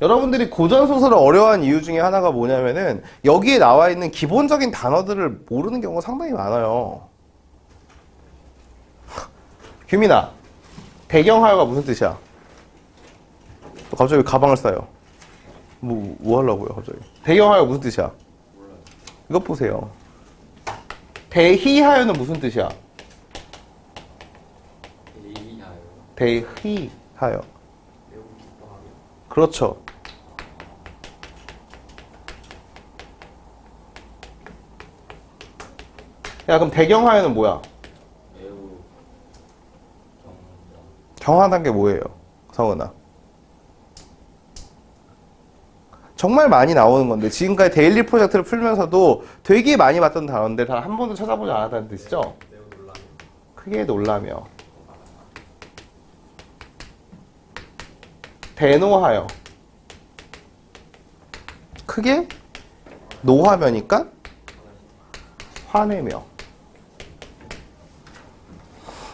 여러분들이 고전소설을 어려워하는 이유 중에 하나가 뭐냐면은 여기에 나와 있는 기본적인 단어들을 모르는 경우가 상당히 많아요. 규민아, 배경하여가 무슨 뜻이야? 갑자기 가방을 싸요. 뭐 하려고요, 갑자기? 배경하여가 무슨 뜻이야? 이것 보세요. 대희하여는 무슨 뜻이야? 대희하여. 그렇죠. 야, 그럼 대경하여는 뭐야? 경하다는 게 뭐예요, 성은아? 정말 많이 나오는 건데 지금까지 데일리 프로젝트를 풀면서도 되게 많이 봤던 단어인데 단 한 번도 찾아보지 않았다는 뜻이죠? 크게 놀라며. 대노하여. 크게 노하며니까 화내며.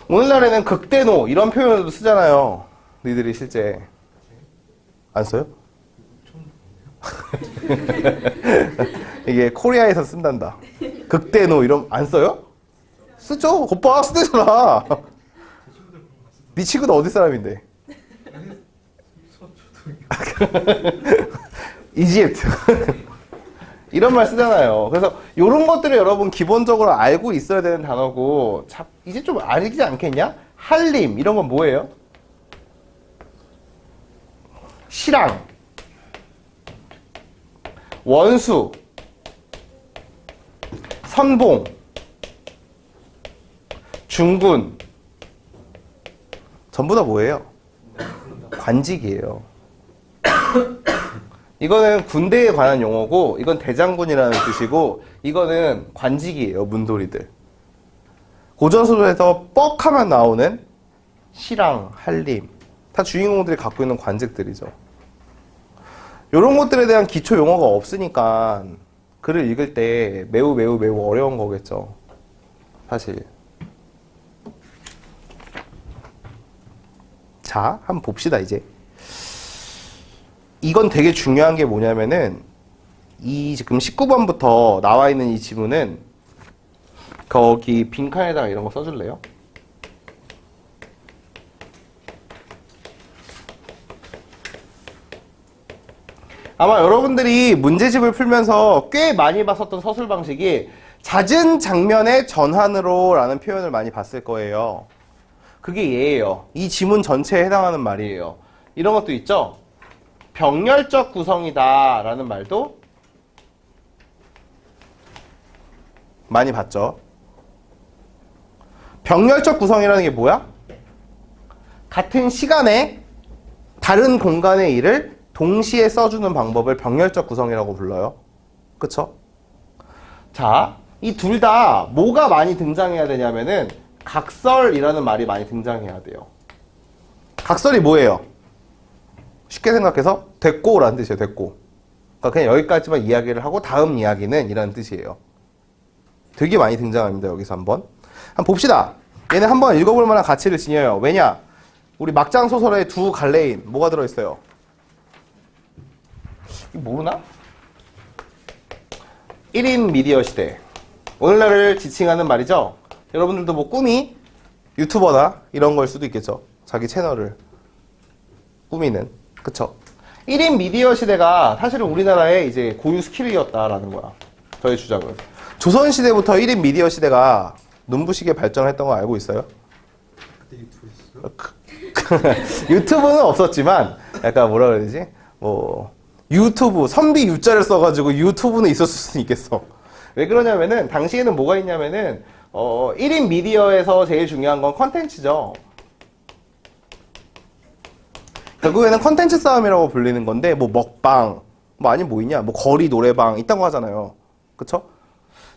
오늘날에는 극대노 이런 표현도 쓰잖아요. 너희들이 실제 안 써요? 이게 코리아에서 쓴단다. 극대노 이런 안 써요? 쓰죠. 오빠 쓰대잖아. 네 친구는 어디 사람인데? 이집트. 이런 말 쓰잖아요. 그래서 이런 것들을 여러분 기본적으로 알고 있어야 되는 단어고 이제 좀 알지 않겠냐? 한림 이런 건 뭐예요? 실랑, 원수, 선봉, 중군 전부 다 뭐예요? 관직이에요. 이거는 군대에 관한 용어고 이건 대장군이라는 뜻이고 이거는 관직이에요. 문도리들. 고전소설에서 뻑하면 나오는 실랑, 한림 다 주인공들이 갖고 있는 관직들이죠. 이런 것들에 대한 기초 용어가 없으니까 글을 읽을 때 매우 어려운 거겠죠. 사실. 자, 한번 봅시다 이제. 이건 되게 중요한 게 뭐냐면은 이 지금 19번부터 나와 있는 이 지문은 거기 빈칸에다가 이런 거 써줄래요? 아마 여러분들이 문제집을 풀면서 꽤 많이 봤었던 서술 방식이 잦은 장면의 전환으로 라는 표현을 많이 봤을 거예요. 그게 얘예요. 이 지문 전체에 해당하는 말이에요. 이런 것도 있죠? 병렬적 구성이다 라는 말도 많이 봤죠. 병렬적 구성이라는 게 뭐야? 같은 시간에 다른 공간의 일을 동시에 써주는 방법을 병렬적 구성이라고 불러요. 그쵸? 자, 이 둘 다 뭐가 많이 등장해야 되냐면은 각설이라는 말이 많이 등장해야 돼요. 각설이 뭐예요? 쉽게 생각해서 됐고라는 뜻이에요. 됐고. 그러니까 그냥 여기까지만 이야기를 하고 다음 이야기는 이라는 뜻이에요. 되게 많이 등장합니다. 여기서 한번 봅시다. 얘는 한번 읽어볼 만한 가치를 지녀요. 왜냐? 우리 막장 소설의 두 갈래인 뭐가 들어있어요? 이거 모르나? 1인 미디어 시대. 오늘날을 지칭하는 말이죠. 여러분들도 뭐 꿈이 유튜버나 이런 걸 수도 있겠죠. 자기 채널을 꾸미는. 그쵸? 1인 미디어 시대가 사실은 우리나라의 이제 고유 스킬이었다라는 거야. 저의 주장은. 조선시대부터 1인 미디어 시대가 눈부시게 발전했던 거 알고 있어요? 그때 유튜브 있었어요? 유튜브는 없었지만 약간 뭐라 그래야 되지? 뭐 유튜브 선비 U자를 써가지고 유튜브는 있었을 수는 있겠어. 왜 그러냐면은 당시에는 뭐가 있냐면은 1인 미디어에서 제일 중요한 건 컨텐츠죠. 결국에는 컨텐츠 싸움이라고 불리는 건데 뭐 먹방 뭐 아니면 뭐 있냐 뭐 거리 노래방 있다고 하잖아요. 그쵸?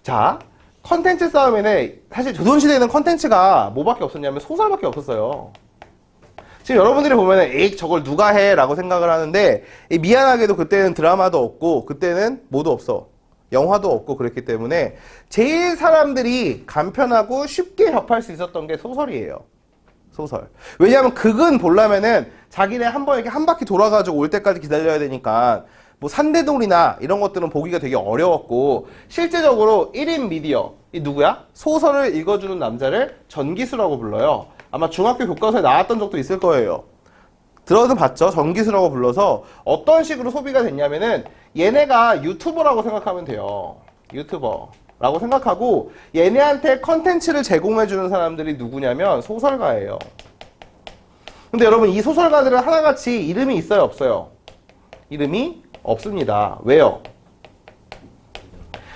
자, 컨텐츠 싸움에는 사실 조선시대에는 컨텐츠가 뭐밖에 없었냐면 소설밖에 없었어요. 지금 여러분들이 보면은 에이 저걸 누가 해? 라고 생각을 하는데 미안하게도 그때는 드라마도 없고 그때는 뭐도 없어. 영화도 없고 그랬기 때문에 제일 사람들이 간편하고 쉽게 접할 수 있었던 게 소설이에요. 소설. 왜냐하면 극은 보려면은 자기네 한 번 이렇게 한 바퀴 돌아가지고 올 때까지 기다려야 되니까 뭐 산대놀이나 이런 것들은 보기가 되게 어려웠고 실제적으로 1인 미디어 이 누구야? 소설을 읽어주는 남자를 전기수라고 불러요. 아마 중학교 교과서에 나왔던 적도 있을 거예요. 들어도 봤죠? 전기수라고 불러서 어떤 식으로 소비가 됐냐면은 얘네가 유튜버라고 생각하면 돼요. 유튜버라고 생각하고 얘네한테 컨텐츠를 제공해주는 사람들이 누구냐면 소설가예요. 근데 여러분 이 소설가들은 하나같이 이름이 있어요? 없어요? 이름이 없습니다. 왜요?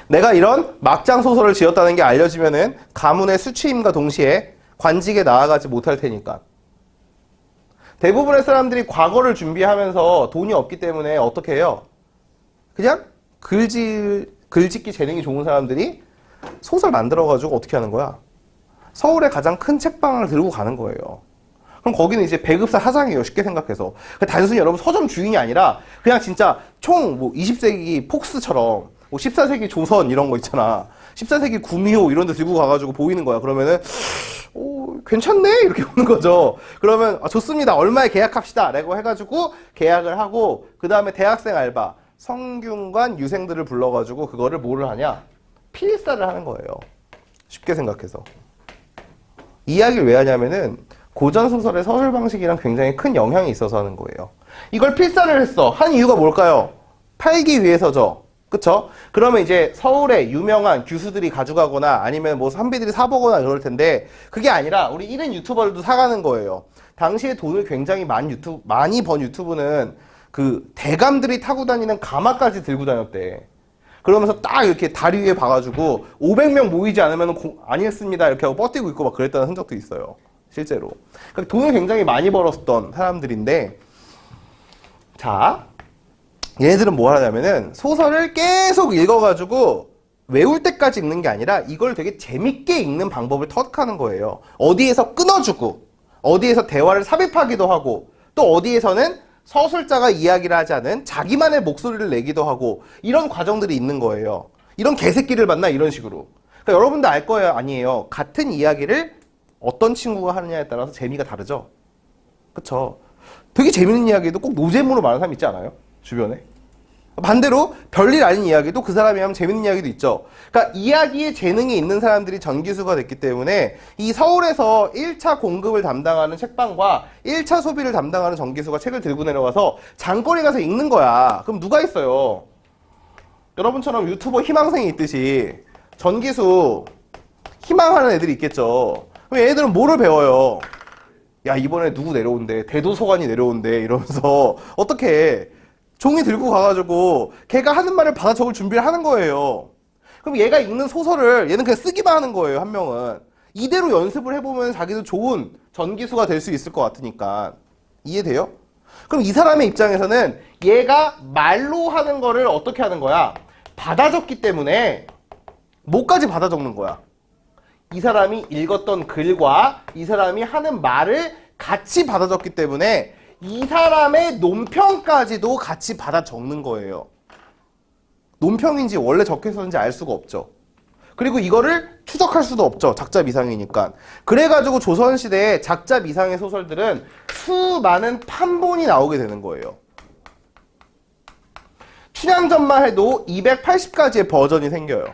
내가 이런 막장 소설을 지었다는 게 알려지면은 가문의 수취임과 동시에 관직에 나아가지 못할 테니까. 대부분의 사람들이 과거를 준비하면서 돈이 없기 때문에 어떻게 해요? 그냥 글짓기 재능이 좋은 사람들이 소설 만들어가지고 어떻게 하는 거야? 서울의 가장 큰 책방을 들고 가는 거예요. 그럼 거기는 이제 배급사 사장이에요. 쉽게 생각해서. 단순히 여러분 서점 주인이 아니라 그냥 진짜 총 뭐 20세기 폭스처럼 뭐 14세기 조선 이런 거 있잖아. 14세기 구미호 이런 데 들고 가가지고 보이는 거야. 그러면은 괜찮네? 이렇게 보는 거죠. 그러면 좋습니다. 얼마에 계약합시다. 라고 해가지고 계약을 하고 그 다음에 대학생 알바, 성균관 유생들을 불러가지고 그거를 뭐를 하냐? 필사를 하는 거예요. 쉽게 생각해서. 이야기를 왜 하냐면은 고전 소설의 서술 방식이랑 굉장히 큰 영향이 있어서 하는 거예요. 이걸 필사를 했어. 한 이유가 뭘까요? 팔기 위해서죠. 그쵸? 그러면 이제 서울의 유명한 교수들이 가져가거나 아니면 뭐 선비들이 사보거나 그럴 텐데 그게 아니라 우리 1인 유튜버들도 사가는 거예요. 당시에 돈을 굉장히 많이 번 유튜브는 그 대감들이 타고 다니는 가마까지 들고 다녔대. 그러면서 딱 이렇게 다리 위에 봐가지고 500명 모이지 않으면 아니었습니다 이렇게 하고 뻗뛰고 있고 막 그랬다는 흔적도 있어요. 실제로. 그러니까 돈을 굉장히 많이 벌었던 사람들인데 자 얘네들은 뭐 하냐면은 소설을 계속 읽어가지고 외울 때까지 읽는 게 아니라 이걸 되게 재밌게 읽는 방법을 터득하는 거예요. 어디에서 끊어주고 어디에서 대화를 삽입하기도 하고 또 어디에서는 서술자가 이야기를 하지 않은 자기만의 목소리를 내기도 하고 이런 과정들이 있는 거예요. 이런 개새끼를 만나 이런 식으로. 그러니까 여러분도 알 거예요. 아니에요. 같은 이야기를 어떤 친구가 하느냐에 따라서 재미가 다르죠. 그쵸? 되게 재밌는 이야기도 꼭 노잼으로 말하는 사람 있지 않아요? 주변에. 반대로 별일 아닌 이야기도 그 사람이 하면 재밌는 이야기도 있죠. 그러니까 이야기에 재능이 있는 사람들이 전기수가 됐기 때문에 이 서울에서 1차 공급을 담당하는 책방과 1차 소비를 담당하는 전기수가 책을 들고 내려와서 장거리 가서 읽는 거야. 그럼 누가 있어요? 여러분처럼 유튜버 희망생이 있듯이 전기수 희망하는 애들이 있겠죠. 그럼 얘네들은 뭐를 배워요? 야 이번에 누구 내려온대. 대도서관이 내려온대. 이러면서 어떻게 해? 종이 들고 가가지고 걔가 하는 말을 받아 적을 준비를 하는 거예요. 그럼 얘가 읽는 소설을 얘는 그냥 쓰기만 하는 거예요. 한 명은. 이대로 연습을 해보면 자기도 좋은 전기수가 될 수 있을 것 같으니까. 이해돼요? 그럼 이 사람의 입장에서는 얘가 말로 하는 거를 어떻게 하는 거야? 받아 적기 때문에 뭐까지 받아 적는 거야? 이 사람이 읽었던 글과 이 사람이 하는 말을 같이 받아 적기 때문에 이 사람의 논평까지도 같이 받아 적는 거예요. 논평인지 원래 적혀 있었는지 알 수가 없죠. 그리고 이거를 추적할 수도 없죠. 작자 미상이니까. 그래가지고 조선시대에 작자 미상의 소설들은 수많은 판본이 나오게 되는 거예요. 춘향전만 해도 280가지의 버전이 생겨요.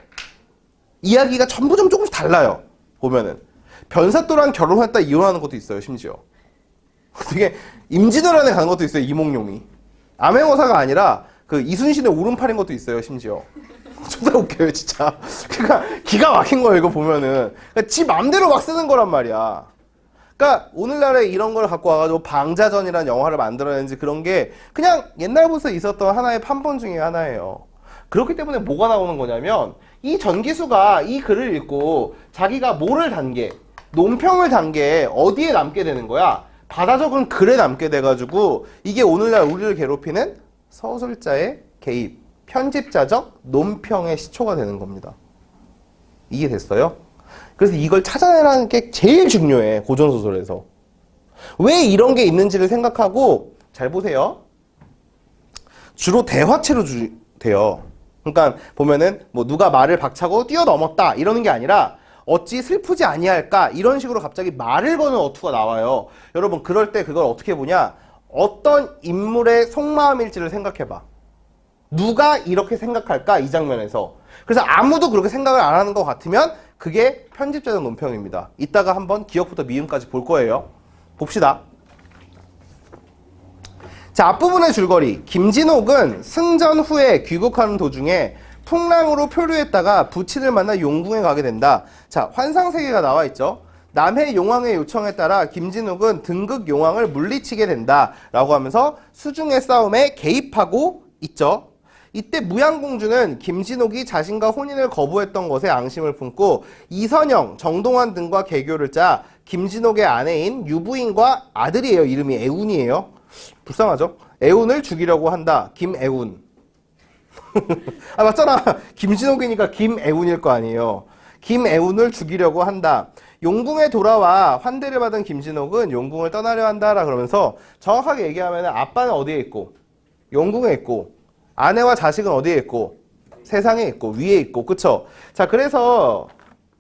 이야기가 전부 좀 조금씩 달라요. 보면은. 변사또랑 결혼했다 이혼하는 것도 있어요. 심지어. 되게 임진왜란에 가는 것도 있어요. 이몽룡이. 암행어사가 아니라 그 이순신의 오른팔인 것도 있어요. 심지어. 존나 웃겨요. 진짜. 그러니까 기가 막힌 거예요. 이거 보면은. 그러니까 지 맘대로 막 쓰는 거란 말이야. 그러니까 오늘날에 이런 걸 갖고 와가지고 방자전이라는 영화를 만들어낸지 그런 게 그냥 옛날부터 있었던 하나의 판본 중에 하나예요. 그렇기 때문에 뭐가 나오는 거냐면 이 전기수가 이 글을 읽고 자기가 뭐를 단게 논평을 단게 어디에 남게 되는 거야? 받아 적은 글에 남게 돼가지고 이게 오늘날 우리를 괴롭히는 서술자의 개입, 편집자적 논평의 시초가 되는 겁니다. 이해됐어요? 그래서 이걸 찾아내라는 게 제일 중요해. 고전소설에서. 왜 이런 게 있는지를 생각하고 잘 보세요. 주로 대화체로 돼요. 그러니까 보면은 뭐 누가 말을 박차고 뛰어넘었다 이러는 게 아니라 어찌 슬프지 아니할까? 이런 식으로 갑자기 말을 거는 어투가 나와요. 여러분 그럴 때 그걸 어떻게 보냐? 어떤 인물의 속마음일지를 생각해봐. 누가 이렇게 생각할까? 이 장면에서. 그래서 아무도 그렇게 생각을 안 하는 것 같으면 그게 편집자적 논평입니다. 이따가 한번 기억부터 미음까지 볼 거예요. 봅시다. 자, 앞부분의 줄거리. 김진옥은 승전 후에 귀국하는 도중에 풍랑으로 표류했다가 부친을 만나 용궁에 가게 된다. 자, 환상세계가 나와 있죠. 남해 용왕의 요청에 따라 김진욱은 등극 용왕을 물리치게 된다 라고 하면서 수중의 싸움에 개입하고 있죠. 이때 무양공주는 김진옥이 자신과 혼인을 거부했던 것에 앙심을 품고 이선영, 정동환 등과 계교를 짜 김진옥의 아내인 유부인과 아들이에요. 이름이 애운이에요. 불쌍하죠? 애운을 죽이려고 한다. 김애운. 아 맞잖아. 김진옥이니까 김애운일 거 아니에요. 김애운을 죽이려고 한다. 용궁에 돌아와 환대를 받은 김진옥은 용궁을 떠나려 한다라 그러면서 정확하게 얘기하면 아빠는 어디에 있고 용궁에 있고 아내와 자식은 어디에 있고 세상에 있고 위에 있고 그쵸? 자 그래서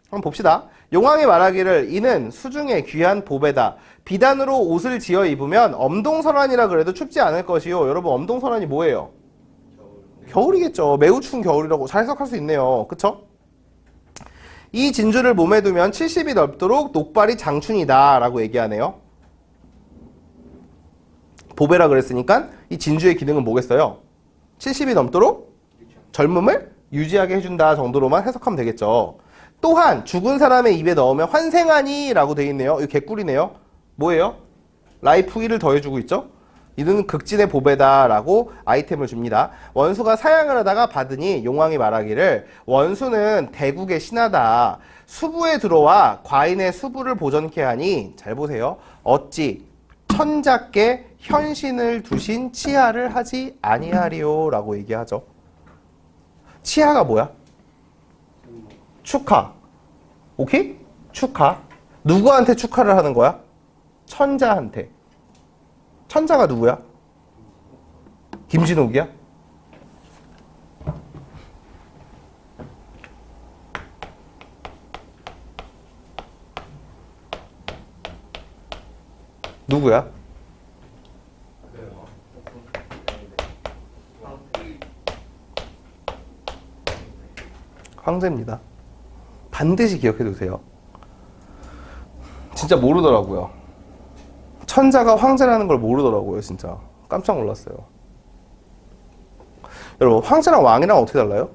한번 봅시다. 용왕이 말하기를 이는 수중에 귀한 보배다. 비단으로 옷을 지어 입으면 엄동설환이라 그래도 춥지 않을 것이요. 여러분 엄동설환이 뭐예요? 겨울이겠죠. 매우 추운 겨울이라고 잘 해석할 수 있네요. 그쵸? 이 진주를 몸에 두면 70이 넓도록 녹발이 장춘이다 라고 얘기하네요. 보배라 그랬으니까 이 진주의 기능은 뭐겠어요? 70이 넘도록 젊음을 유지하게 해준다 정도로만 해석하면 되겠죠. 또한 죽은 사람의 입에 넣으면 환생하니 라고 돼 있네요. 이거 개꿀이네요. 뭐예요? 라이프 1을 더해주고 있죠. 이는 극진의 보배다 라고 아이템을 줍니다. 원수가 사양을 하다가 받으니 용왕이 말하기를 원수는 대국의 신하다. 수부에 들어와 과인의 수부를 보전케 하니 잘 보세요. 어찌 천자께 현신을 두신 치하를 하지 아니하리요 라고 얘기하죠. 치하가 뭐야? 축하. 오케이? 축하. 누구한테 축하를 하는 거야? 천자한테. 천자가 누구야? 김진옥이야? 누구야? 황제입니다. 반드시 기억해 두세요. 진짜 모르더라고요. 천자가 황제라는 걸 모르더라고요. 진짜 깜짝 놀랐어요. 여러분 황제랑 왕이랑 어떻게 달라요?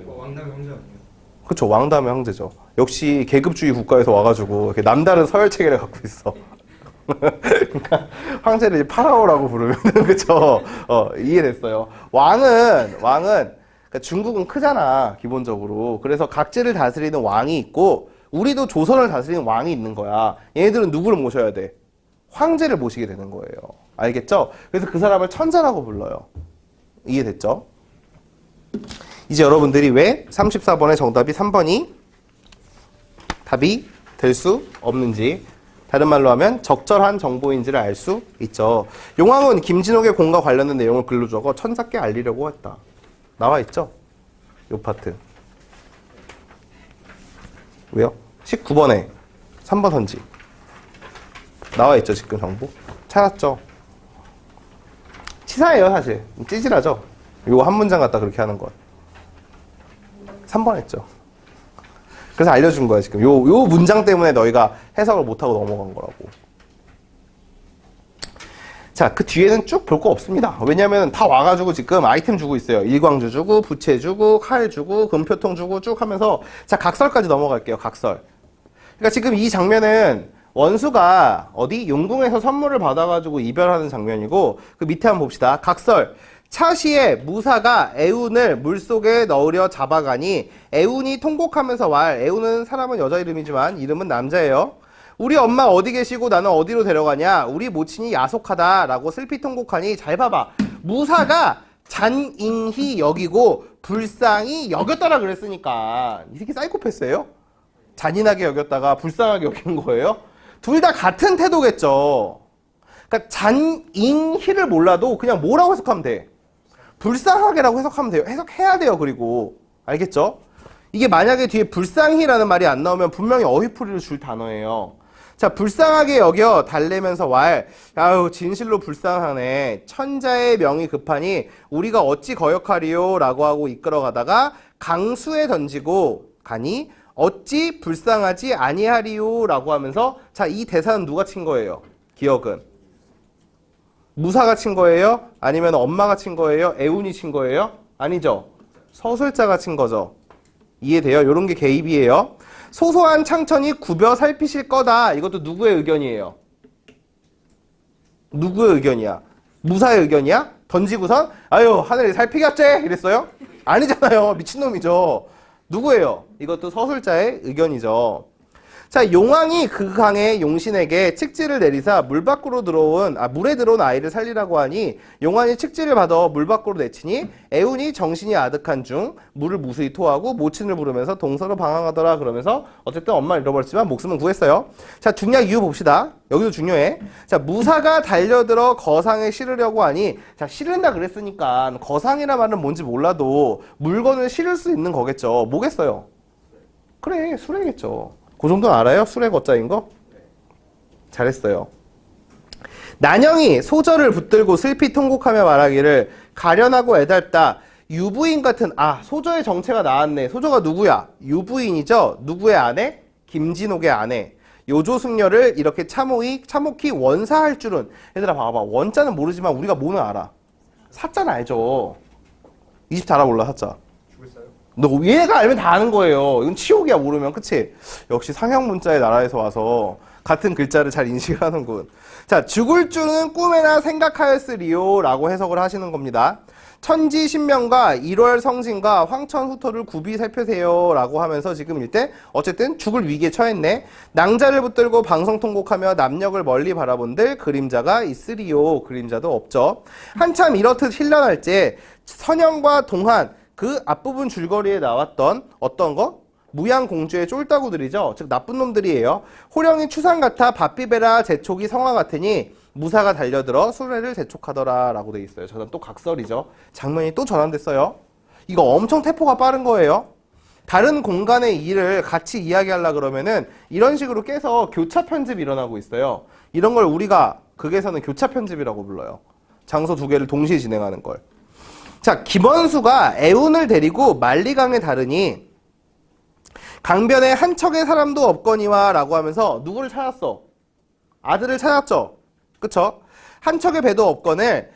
왕남의 황제 아니에요? 그쵸, 왕 다음에 황제죠. 역시 계급주의 국가에서 와가지고 이렇게 남다른 서열 체계를 갖고 있어. 그러니까 황제를 이제 파라오라고 부르면 그쵸? 이해됐어요. 왕은 그러니까 중국은 크잖아 기본적으로. 그래서 각지를 다스리는 왕이 있고 우리도 조선을 다스리는 왕이 있는 거야. 얘네들은 누구를 모셔야 돼? 황제를 모시게 되는 거예요. 알겠죠? 그래서 그 사람을 천자라고 불러요. 이해됐죠? 이제 여러분들이 왜 34번의 정답이 3번이 답이 될 수 없는지, 다른 말로 하면 적절한 정보인지를 알 수 있죠. 용왕은 김진옥의 공과 관련된 내용을 글로 적어 천자께 알리려고 했다. 나와 있죠? 요 파트. 왜요? 19번에 3번 선지 나와 있죠. 지금 정보 찾았죠. 치사해요 사실. 찌질하죠. 요거 한 문장 갖다 그렇게 하는 건 3번 했죠. 그래서 알려준 거야 지금. 요 문장 때문에 너희가 해석을 못하고 넘어간 거라고. 자, 그 뒤에는 쭉 볼 거 없습니다. 왜냐면 다 와가지고 지금 아이템 주고 있어요. 일광주 주고, 부채 주고, 칼 주고, 금표통 주고 쭉 하면서. 자, 각설까지 넘어갈게요. 각설. 그러니까 지금 이 장면은 원수가 어디 용궁에서 선물을 받아가지고 이별하는 장면이고, 그 밑에 한번 봅시다. 각설. 차시에 무사가 애운을 물속에 넣으려 잡아가니 애운이 통곡하면서 애운은 사람은 여자 이름이지만 이름은 남자예요. 우리 엄마 어디 계시고 나는 어디로 데려가냐? 우리 모친이 야속하다 라고 슬피 통곡하니, 잘 봐봐. 무사가 잔인히 여기고 불쌍히 여겼다라 그랬으니까 이 새끼 사이코패스예요? 잔인하게 여겼다가 불쌍하게 여긴 거예요? 둘 다 같은 태도겠죠. 그러니까 잔인히를 몰라도 그냥 뭐라고 해석하면 돼? 불쌍하게라고 해석하면 돼요. 해석해야 돼요. 그리고 알겠죠? 이게 만약에 뒤에 불쌍히라는 말이 안 나오면 분명히 어휘풀이를 줄 단어예요. 자, 불쌍하게 여겨 달래면서 왈, 아유 진실로 불쌍하네. 천자의 명이 급하니 우리가 어찌 거역하리요 라고 하고 이끌어가다가 강수에 던지고 가니 어찌 불쌍하지 아니하리요 라고 하면서, 자, 이 대사는 누가 친 거예요? 기억은? 무사가 친 거예요? 아니면 엄마가 친 거예요? 애운이 친 거예요? 아니죠. 서술자가 친 거죠. 이해돼요? 요런 게 개입이에요. 소소한 창천이 굽여 살피실 거다. 이것도 누구의 의견이에요? 누구의 의견이야? 무사의 의견이야? 던지고선 아유 하늘이 살피겠지? 이랬어요? 아니잖아요. 미친놈이죠. 누구예요? 이것도 서술자의 의견이죠. 자, 용왕이 그 강의 용신에게 칙지를 내리사 물에 들어온 아이를 살리라고 하니 용왕이 칙지를 받아 물 밖으로 내치니 애운이 정신이 아득한 중 물을 무수히 토하고 모친을 부르면서 동서로 방황하더라. 그러면서 어쨌든 엄마를 잃어버렸지만 목숨은 구했어요. 자, 중략 이유 봅시다. 여기도 중요해. 자, 무사가 달려들어 거상에 실으려고 하니, 자, 실은다 그랬으니까 거상이란 말은 뭔지 몰라도 물건을 실을 수 있는 거겠죠. 뭐겠어요? 그래, 수레겠죠. 그 정도는 알아요? 수레 거자인 거? 잘했어요. 난영이 소절을 붙들고 슬피 통곡하며 말하기를 가련하고 애달다. 유부인 같은, 소저의 정체가 나왔네. 소저가 누구야? 유부인이죠? 누구의 아내? 김진옥의 아내. 요조승려를 이렇게 차목히 원사할 줄은. 얘들아 봐봐. 원자는 모르지만 우리가 뭐는 알아? 사자는 알죠. 24라 몰라 사자. 너 얘가 알면 다 아는 거예요. 이건 치욕이야 모르면. 그치? 역시 상형 문자의 나라에서 와서 같은 글자를 잘 인식을 하는군. 자, 죽을 줄은 꿈에나 생각하였으리요 라고 해석을 하시는 겁니다. 천지신명과 1월 성진과 황천후토를 굽이 살펴세요 라고 하면서 지금 일때 어쨌든 죽을 위기에 처했네. 낭자를 붙들고 방성통곡하며 남녘을 멀리 바라본들 그림자가 있으리요. 그림자도 없죠. 한참 이렇듯 힐련할제 선영과 동한 그 앞부분 줄거리에 나왔던 어떤 거? 무양공주의 쫄따구들이죠. 즉 나쁜 놈들이에요. 호령이 추상 같아 바삐베라 재촉이 성화 같으니 무사가 달려들어 수레를 재촉하더라 라고 돼 있어요. 저는 또 각설이죠. 장면이 또 전환됐어요. 이거 엄청 태포가 빠른 거예요. 다른 공간의 일을 같이 이야기하려고 그러면은 이런 식으로 깨서 교차 편집이 일어나고 있어요. 이런 걸 우리가 극에서는 교차 편집이라고 불러요. 장소 두 개를 동시에 진행하는 걸. 자, 김원수가 애운을 데리고 만리강에 다르니 강변에 한 척의 사람도 없거니와 라고 하면서 누구를 찾았어? 아들을 찾았죠? 그쵸? 한 척의 배도 없거늘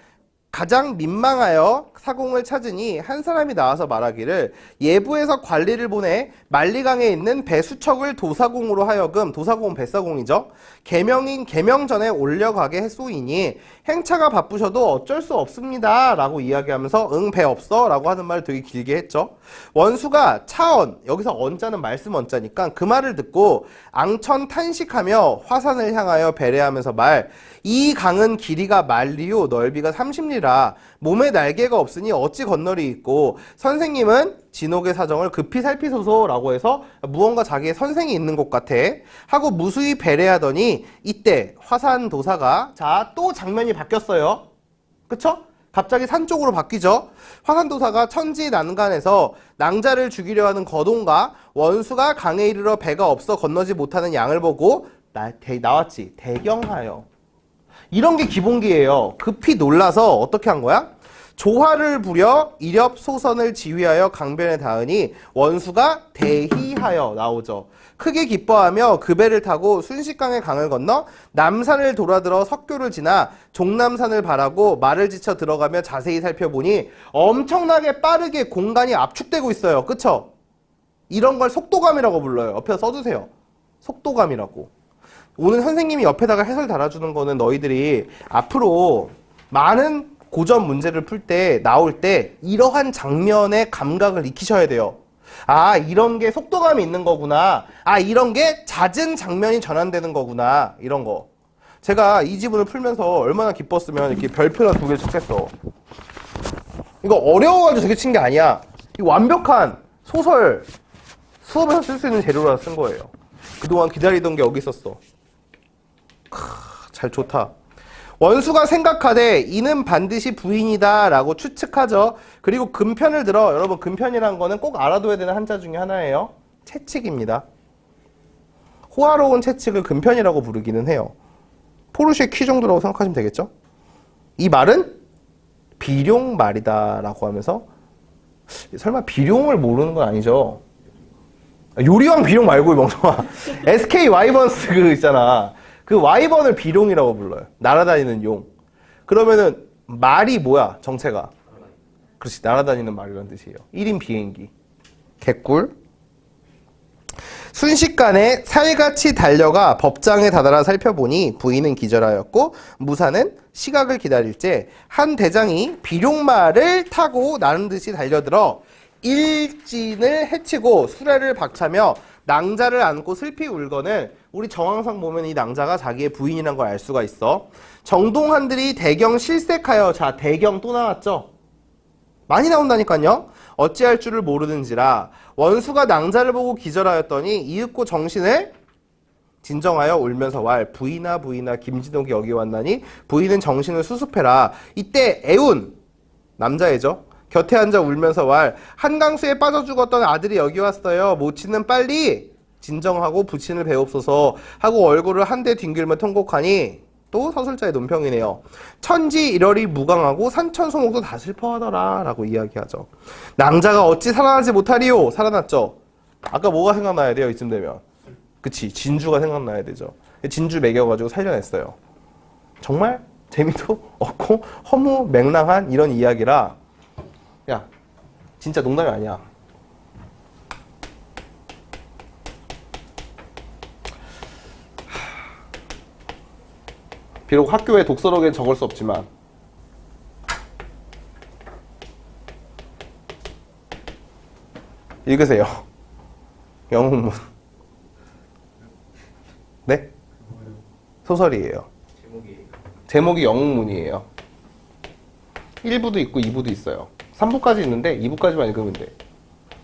가장 민망하여 사공을 찾으니 한 사람이 나와서 말하기를 예부에서 관리를 보내 만리강에 있는 배 수척을 도사공으로 하여금, 도사공은 뱃사공이죠. 개명전에 올려가게 했소이니 행차가 바쁘셔도 어쩔 수 없습니다 라고 이야기하면서 응 배 없어 라고 하는 말을 되게 길게 했죠. 원수가 차언, 여기서 언자는 말씀 언자니까 그 말을 듣고 앙천 탄식하며 화산을 향하여 배례하면서 이 강은 길이가 만리요 넓이가 30리라 몸에 날개가 없으니 어찌 건널이 있고 선생님은 진옥의 사정을 급히 살피소서라고 해서 무언가 자기의 선생이 있는 곳 같아 하고 무수히 배례하더니 이때 화산도사가 자 또 장면이 바뀌었어요. 그쵸? 갑자기 산 쪽으로 바뀌죠. 화산도사가 천지 난간에서 낭자를 죽이려 하는 거동과 원수가 강에 이르러 배가 없어 건너지 못하는 양을 보고 나왔지. 대경하여. 이런 게 기본기예요. 급히 놀라서 어떻게 한 거야? 조화를 부려 이렵 소선을 지휘하여 강변에 닿으니 원수가 대희하여 나오죠. 크게 기뻐하며 그 배를 타고 순식간에 강을 건너 남산을 돌아들어 석교를 지나 종남산을 바라고 말을 지쳐 들어가며 자세히 살펴보니 엄청나게 빠르게 공간이 압축되고 있어요. 그쵸? 이런 걸 속도감이라고 불러요. 옆에서 써주세요. 속도감이라고. 오늘 선생님이 옆에다가 해설 달아주는 거는 너희들이 앞으로 많은 고전 문제를 풀 때 나올 때 이러한 장면의 감각을 익히셔야 돼요. 이런 게 속도감이 있는 거구나. 이런 게 잦은 장면이 전환되는 거구나. 이런 거. 제가 이 지문을 풀면서 얼마나 기뻤으면 이렇게 별표나 2개 쳤겠어. 이거 어려워가지고 되게 친 게 아니야. 이 완벽한 소설 수업에서 쓸 수 있는 재료라서 쓴 거예요. 그동안 기다리던 게 여기 있었어. 잘 좋다. 원수가 생각하되 이는 반드시 부인이다 라고 추측하죠. 그리고 근편을 들어, 여러분 근편이란 거는 꼭 알아둬야 되는 한자 중에 하나예요. 채찍입니다. 호화로운 채찍을 근편이라고 부르기는 해요. 포르쉐 키 정도라고 생각하시면 되겠죠. 이 말은 비룡말이다 라고 하면서, 설마 비룡을 모르는 건 아니죠? 요리왕 비룡 말고 멍청아. SK 와이번스 그 있잖아. 그 와이번을 비룡이라고 불러요. 날아다니는 용. 그러면은 말이 뭐야? 정체가. 그렇지. 날아다니는 말이라는 뜻이에요. 1인 비행기. 개꿀. 순식간에 살같이 달려가 법장에 다다라 살펴보니 부인은 기절하였고 무사는 시각을 기다릴째 한 대장이 비룡말을 타고 나는 듯이 달려들어 일진을 해치고 수레를 박차며 낭자를 안고 슬피 울거늘. 우리 정황상 보면 이 낭자가 자기의 부인이란 걸 알 수가 있어. 정동한들이 대경 실색하여, 자 대경 또 나왔죠. 많이 나온다니까요. 어찌할 줄을 모르는지라 원수가 낭자를 보고 기절하였더니 이윽고 정신을 진정하여 울면서 왈 부인아 부인아 김진옥이 여기 왔나니 부인은 정신을 수습해라. 이때 애운 남자애죠. 곁에 앉아 울면서 왈 한강수에 빠져 죽었던 아들이 여기 왔어요. 모친은 빨리 진정하고 부친을 배웁소서 하고 얼굴을 한 대 뒹굴며 통곡하니, 또 서술자의 논평이네요. 천지 일월이 무강하고 산천소목도 다 슬퍼하더라 라고 이야기하죠. 낭자가 어찌 살아나지 못하리요? 살아났죠. 아까 뭐가 생각나야 돼요? 이쯤 되면. 그치, 진주가 생각나야 되죠. 진주 매겨가지고 살려냈어요. 정말 재미도 없고 허무맹랑한 이런 이야기라, 야 진짜 농담이 아니야. 비록 학교의 독서록엔 적을 수 없지만 읽으세요. 영웅문. 네? 소설이에요. 제목이 영웅문이에요. 1부도 있고 2부도 있어요. 3부까지 있는데 2부까지만 읽으면 돼.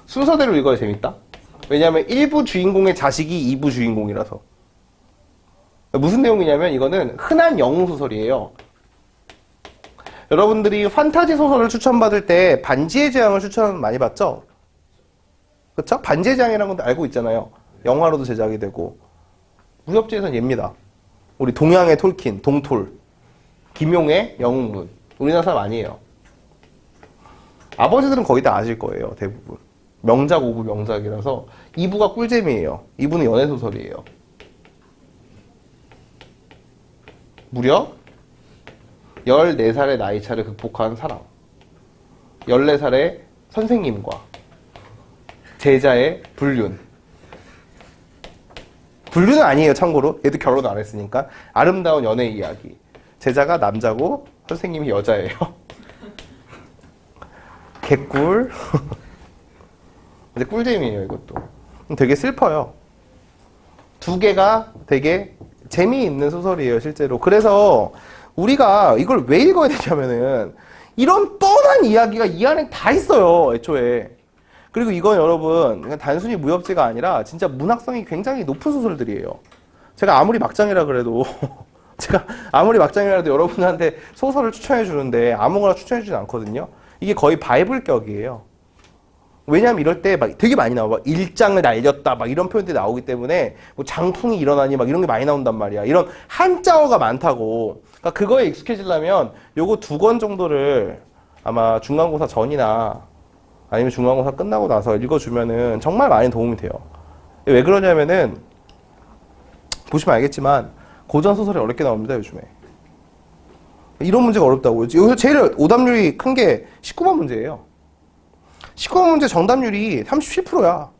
순서대로 읽어야 재밌다. 왜냐하면 1부 주인공의 자식이 2부 주인공이라서. 무슨 내용이냐면 이거는 흔한 영웅 소설이에요. 여러분들이 판타지 소설을 추천받을 때 반지의 제왕을 추천 많이 받죠? 그쵸? 반지의 제왕이라는 건 알고 있잖아요. 영화로도 제작이 되고. 무협지에서는 얘입니다. 우리 동양의 톨킨, 동톨. 김용의 영웅문. 우리나라 사람 아니에요. 아버지들은 거의 다 아실 거예요. 대부분. 명작 오브 명작이라서 2부가 꿀잼이에요. 2부는 연애소설이에요. 무려 14살의 나이차를 극복한 사람, 14살의 선생님과 제자의 불륜. 불륜은 아니에요, 참고로. 얘도 결혼 안 했으니까. 아름다운 연애 이야기. 제자가 남자고 선생님이 여자예요. 개꿀. 근데 꿀잼이에요, 이것도. 되게 슬퍼요. 두 개가 되게 재미있는 소설이에요, 실제로. 그래서 우리가 이걸 왜 읽어야 되냐면은 이런 뻔한 이야기가 이 안에 다 있어요, 애초에. 그리고 이건 여러분 그냥 단순히 무협지가 아니라 진짜 문학성이 굉장히 높은 소설들이에요. 제가 아무리 막장이라 그래도 여러분한테 소설을 추천해 주는데 아무거나 추천해 주진 않거든요. 이게 거의 바이블격이에요. 왜냐면 이럴 때 막 되게 많이 나와. 막 일장을 날렸다 막 이런 표현들이 나오기 때문에 뭐 장풍이 일어나니 막 이런 게 많이 나온단 말이야. 이런 한자어가 많다고. 그러니까 그거에 익숙해지려면 요거 2권 정도를 아마 중간고사 전이나 아니면 중간고사 끝나고 나서 읽어주면은 정말 많이 도움이 돼요. 왜 그러냐면은 보시면 알겠지만 고전 소설이 어렵게 나옵니다, 요즘에. 이런 문제가 어렵다고요. 여기서 제일 오답률이 큰 게 19번 문제예요. 19번 문제 정답률이 37%야.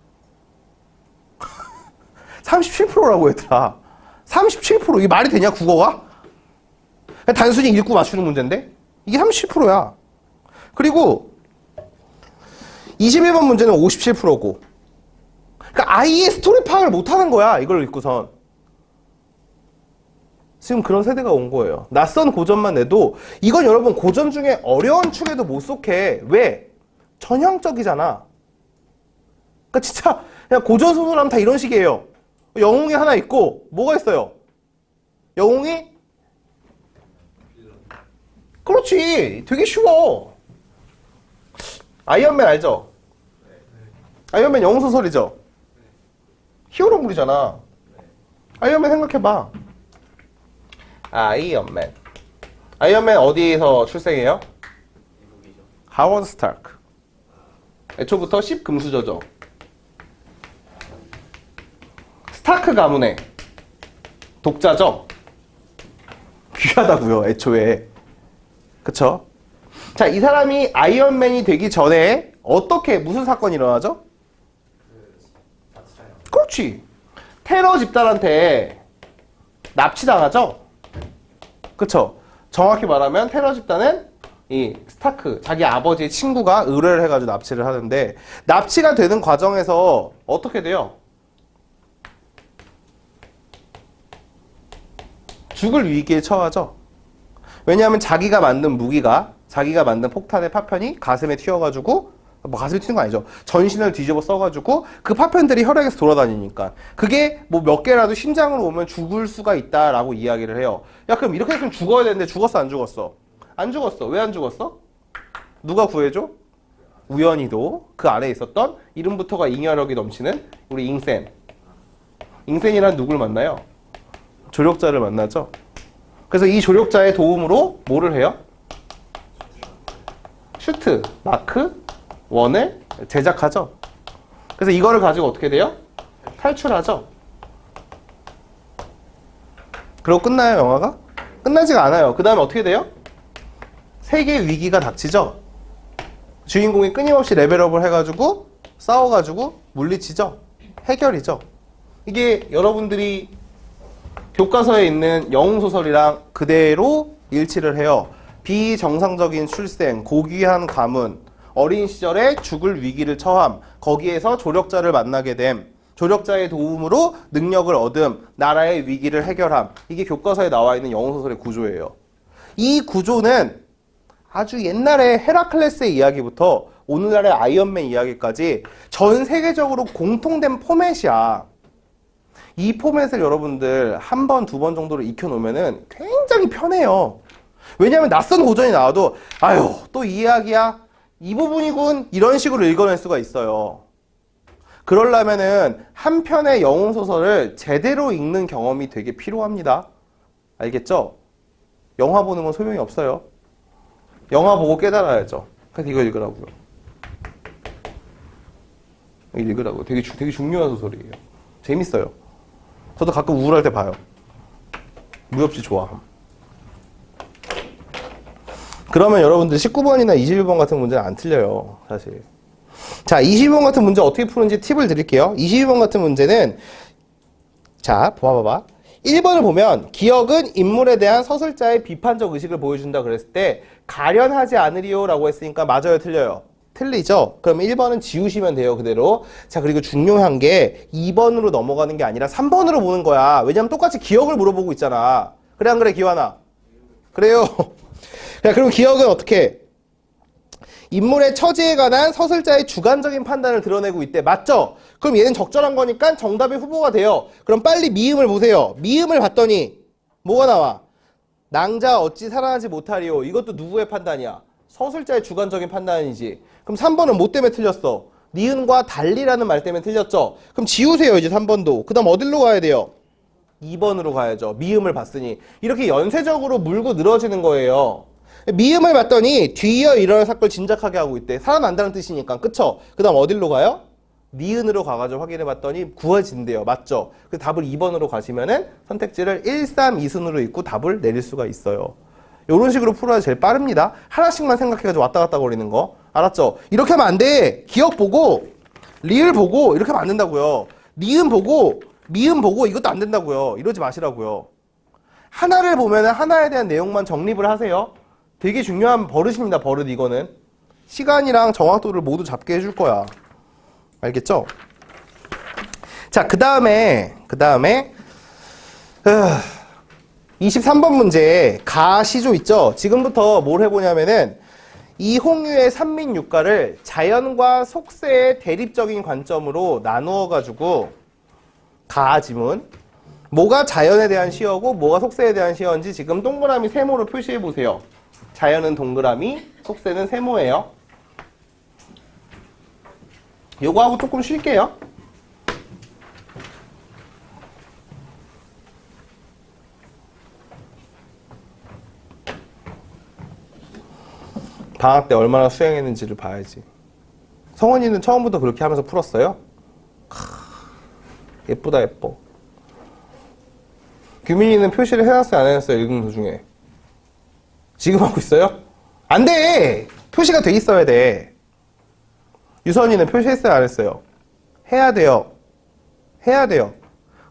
37%라고 얘들아. 37%. 이게 말이 되냐, 국어가? 단순히 읽고 맞추는 문제인데? 이게 37%야. 그리고 21번 문제는 57%고. 그러니까 아예 스토리 파악을 못하는 거야, 이걸 읽고선. 지금 그런 세대가 온 거예요. 낯선 고전만 내도 이건 여러분 고전 중에 어려운 축에도 못 속해. 왜? 전형적이잖아. 그러니까 진짜 그냥 고전 소설하면 다 이런 식이에요. 영웅이 하나 있고 뭐가 있어요? 영웅이 그렇지. 되게 쉬워. 아이언맨 알죠? 아이언맨 영웅소설이죠? 히어로물이잖아. 아이언맨 생각해봐. 아이언맨. 아이언맨 어디에서 출생해요? 하워드 스타크. 애초부터 10금수저죠. 스타크 가문의 독자죠? 귀하다고요, 애초에. 그쵸? 자, 이 사람이 아이언맨이 되기 전에 어떻게, 무슨 사건이 일어나죠? 그렇지. 테러 집단한테 납치당하죠? 그쵸? 정확히 말하면 테러 집단은 이 스타크, 자기 아버지의 친구가 의뢰를 해가지고 납치를 하는데, 납치가 되는 과정에서 어떻게 돼요? 죽을 위기에 처하죠. 왜냐하면 자기가 만든 무기가, 자기가 만든 폭탄의 파편이 가슴에 튀어가지고, 뭐 가슴에 튀는 거 아니죠. 전신을 뒤집어 써가지고 그 파편들이 혈액에서 돌아다니니까 그게 뭐 몇 개라도 심장으로 오면 죽을 수가 있다라고 이야기를 해요. 야, 그럼 이렇게 했으면 죽어야 되는데 죽었어, 안 죽었어? 안 죽었어. 왜 안 죽었어? 누가 구해줘? 우연히도 그 안에 있었던 이름부터가 잉여력이 넘치는 우리 잉센. 잉센이란 누굴 만나요? 조력자를 만나죠. 그래서 이 조력자의 도움으로 뭐를 해요? 슈트, 마크, 원을 제작하죠. 그래서 이거를 가지고 어떻게 돼요? 탈출하죠. 그리고 끝나요, 영화가? 끝나지가 않아요. 그 다음에 어떻게 돼요? 세계 위기가 닥치죠. 주인공이 끊임없이 레벨업을 해가지고 싸워가지고 물리치죠. 해결이죠. 이게 여러분들이 교과서에 있는 영웅소설이랑 그대로 일치를 해요. 비정상적인 출생, 고귀한 가문, 어린 시절에 죽을 위기를 처함, 거기에서 조력자를 만나게 됨, 조력자의 도움으로 능력을 얻음, 나라의 위기를 해결함. 이게 교과서에 나와 있는 영웅소설의 구조예요. 이 구조는 아주 옛날에 헤라클레스의 이야기부터 오늘날의 아이언맨 이야기까지 전 세계적으로 공통된 포맷이야. 이 포맷을 여러분들 한 번, 두 번 정도로 익혀놓으면 굉장히 편해요. 왜냐하면 낯선 고전이 나와도 아유, 또 이 이야기야? 이 부분이군. 이런 식으로 읽어낼 수가 있어요. 그러려면은 한 편의 영웅소설을 제대로 읽는 경험이 되게 필요합니다. 알겠죠? 영화 보는 건 소용이 없어요. 영화 보고 깨달아야죠. 그래서 이거 읽으라고요. 이거 읽으라고요. 되게 중요한 소설이에요. 재밌어요. 저도 가끔 우울할 때 봐요. 무협지 좋아함. 그러면 여러분들 19번이나 21번 같은 문제는 안 틀려요, 사실. 자, 22번 같은 문제 어떻게 푸는지 팁을 드릴게요. 22번 같은 문제는, 자, 봐봐봐. 1번을 보면, 기억은 인물에 대한 서술자의 비판적 의식을 보여준다 그랬을 때, 가련하지 않으리요 라고 했으니까 맞아요, 틀려요? 틀리죠? 그럼 1번은 지우시면 돼요, 그대로. 자, 그리고 중요한 게 2번으로 넘어가는 게 아니라 3번으로 보는 거야. 왜냐면 똑같이 기억을 물어보고 있잖아. 그래, 안 그래, 기환아? 그래요. 자, 그럼 기억은 어떻게? 인물의 처지에 관한 서술자의 주관적인 판단을 드러내고 있대. 맞죠? 그럼 얘는 적절한 거니까 정답의 후보가 돼요. 그럼 빨리 미음을 보세요. 미음을 봤더니 뭐가 나와? 낭자 어찌 살아나지 못하리요. 이것도 누구의 판단이야? 서술자의 주관적인 판단이지. 그럼 3번은 뭐 때문에 틀렸어? 니은과 달리라는 말 때문에 틀렸죠? 그럼 지우세요, 이제 3번도. 그 다음 어디로 가야 돼요? 2번으로 가야죠. 미음을 봤으니. 이렇게 연쇄적으로 물고 늘어지는 거예요. 미음을 봤더니 뒤이어 일어날 사건을 짐작하게 하고 있대. 살아난다는 뜻이니까. 그쵸? 그 다음 어디로 가요? 니은으로 가가지고 확인해 봤더니 구해진대요. 맞죠? 그 답을 2번으로 가시면은 선택지를 1, 3, 2순으로 읽고 답을 내릴 수가 있어야 이런 식으로 풀어야 제일 빠릅니다. 하나씩만 생각해가지고 왔다 갔다 거리는 거. 알았죠? 이렇게 하면 안 돼. 기억 보고, 리을 보고, 이렇게 하면 안 된다고요. 니은 보고, 미음 보고, 이것도 안 된다고요. 이러지 마시라고요. 하나를 보면 하나에 대한 내용만 정립을 하세요. 되게 중요한 버릇입니다, 버릇 이거는. 시간이랑 정확도를 모두 잡게 해줄 거야. 알겠죠? 자, 그 다음에 23번 문제 가시조 있죠? 지금부터 뭘 해보냐면은 이홍유의 삼민유가를 자연과 속세의 대립적인 관점으로 나누어가지고 가지문 뭐가 자연에 대한 시어고 뭐가 속세에 대한 시어인지 지금 동그라미 세모로 표시해보세요. 자연은 동그라미, 속세는 세모예요. 요거 하고 조금 쉴게요. 방학 때 얼마나 수행했는지를 봐야지. 성원이는 처음부터 그렇게 하면서 풀었어요? 예쁘다 예뻐. 규민이는 표시를 해놨어요 안 해놨어요? 읽는 도중에. 지금 하고 있어요? 안 돼! 표시가 돼 있어야 돼. 유선이는 표시했어요 안 했어요? 해야 돼요. 해야 돼요.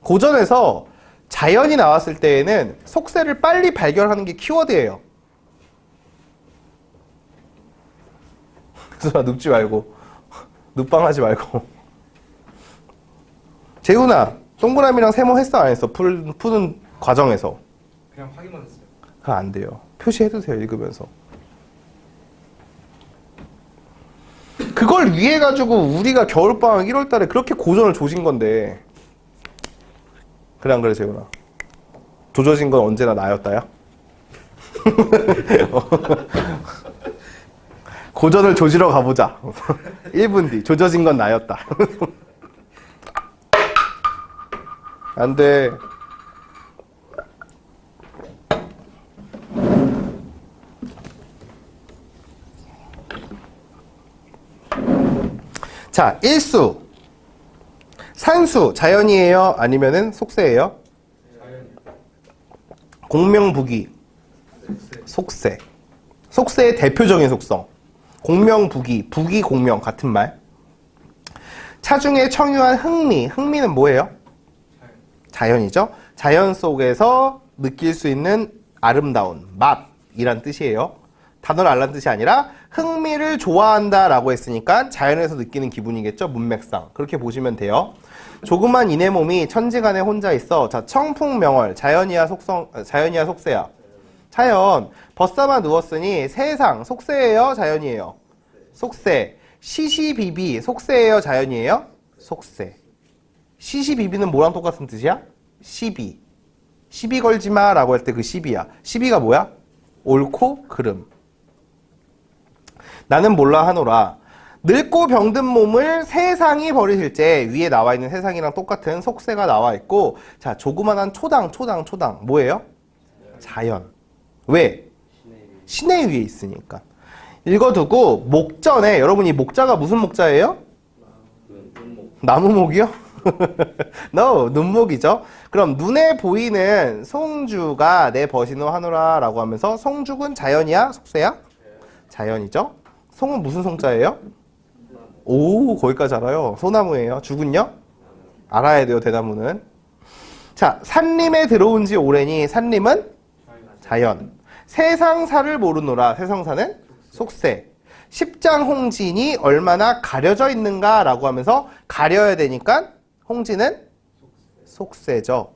고전에서 자연이 나왔을 때에는 속세를 빨리 발견하는 게 키워드예요. 그래서 눕지 말고 눕방하지 말고. 재훈아 동그라미랑 세모 했어 안 했어? 푸는 과정에서. 그냥 확인만 했어요. 그거 안 돼요. 표시해두세요 읽으면서. 그걸 위해 가지고 우리가 겨울방학 1월달에 그렇게 고전을 조진 건데. 그래 안 그래 재훈아? 조져진 건 언제나 나였다야? 고전을 조지러 가보자. 1분 뒤 조져진 건 나였다. 안 돼. 자, 일수. 산수 자연이에요? 아니면은 속세예요? 자연. 공명부기. 속세. 속세의 대표적인 속성. 공명부기, 부기, 공명 같은 말. 차중에 청유한 흥미. 흥미는 뭐예요? 자연이죠. 자연 속에서 느낄 수 있는 아름다운 맛이란 뜻이에요. 단어를 알란 뜻이 아니라 흥미를 좋아한다라고 했으니까 자연에서 느끼는 기분이겠죠. 문맥상. 그렇게 보시면 돼요. 조그만 이내 몸이 천지간에 혼자 있어. 자, 청풍명월. 자연이야 속세야? 자연. 벗삼아 누웠으니 세상. 속세예요? 자연이에요? 속세. 시시비비. 속세예요? 자연이에요? 속세. 시시비비는 뭐랑 똑같은 뜻이야? 시비. 시비 걸지마 라고 할 때 그 시비야. 시비가 뭐야? 옳고 그름. 나는 몰라 하노라. 늙고 병든 몸을 세상이 버리실제. 위에 나와 있는 세상이랑 똑같은 속세가 나와 있고, 자, 조그만한 초당. 뭐예요? 자연. 왜? 시내 위에 있으니까. 읽어두고 목전에, 여러분이 목자가 무슨 목자예요? 나무목이요? No, 눈목이죠. 그럼 눈에 보이는 송주가 내 버시노 하노라 라고 하면서 송죽은 자연이야? 속세야? 자연이죠. 송은 무슨 송자예요? 오, 거기까지 알아요. 소나무예요. 죽은요? 알아야 돼요, 대나무는. 자, 산림에 들어온 지 오래니 산림은 자연. 세상사를 모르노라. 세상사는 속세. 십장 홍진이 얼마나 가려져 있는가 라고 하면서 가려야 되니까 홍진은 속세죠.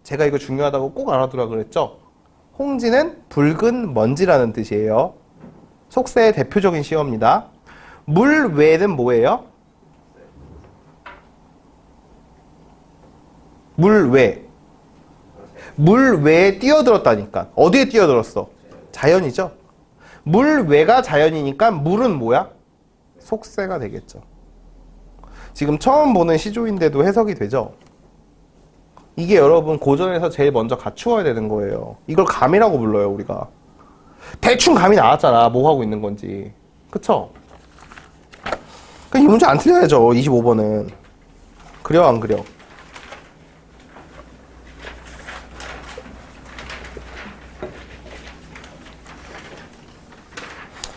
제가 이거 중요하다고 꼭 알아두라 그랬죠. 홍진은 붉은 먼지라는 뜻이에요. 속세의 대표적인 시어입니다. 물 외는 뭐예요? 물 외. 물 외에 뛰어들었다니까. 어디에 뛰어들었어? 자연이죠. 물 외가 자연이니까 물은 뭐야? 속세가 되겠죠. 지금 처음 보는 시조인데도 해석이 되죠? 이게 여러분 고전에서 제일 먼저 갖추어야 되는 거예요. 이걸 감이라고 불러요, 우리가. 대충 감이 나왔잖아. 뭐 하고 있는 건지. 그쵸? 이 문제 안 틀려야죠. 25번은. 그려 안 그려?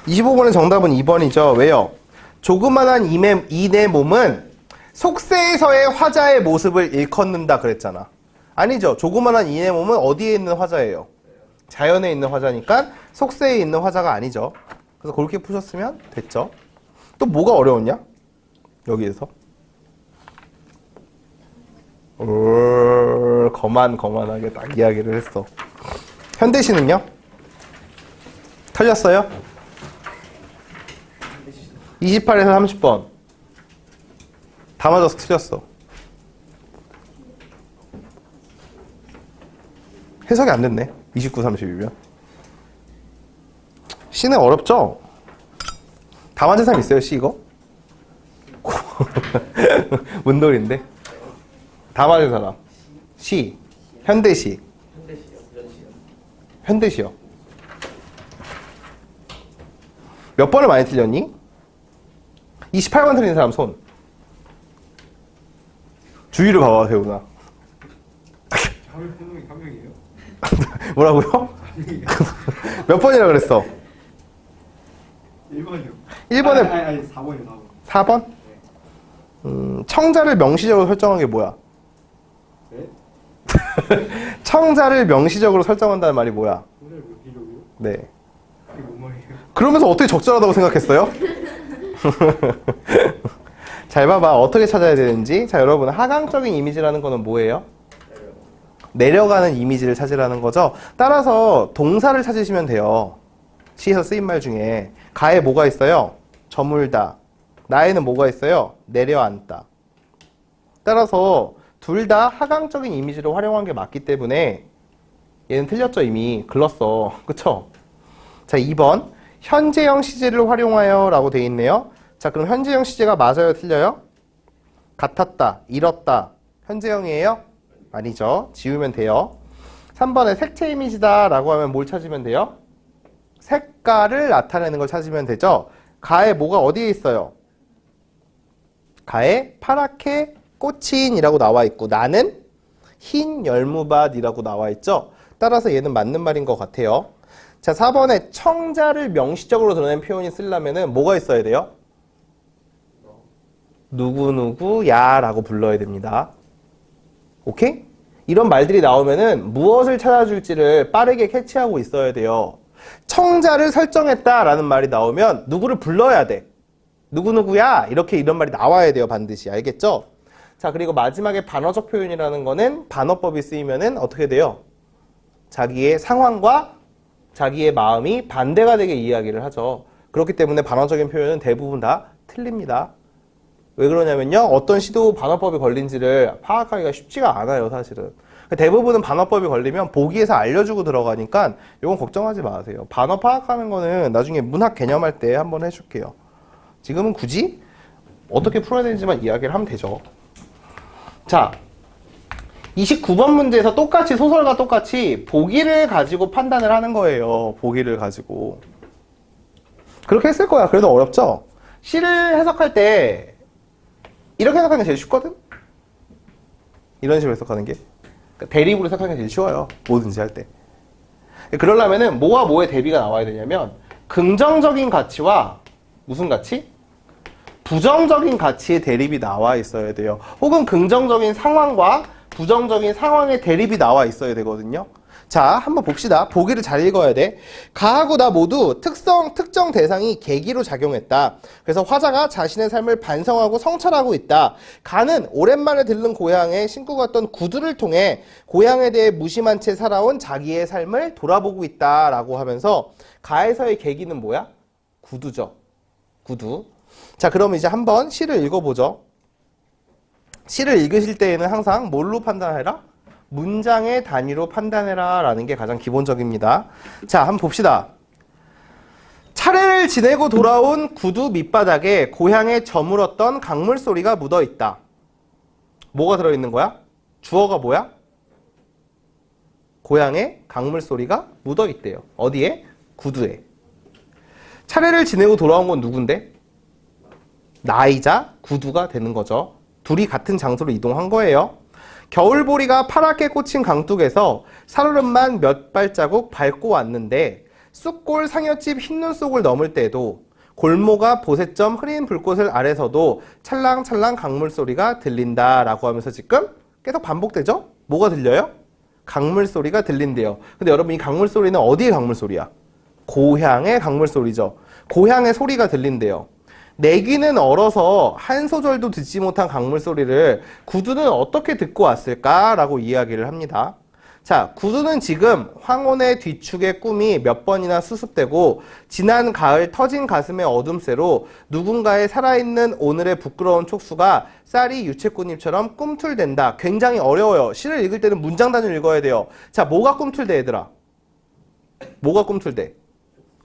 (25번의) 정답은 2번이죠. 왜요? 조그만한 이내 몸은 속세에서의 화자의 모습을 일컫는다 그랬잖아. 아니죠. 조그만한 이내 몸은 어디에 있는 화자예요? 자연에 있는 화자니까 속세에 있는 화자가 아니죠. 그래서 그렇게 푸셨으면 됐죠. 또 뭐가 어려웠냐? 여기에서 거만하게 딱 이야기를 했어. 현대시는요? 틀렸어요? 28에서 30번 다 맞아서 틀렸어. 해석이 안 됐네. 29, 30이면 C는 어렵죠? 다 맞은 사람 있어요, C 이거? 문돌인데. 다 맞은 사람. C. 현대시. 현대시요. 몇 번을 많이 틀렸니? 28번 틀린 사람 손. 주위를 봐봐, 세훈아. 한 명이에요? 뭐라고요? 몇 번이라 그랬어? 1번이요. 1번에 아니 4번이요. 4번? 청자를 명시적으로 설정한 게 뭐야? 네? 청자를 명시적으로 설정한다는 말이 뭐야? 오늘 왜 비교요? 네. 이게 뭔 말이에요? 그러면서 어떻게 적절하다고 생각했어요? 잘 봐봐. 어떻게 찾아야 되는지. 자, 여러분. 하강적인 이미지라는 거는 뭐예요? 내려가는 이미지를 찾으라는 거죠. 따라서 동사를 찾으시면 돼요. 시에서 쓰인 말 중에. 가에 뭐가 있어요? 저물다. 나에는 뭐가 있어요? 내려앉다. 따라서 둘 다 하강적인 이미지로 활용한 게 맞기 때문에 얘는 틀렸죠. 이미 글렀어. 그쵸? 자, 2번. 현재형 시제를 활용하여 라고 돼 있네요. 자, 그럼 현재형 시제가 맞아요? 틀려요? 같았다, 잃었다. 현재형이에요? 아니죠. 지우면 돼요. 3번에 색채 이미지다 라고 하면 뭘 찾으면 돼요? 색깔을 나타내는 걸 찾으면 되죠. 가에 뭐가 어디에 있어요? 가에 파랗게 꽂힌 이라고 나와 있고 나는 흰 열무밭이라고 나와 있죠. 따라서 얘는 맞는 말인 것 같아요. 자, 4번에 청자를 명시적으로 드러낸 표현이 쓰려면은 뭐가 있어야 돼요? 누구누구야 라고 불러야 됩니다. 오케이? 이런 말들이 나오면은 무엇을 찾아줄지를 빠르게 캐치하고 있어야 돼요. 청자를 설정했다라는 말이 나오면 누구를 불러야 돼. 누구누구야 이렇게 이런 말이 나와야 돼요. 반드시. 알겠죠? 자, 그리고 마지막에 반어적 표현이라는 거는 반어법이 쓰이면은 어떻게 돼요? 자기의 상황과 자기의 마음이 반대가 되게 이야기를 하죠. 그렇기 때문에 반어적인 표현은 대부분 다 틀립니다. 왜 그러냐면요. 어떤 시도 반어법이 걸린지를 파악하기가 쉽지가 않아요. 사실은. 대부분은 반어법이 걸리면 보기에서 알려주고 들어가니까 이건 걱정하지 마세요. 반어 파악하는 거는 나중에 문학 개념할 때 한번 해줄게요. 지금은 굳이 어떻게 풀어야 되는지만 이야기를 하면 되죠. 자, 29번 문제에서 똑같이 소설과 똑같이 보기를 가지고 판단을 하는 거예요. 보기를 가지고. 그렇게 했을 거야. 그래도 어렵죠? 시를 해석할 때 이렇게 해석하는 게 제일 쉽거든? 이런 식으로 해석하는 게. 그러니까 대립으로 해석하는 게 제일 쉬워요. 뭐든지 할 때. 그러려면은 뭐와 뭐의 대비가 나와야 되냐면 긍정적인 가치와 무슨 가치? 부정적인 가치의 대립이 나와 있어야 돼요. 혹은 긍정적인 상황과 부정적인 상황의 대립이 나와 있어야 되거든요. 자, 한번 봅시다. 보기를 잘 읽어야 돼. 가하고 나 모두 특정 대상이 계기로 작용했다. 그래서 화자가 자신의 삶을 반성하고 성찰하고 있다. 가는 오랜만에 들른 고향에 신고 갔던 구두를 통해 고향에 대해 무심한 채 살아온 자기의 삶을 돌아보고 있다라고 하면서 가에서의 계기는 뭐야? 구두죠. 구두. 자, 그럼 이제 한번 시를 읽어보죠. 시를 읽으실 때에는 항상 뭘로 판단해라? 문장의 단위로 판단해라 라는 게 가장 기본적입니다. 자, 한번 봅시다. 차례를 지내고 돌아온 구두 밑바닥에 고향에 저물었던 강물 소리가 묻어 있다. 뭐가 들어있는 거야? 주어가 뭐야? 고향에 강물 소리가 묻어 있대요. 어디에? 구두에. 차례를 지내고 돌아온 건 누군데? 나이자 구두가 되는 거죠. 둘이 같은 장소로 이동한 거예요. 겨울보리가 파랗게 꽂힌 강둑에서 살얼음만 몇 발자국 밟고 왔는데 쑥골 상여집 흰눈 속을 넘을 때도 골모가 보세점 흐린 불꽃을 아래서도 찰랑찰랑 강물 소리가 들린다라고 하면서 지금 계속 반복되죠? 뭐가 들려요? 강물 소리가 들린대요. 근데 여러분 이 강물 소리는 어디의 강물 소리야? 고향의 강물 소리죠. 고향의 소리가 들린대요. 내 귀는 얼어서 한 소절도 듣지 못한 강물 소리를 구두는 어떻게 듣고 왔을까라고 이야기를 합니다. 자, 구두는 지금 황혼의 뒤축의 꿈이 몇 번이나 수습되고 지난 가을 터진 가슴의 어둠새로 누군가의 살아있는 오늘의 부끄러운 촉수가 쌀이 유채꽃잎처럼 꿈틀댄다. 굉장히 어려워요. 시를 읽을 때는 문장 단위를 읽어야 돼요. 자, 뭐가 꿈틀대 얘들아? 뭐가 꿈틀대?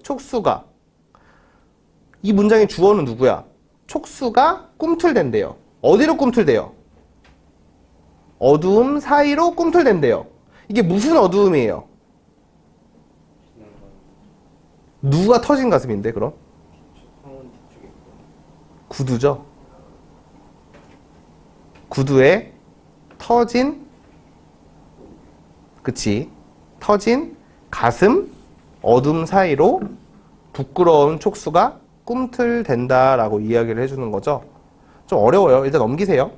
촉수가. 이 문장의 주어는 누구야? 촉수가 꿈틀댄대요. 어디로 꿈틀대요? 어두움 사이로 꿈틀댄대요. 이게 무슨 어두움이에요? 누가 터진 가슴인데 그럼? 황혼 뒤쪽에 있고. 구두죠. 구두에 터진, 그치, 터진 가슴 어둠 사이로 부끄러운 촉수가 꿈틀댄다라고 이야기를 해주는 거죠. 좀 어려워요. 일단 넘기세요.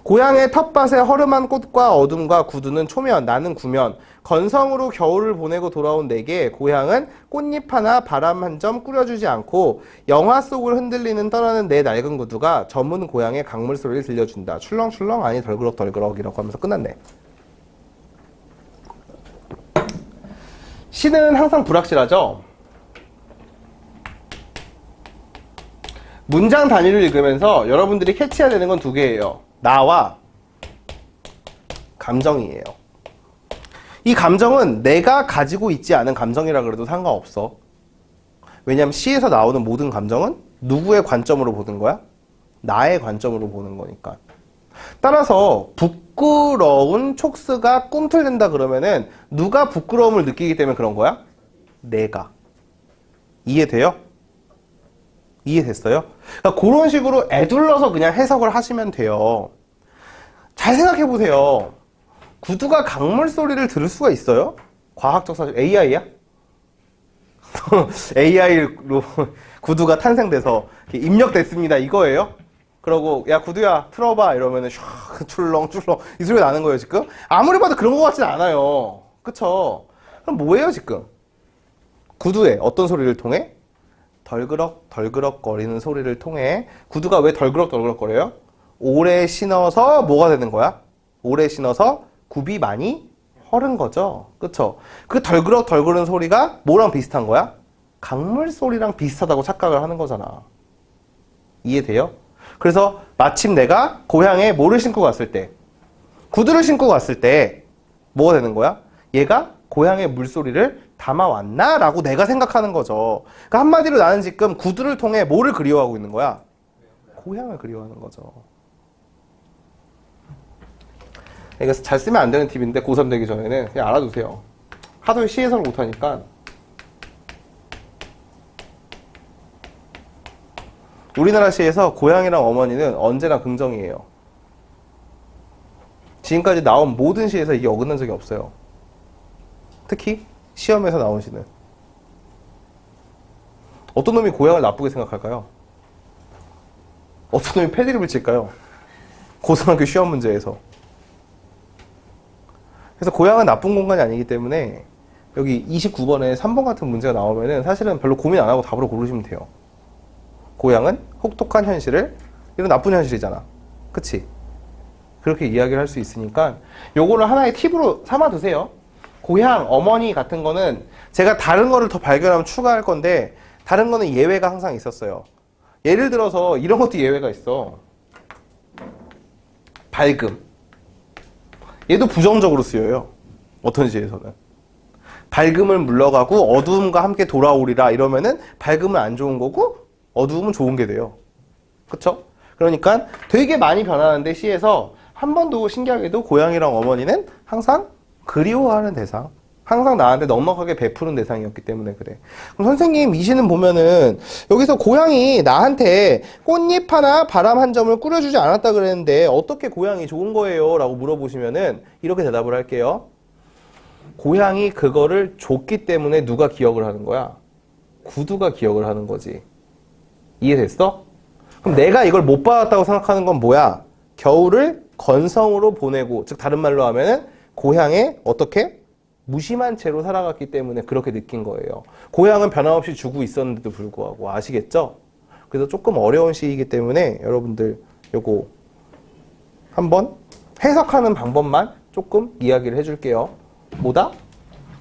고향의 텃밭에 허름한 꽃과 어둠과 구두는 초면, 나는 구면. 건성으로 겨울을 보내고 돌아온 내게 고향은 꽃잎 하나 바람 한 점 꾸려주지 않고 영화 속을 흔들리는 떠나는 내 낡은 구두가 저문 고향의 강물 소리를 들려준다. 출렁출렁 아니 덜그럭덜그럭이라고 하면서 끝났네. 시는 항상 불확실하죠? 문장 단위를 읽으면서 여러분들이 캐치해야 되는 건 두 개예요. 나와 감정이에요. 이 감정은 내가 가지고 있지 않은 감정이라 그래도 상관없어. 왜냐하면 시에서 나오는 모든 감정은 누구의 관점으로 보는 거야? 나의 관점으로 보는 거니까. 따라서 부끄러운 촉수가 꿈틀댄다 그러면은 누가 부끄러움을 느끼기 때문에 그런 거야? 내가. 이해돼요? 이해됐어요? 그러니까 그런 식으로 애둘러서 그냥 해석을 하시면 돼요. 잘 생각해 보세요. 구두가 강물 소리를 들을 수가 있어요? 과학적 사실 AI야? AI로 구두가 탄생돼서 입력됐습니다 이거예요? 그러고 야 구두야 틀어봐 이러면은 슉 출렁출렁 이 소리가 나는 거예요 지금? 아무리 봐도 그런 것 같진 않아요. 그쵸? 그럼 뭐예요 지금? 구두에 어떤 소리를 통해? 덜그럭 덜그럭 거리는 소리를 통해. 구두가 왜 덜그럭 덜그럭 거려요? 오래 신어서 뭐가 되는 거야? 오래 신어서 굽이 많이 허른 거죠. 그쵸? 그 덜그럭 덜그럭 소리가 뭐랑 비슷한 거야? 강물 소리랑 비슷하다고 착각을 하는 거잖아. 이해돼요? 그래서 마침 내가 고향에 뭐를 신고 갔을 때, 구두를 신고 갔을 때 뭐가 되는 거야? 얘가 고향의 물소리를 담아왔나? 라고 내가 생각하는 거죠. 그러니까 한마디로 나는 지금 구두를 통해 뭐를 그리워하고 있는 거야? 고향을 그리워하는 거죠. 이거 잘 쓰면 안 되는 팁인데 고3 되기 전에는 그냥 알아두세요. 하도 시 해석을 못하니까. 우리나라 시에서 고향이랑 어머니는 언제나 긍정이에요. 지금까지 나온 모든 시에서 이게 어긋난 적이 없어요. 특히 시험에서 나온 시는. 어떤 놈이 고향을 나쁘게 생각할까요? 어떤 놈이 패드립을 칠까요? 고등학교 시험 문제에서. 그래서 고향은 나쁜 공간이 아니기 때문에 여기 29번에 3번 같은 문제가 나오면은 사실은 별로 고민 안 하고 답으로 고르시면 돼요. 고향은 혹독한 현실을, 이런 나쁜 현실이잖아. 그치? 그렇게 이야기를 할 수 있으니까 요거를 하나의 팁으로 삼아 두세요. 고향, 어머니 같은 거는 제가 다른 거를 더 발견하면 추가할 건데 다른 거는 예외가 항상 있었어요. 예를 들어서 이런 것도 예외가 있어. 밝음. 얘도 부정적으로 쓰여요. 어떤 시에서는. 밝음을 물러가고 어두움과 함께 돌아오리라 이러면은 밝음은 안 좋은 거고 어두움은 좋은 게 돼요. 그쵸? 그러니까 되게 많이 변하는데 시에서 한 번도 신기하게도 고향이랑 어머니는 항상 그리워하는 대상, 항상 나한테 넉넉하게 베푸는 대상이었기 때문에 그래. 그럼 선생님 이 시는 보면은 여기서 고향이 나한테 꽃잎 하나 바람 한 점을 꾸려주지 않았다 그랬는데 어떻게 고향이 좋은 거예요? 라고 물어보시면은 이렇게 대답을 할게요. 고향이 그거를 줬기 때문에 누가 기억을 하는 거야? 구두가 기억을 하는 거지. 이해됐어? 그럼 내가 이걸 못 받았다고 생각하는 건 뭐야? 겨울을 건성으로 보내고, 즉 다른 말로 하면은 고향에 어떻게? 무심한 채로 살아갔기 때문에 그렇게 느낀 거예요. 고향은 변함없이 주고 있었는데도 불구하고. 아시겠죠? 그래서 조금 어려운 시이기 때문에 여러분들 요거 한번 해석하는 방법만 조금 이야기를 해줄게요. 뭐다?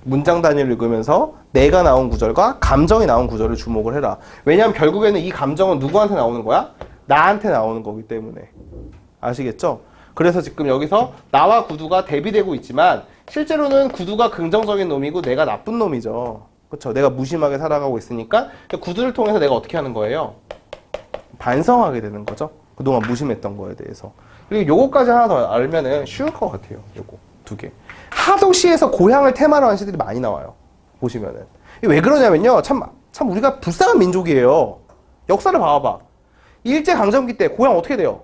문장 단위를 읽으면서 내가 나온 구절과 감정이 나온 구절을 주목을 해라. 왜냐하면 결국에는 이 감정은 누구한테 나오는 거야? 나한테 나오는 거기 때문에. 아시겠죠? 그래서 지금 여기서 나와 구두가 대비되고 있지만 실제로는 구두가 긍정적인 놈이고 내가 나쁜 놈이죠. 그쵸? 내가 무심하게 살아가고 있으니까 구두를 통해서 내가 어떻게 하는 거예요? 반성하게 되는 거죠. 그동안 무심했던 거에 대해서. 그리고 요거까지 하나 더 알면은 쉬울 것 같아요. 요거 두 개. 하도시에서 고향을 테마로 한 시들이 많이 나와요. 보시면은. 이게 왜 그러냐면요. 참 우리가 불쌍한 민족이에요. 역사를 봐봐. 일제강점기 때 고향 어떻게 돼요?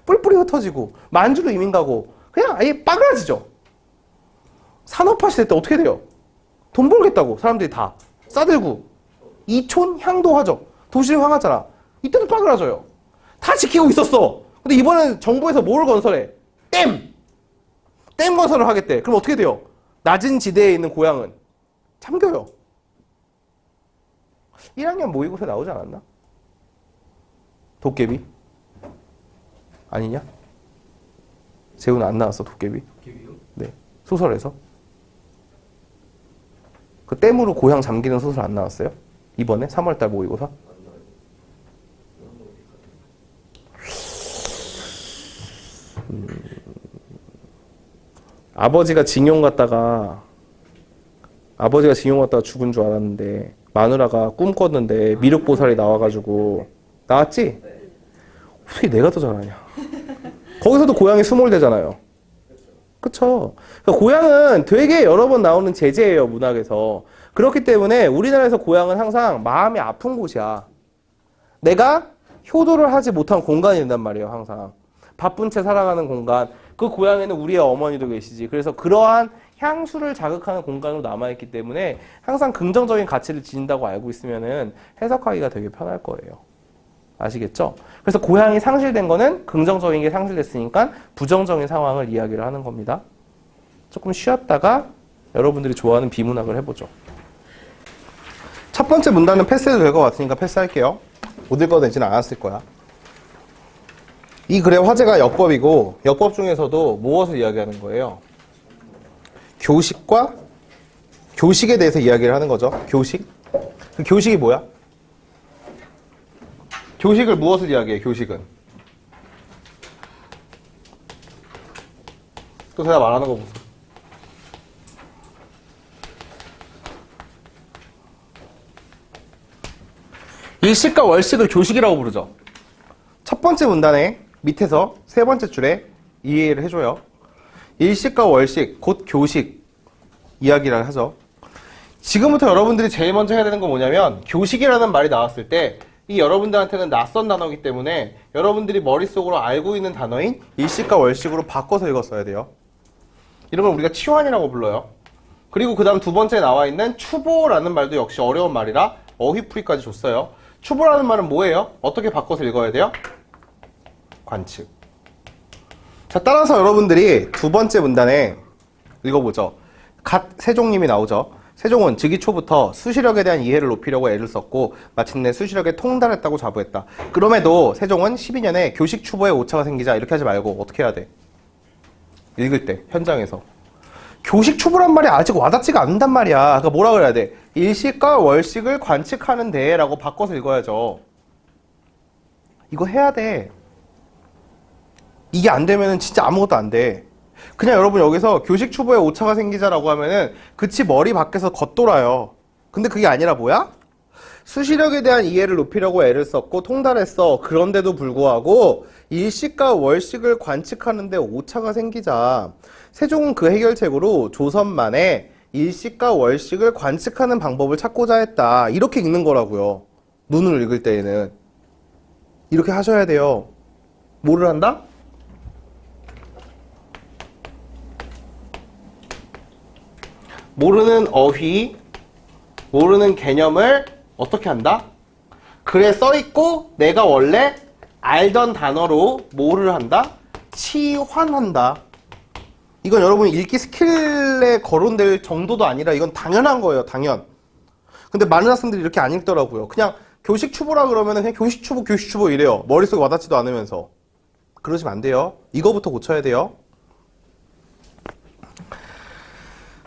뿔뿔이 흩어지고 만주로 이민 가고 그냥 아예 빠그라지죠. 산업화 시대 때 어떻게 돼요? 돈 벌겠다고 사람들이 다 싸들고 이촌 향도하죠. 도시를 향하잖아. 이때도 빠그라져요. 다 지키고 있었어. 근데 이번엔 정부에서 뭘 건설해? 댐 건설을 하겠대. 그럼 어떻게 돼요? 낮은 지대에 있는 고향은 잠겨요. 1학년 모의고사 나오지 않았나? 도깨비? 아니냐? 재훈 안 나왔어, 도깨비? 도깨비요? 네. 소설에서. 그 댐으로 고향 잠기는 소설 안 나왔어요? 이번에? 3월달 모의고사? 안 나와요. 아버지가 징용 갔다가 죽은 줄 알았는데 마누라가 꿈 꿨는데 미륵보살이 나와가지고 나왔지? 어떻게 내가 더 잘하냐? 거기서도 고향이 수몰되잖아요. 그쵸? 그러니까 고향은 되게 여러 번 나오는 제재예요, 문학에서. 그렇기 때문에 우리나라에서 고향은 항상 마음이 아픈 곳이야. 내가 효도를 하지 못한 공간이 된단 말이에요, 항상. 바쁜 채 살아가는 공간. 그 고향에는 우리의 어머니도 계시지. 그래서 그러한 향수를 자극하는 공간으로 남아있기 때문에 항상 긍정적인 가치를 지닌다고 알고 있으면은 해석하기가 되게 편할 거예요. 아시겠죠? 그래서 고향이 상실된 거는 긍정적인 게 상실됐으니까 부정적인 상황을 이야기를 하는 겁니다. 조금 쉬었다가 여러분들이 좋아하는 비문학을 해보죠. 첫 번째 문단은 패스해도 될 것 같으니까 패스할게요. 못 읽어내지는 않았을 거야. 이 글의 화제가 역법이고 역법 중에서도 무엇을 이야기하는 거예요? 교식에 대해서 이야기를 하는 거죠. 교식. 그 교식이 뭐야? 교식을 무엇을 이야기해? 교식은. 또 제가 말하는 거 보세요. 일식과 월식을 교식이라고 부르죠. 첫 번째 문단의 밑에서 세 번째 줄에 이해를 해줘요. 일식과 월식, 곧 교식 이야기를 하죠. 지금부터 여러분들이 제일 먼저 해야 되는 건 뭐냐면 교식이라는 말이 나왔을 때 이 여러분들한테는 낯선 단어이기 때문에 여러분들이 머릿속으로 알고 있는 단어인 일식과 월식으로 바꿔서 읽었어야 돼요. 이런 걸 우리가 치환이라고 불러요. 그리고 그 다음 두 번째에 나와 있는 추보라는 말도 역시 어려운 말이라 어휘풀이까지 줬어요. 추보라는 말은 뭐예요? 어떻게 바꿔서 읽어야 돼요? 관측. 자, 따라서 여러분들이 두 번째 문단에 읽어보죠. 세종님이 나오죠. 세종은 즉위 초부터 수시력에 대한 이해를 높이려고 애를 썼고 마침내 수시력에 통달했다고 자부했다. 그럼에도 세종은 12년에 교식 추보에 오차가 생기자 이렇게 하지 말고 어떻게 해야 돼? 읽을 때 현장에서 교식 추보란 말이 아직 와닿지가 않는단 말이야. 그러니까 뭐라 그래야 돼? 일식과 월식을 관측하는데 라고 바꿔서 읽어야죠. 이거 해야 돼. 이게 안 되면 진짜 아무것도 안 돼. 그냥 여러분 여기서 교식 추보에 오차가 생기자라고 하면은 그치 머리 밖에서 겉돌아요. 근데 그게 아니라 뭐야? 수시력에 대한 이해를 높이려고 애를 썼고 통달했어. 그런데도 불구하고 일식과 월식을 관측하는데 오차가 생기자. 세종은 그 해결책으로 조선 만에 일식과 월식을 관측하는 방법을 찾고자 했다. 이렇게 읽는 거라고요. 논을 읽을 때에는. 이렇게 하셔야 돼요. 뭐를 한다? 모르는 어휘, 모르는 개념을 어떻게 한다? 글에 써있고 내가 원래 알던 단어로 뭐를 한다? 치환한다. 이건 여러분 읽기 스킬에 거론될 정도도 아니라 이건 당연한 거예요. 당연. 근데 많은 학생들이 이렇게 안 읽더라고요. 그냥 교식 추보라 그러면 그냥 교식 추보 이래요. 머릿속에 와닿지도 않으면서. 그러시면 안 돼요. 이거부터 고쳐야 돼요.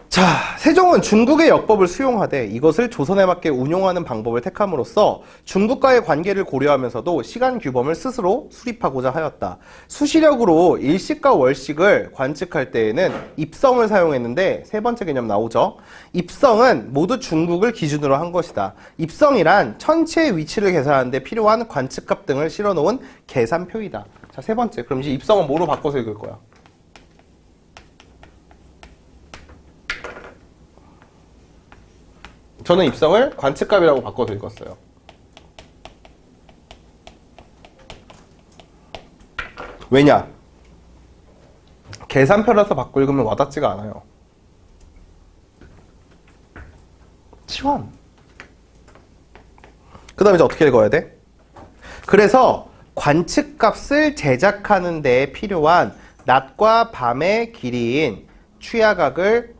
자, 세종은 중국의 역법을 수용하되 이것을 조선에 맞게 운용하는 방법을 택함으로써 중국과의 관계를 고려하면서도 시간 규범을 스스로 수립하고자 하였다. 수시력으로 일식과 월식을 관측할 때에는 입성을 사용했는데 세 번째 개념 나오죠. 입성은 모두 중국을 기준으로 한 것이다. 입성이란 천체의 위치를 계산하는 데 필요한 관측값 등을 실어놓은 계산표이다. 자, 세 번째. 그럼 이제 입성은 뭐로 바꿔서 읽을 거야? 저는 입성을 관측값이라고 바꿔서 읽었어요. 왜냐? 계산표라서 바꿔 읽으면 와닿지가 않아요. 치환. 그 다음에 이제 어떻게 읽어야 돼? 그래서 관측값을 제작하는 데 필요한 낮과 밤의 길이인 주야각을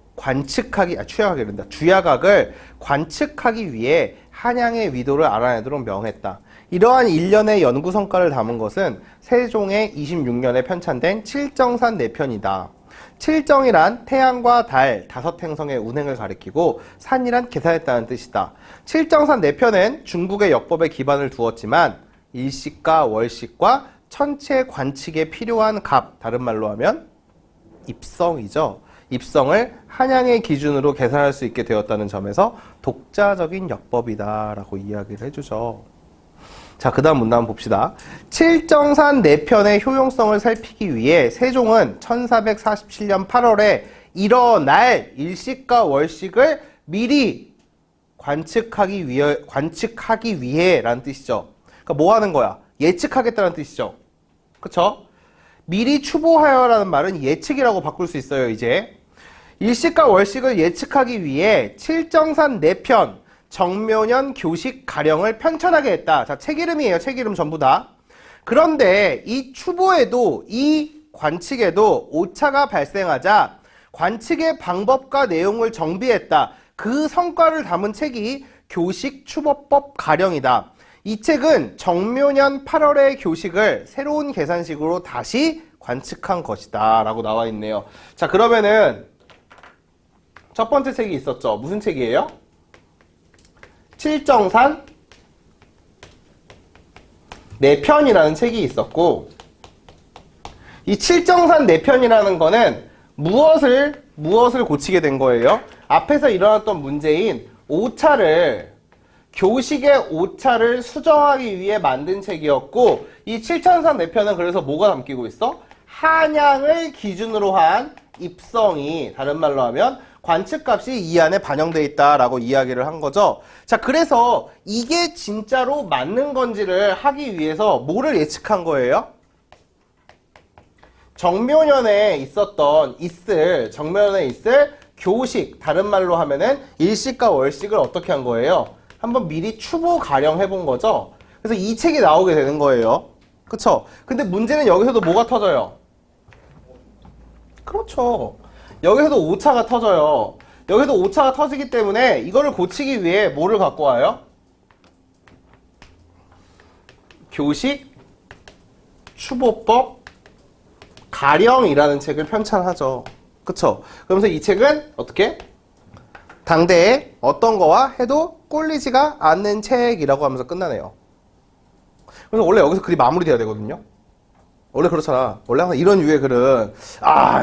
관측하기 위해 한양의 위도를 알아내도록 명했다. 이러한 일련의 연구 성과를 담은 것은 세종의 26년에 편찬된 칠정산 내편이다. 칠정이란 태양과 달, 다섯 행성의 운행을 가리키고 산이란 계산했다는 뜻이다. 칠정산 내편은 중국의 역법에 기반을 두었지만 일식과 월식과 천체 관측에 필요한 값, 다른 말로 하면 입성이죠. 입성을 한양의 기준으로 계산할 수 있게 되었다는 점에서 독자적인 역법이다 라고 이야기를 해주죠. 자, 그 다음 문단 봅시다. 칠정산 내편의 효용성을 살피기 위해 세종은 1447년 8월에 일어날 일식과 월식을 미리 관측하기 위해 라는 뜻이죠. 그러니까 뭐 하는 거야? 예측하겠다는 뜻이죠. 그쵸? 미리 추보하여라는 말은 예측이라고 바꿀 수 있어요, 이제. 일식과 월식을 예측하기 위해 칠정산 내편, 정묘년 교식 가령을 편찬하게 했다. 자, 책 이름이에요. 책 이름 전부 다. 그런데 이 추보에도, 이 관측에도 오차가 발생하자 관측의 방법과 내용을 정비했다. 그 성과를 담은 책이 교식 추보법 가령이다. 이 책은 정묘년 8월의 교식을 새로운 계산식으로 다시 관측한 것이다 라고 나와 있네요. 자, 그러면은 첫 번째 책이 있었죠. 무슨 책이에요? 칠정산 내편이라는 책이 있었고, 이 칠정산 내편이라는 거는 무엇을 고치게 된 거예요? 앞에서 일어났던 문제인 교식의 오차를 수정하기 위해 만든 책이었고, 이 칠정산 내편은 그래서 뭐가 담기고 있어? 한양을 기준으로 한 입성이, 다른 말로 하면 관측값이 이 안에 반영되어 있다라고 이야기를 한 거죠. 자, 그래서 이게 진짜로 맞는 건지를 하기 위해서 뭐를 예측한 거예요? 정묘년에 정묘년에 있을 교식, 다른 말로 하면은 일식과 월식을 어떻게 한 거예요? 한번 미리 추보 가령 해본 거죠. 그래서 이 책이 나오게 되는 거예요. 그쵸? 근데 문제는 여기서도 뭐가 터져요? 그렇죠. 여기서도 오차가 터져요. 여기도 오차가 터지기 때문에 이거를 고치기 위해 뭐를 갖고 와요? 교식 추보법 가령이라는 책을 편찬하죠. 그쵸? 그러면서 이 책은 어떻게? 당대에 어떤 거와 해도 꼴리지가 않는 책이라고 하면서 끝나네요. 그래서 원래 여기서 글이 마무리돼야 되거든요. 원래 그렇잖아. 원래 항상 이런 유의 글은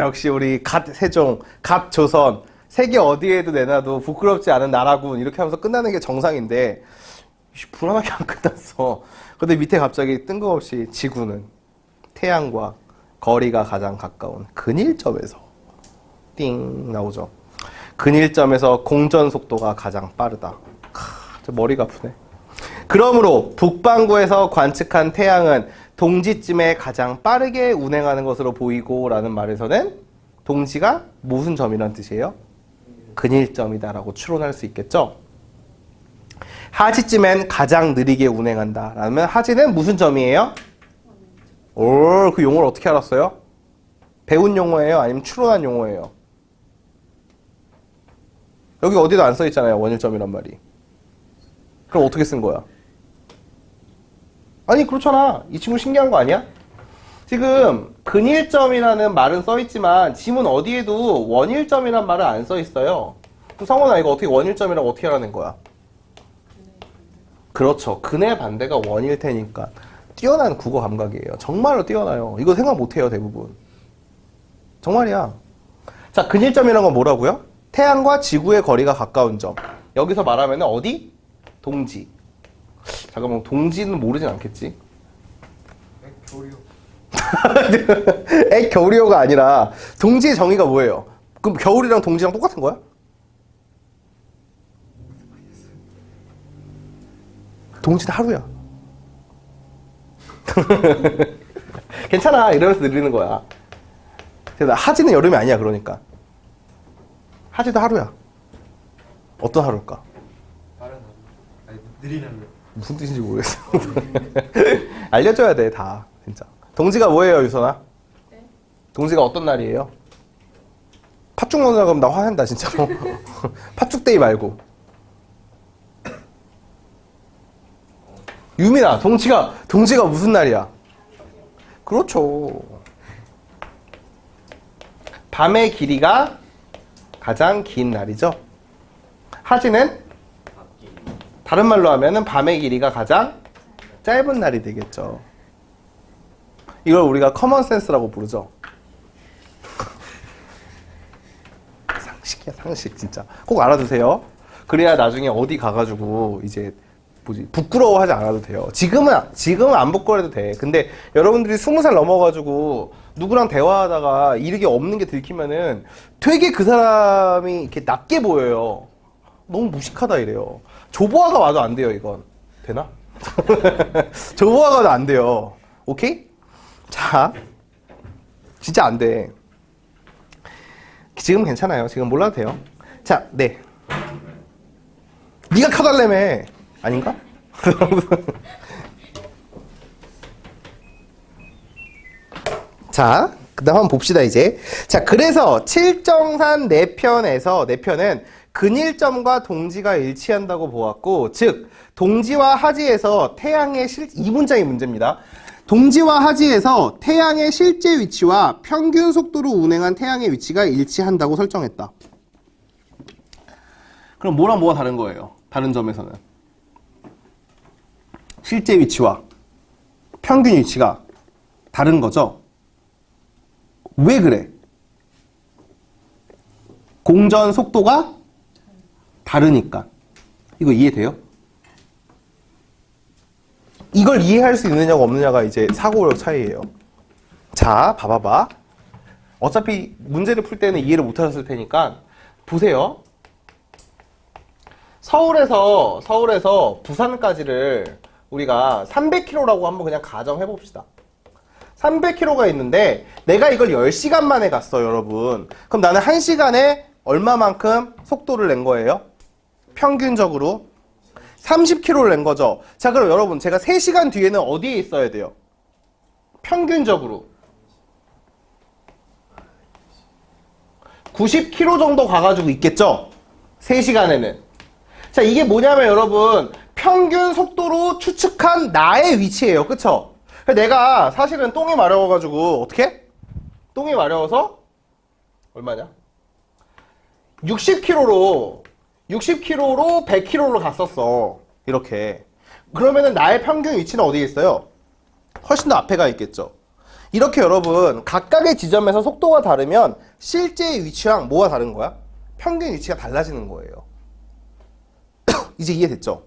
역시 우리 갓 세종, 갓 조선, 세계 어디에도 내놔도 부끄럽지 않은 나라군 이렇게 하면서 끝나는 게 정상인데 불안하게 안 끝났어. 근데 밑에 갑자기 뜬금없이 지구는 태양과 거리가 가장 가까운 근일점에서 띵 나오죠. 근일점에서 공전 속도가 가장 빠르다. 저 머리가 아프네. 그러므로 북반구에서 관측한 태양은 동지쯤에 가장 빠르게 운행하는 것으로 보이고 라는 말에서는 동지가 무슨 점이란 뜻이에요? 근일점이다 라고 추론할 수 있겠죠. 하지쯤엔 가장 느리게 운행한다 라면 하지는 무슨 점이에요? 그 용어를 어떻게 알았어요? 배운 용어예요? 아니면 추론한 용어예요? 여기 어디도 안 써있잖아요, 원일점이란 말이. 그럼 어떻게 쓴 거야? 아니 그렇잖아. 이 친구 신기한 거 아니야? 지금 근일점이라는 말은 써있지만 지문 어디에도 원일점이란 말은 안 써있어요. 그럼 성원아 이거 어떻게 원일점이라고 어떻게 알아낸 거야? 그렇죠. 근의 반대가 원일 테니까 뛰어난 국어 감각이에요. 정말로 뛰어나요. 이거 생각 못해요 대부분. 정말이야. 자, 근일점이라는 건 뭐라고요? 태양과 지구의 거리가 가까운 점. 여기서 말하면 어디? 동지. 잠깐만, 동지는 모르진 않겠지? 겨울이요. 겨울이요가 아니라 동지의 정의가 뭐예요? 그럼 겨울이랑 동지랑 똑같은 거야? 동지는 하루야. 괜찮아 이러면서 느리는 거야. 하지는 여름이 아니야. 그러니까 하지도 하루야. 어떤 하루일까? 빠른 하루. 아니 느린 하루. 무슨 뜻인지 모르겠어. 알려줘야 돼 다 진짜. 동지가 뭐예요 유선아? 네. 동지가 어떤 날이에요? 팥죽 먹는다 그러면 나 화낸다 진짜로. 팥죽데이 말고. 유민아 동지가 무슨 날이야? 그렇죠. 밤의 길이가 가장 긴 날이죠. 하지는 다른 말로 하면은 밤의 길이가 가장 짧은 날이 되겠죠. 이걸 우리가 커먼 센스라고 부르죠. 상식이야 상식 진짜. 꼭 알아두세요. 그래야 나중에 어디 가가지고 이제 부끄러워하지 않아도 돼요. 지금은 안 부끄러워도 돼. 근데 여러분들이 20살 넘어가지고 누구랑 대화하다가 이르게 없는 게 들키면은 되게 그 사람이 이렇게 낮게 보여요. 너무 무식하다 이래요. 조보아가 와도 안 돼요, 이건. 되나? 조보아가 와도 안 돼요. 오케이? 자, 진짜 안 돼. 지금 괜찮아요. 지금 몰라도 돼요. 자, 네. 네가 켜달라며. 아닌가? 자, 그 다음 한번 봅시다, 이제. 자, 그래서 칠정산 네 편은 근일점과 동지가 일치한다고 보았고, 즉, 동지와 하지에서 이 문장이 문제입니다. 동지와 하지에서 태양의 실제 위치와 평균 속도로 운행한 태양의 위치가 일치한다고 설정했다. 그럼 뭐랑 뭐가 다른 거예요? 다른 점에서는. 실제 위치와 평균 위치가 다른 거죠? 왜 그래? 공전 속도가 다르니까. 이거 이해돼요? 이걸 이해할 수 있느냐가 없느냐가 이제 사고력 차이예요. 자, 봐봐봐. 어차피 문제를 풀 때는 이해를 못 하셨을 테니까 보세요. 서울에서 부산까지를 우리가 300km라고 한번 그냥 가정해 봅시다. 300km가 있는데 내가 이걸 10시간 만에 갔어, 여러분. 그럼 나는 1시간에 얼마만큼 속도를 낸 거예요? 평균적으로 30km를 낸 거죠. 자, 그럼 여러분, 제가 3시간 뒤에는 어디에 있어야 돼요? 평균적으로 90km 정도 가가지고 있겠죠? 3시간에는. 자, 이게 뭐냐면 여러분, 평균 속도로 추측한 나의 위치예요. 그쵸? 내가 사실은 똥이 마려워가지고 어떻게? 똥이 마려워서 얼마냐? 60km로 100km로 갔었어. 이렇게. 그러면은 나의 평균 위치는 어디에 있어요? 훨씬 더 앞에 가 있겠죠. 이렇게 여러분, 각각의 지점에서 속도가 다르면 실제 위치랑 뭐가 다른 거야? 평균 위치가 달라지는 거예요. 이제 이해됐죠?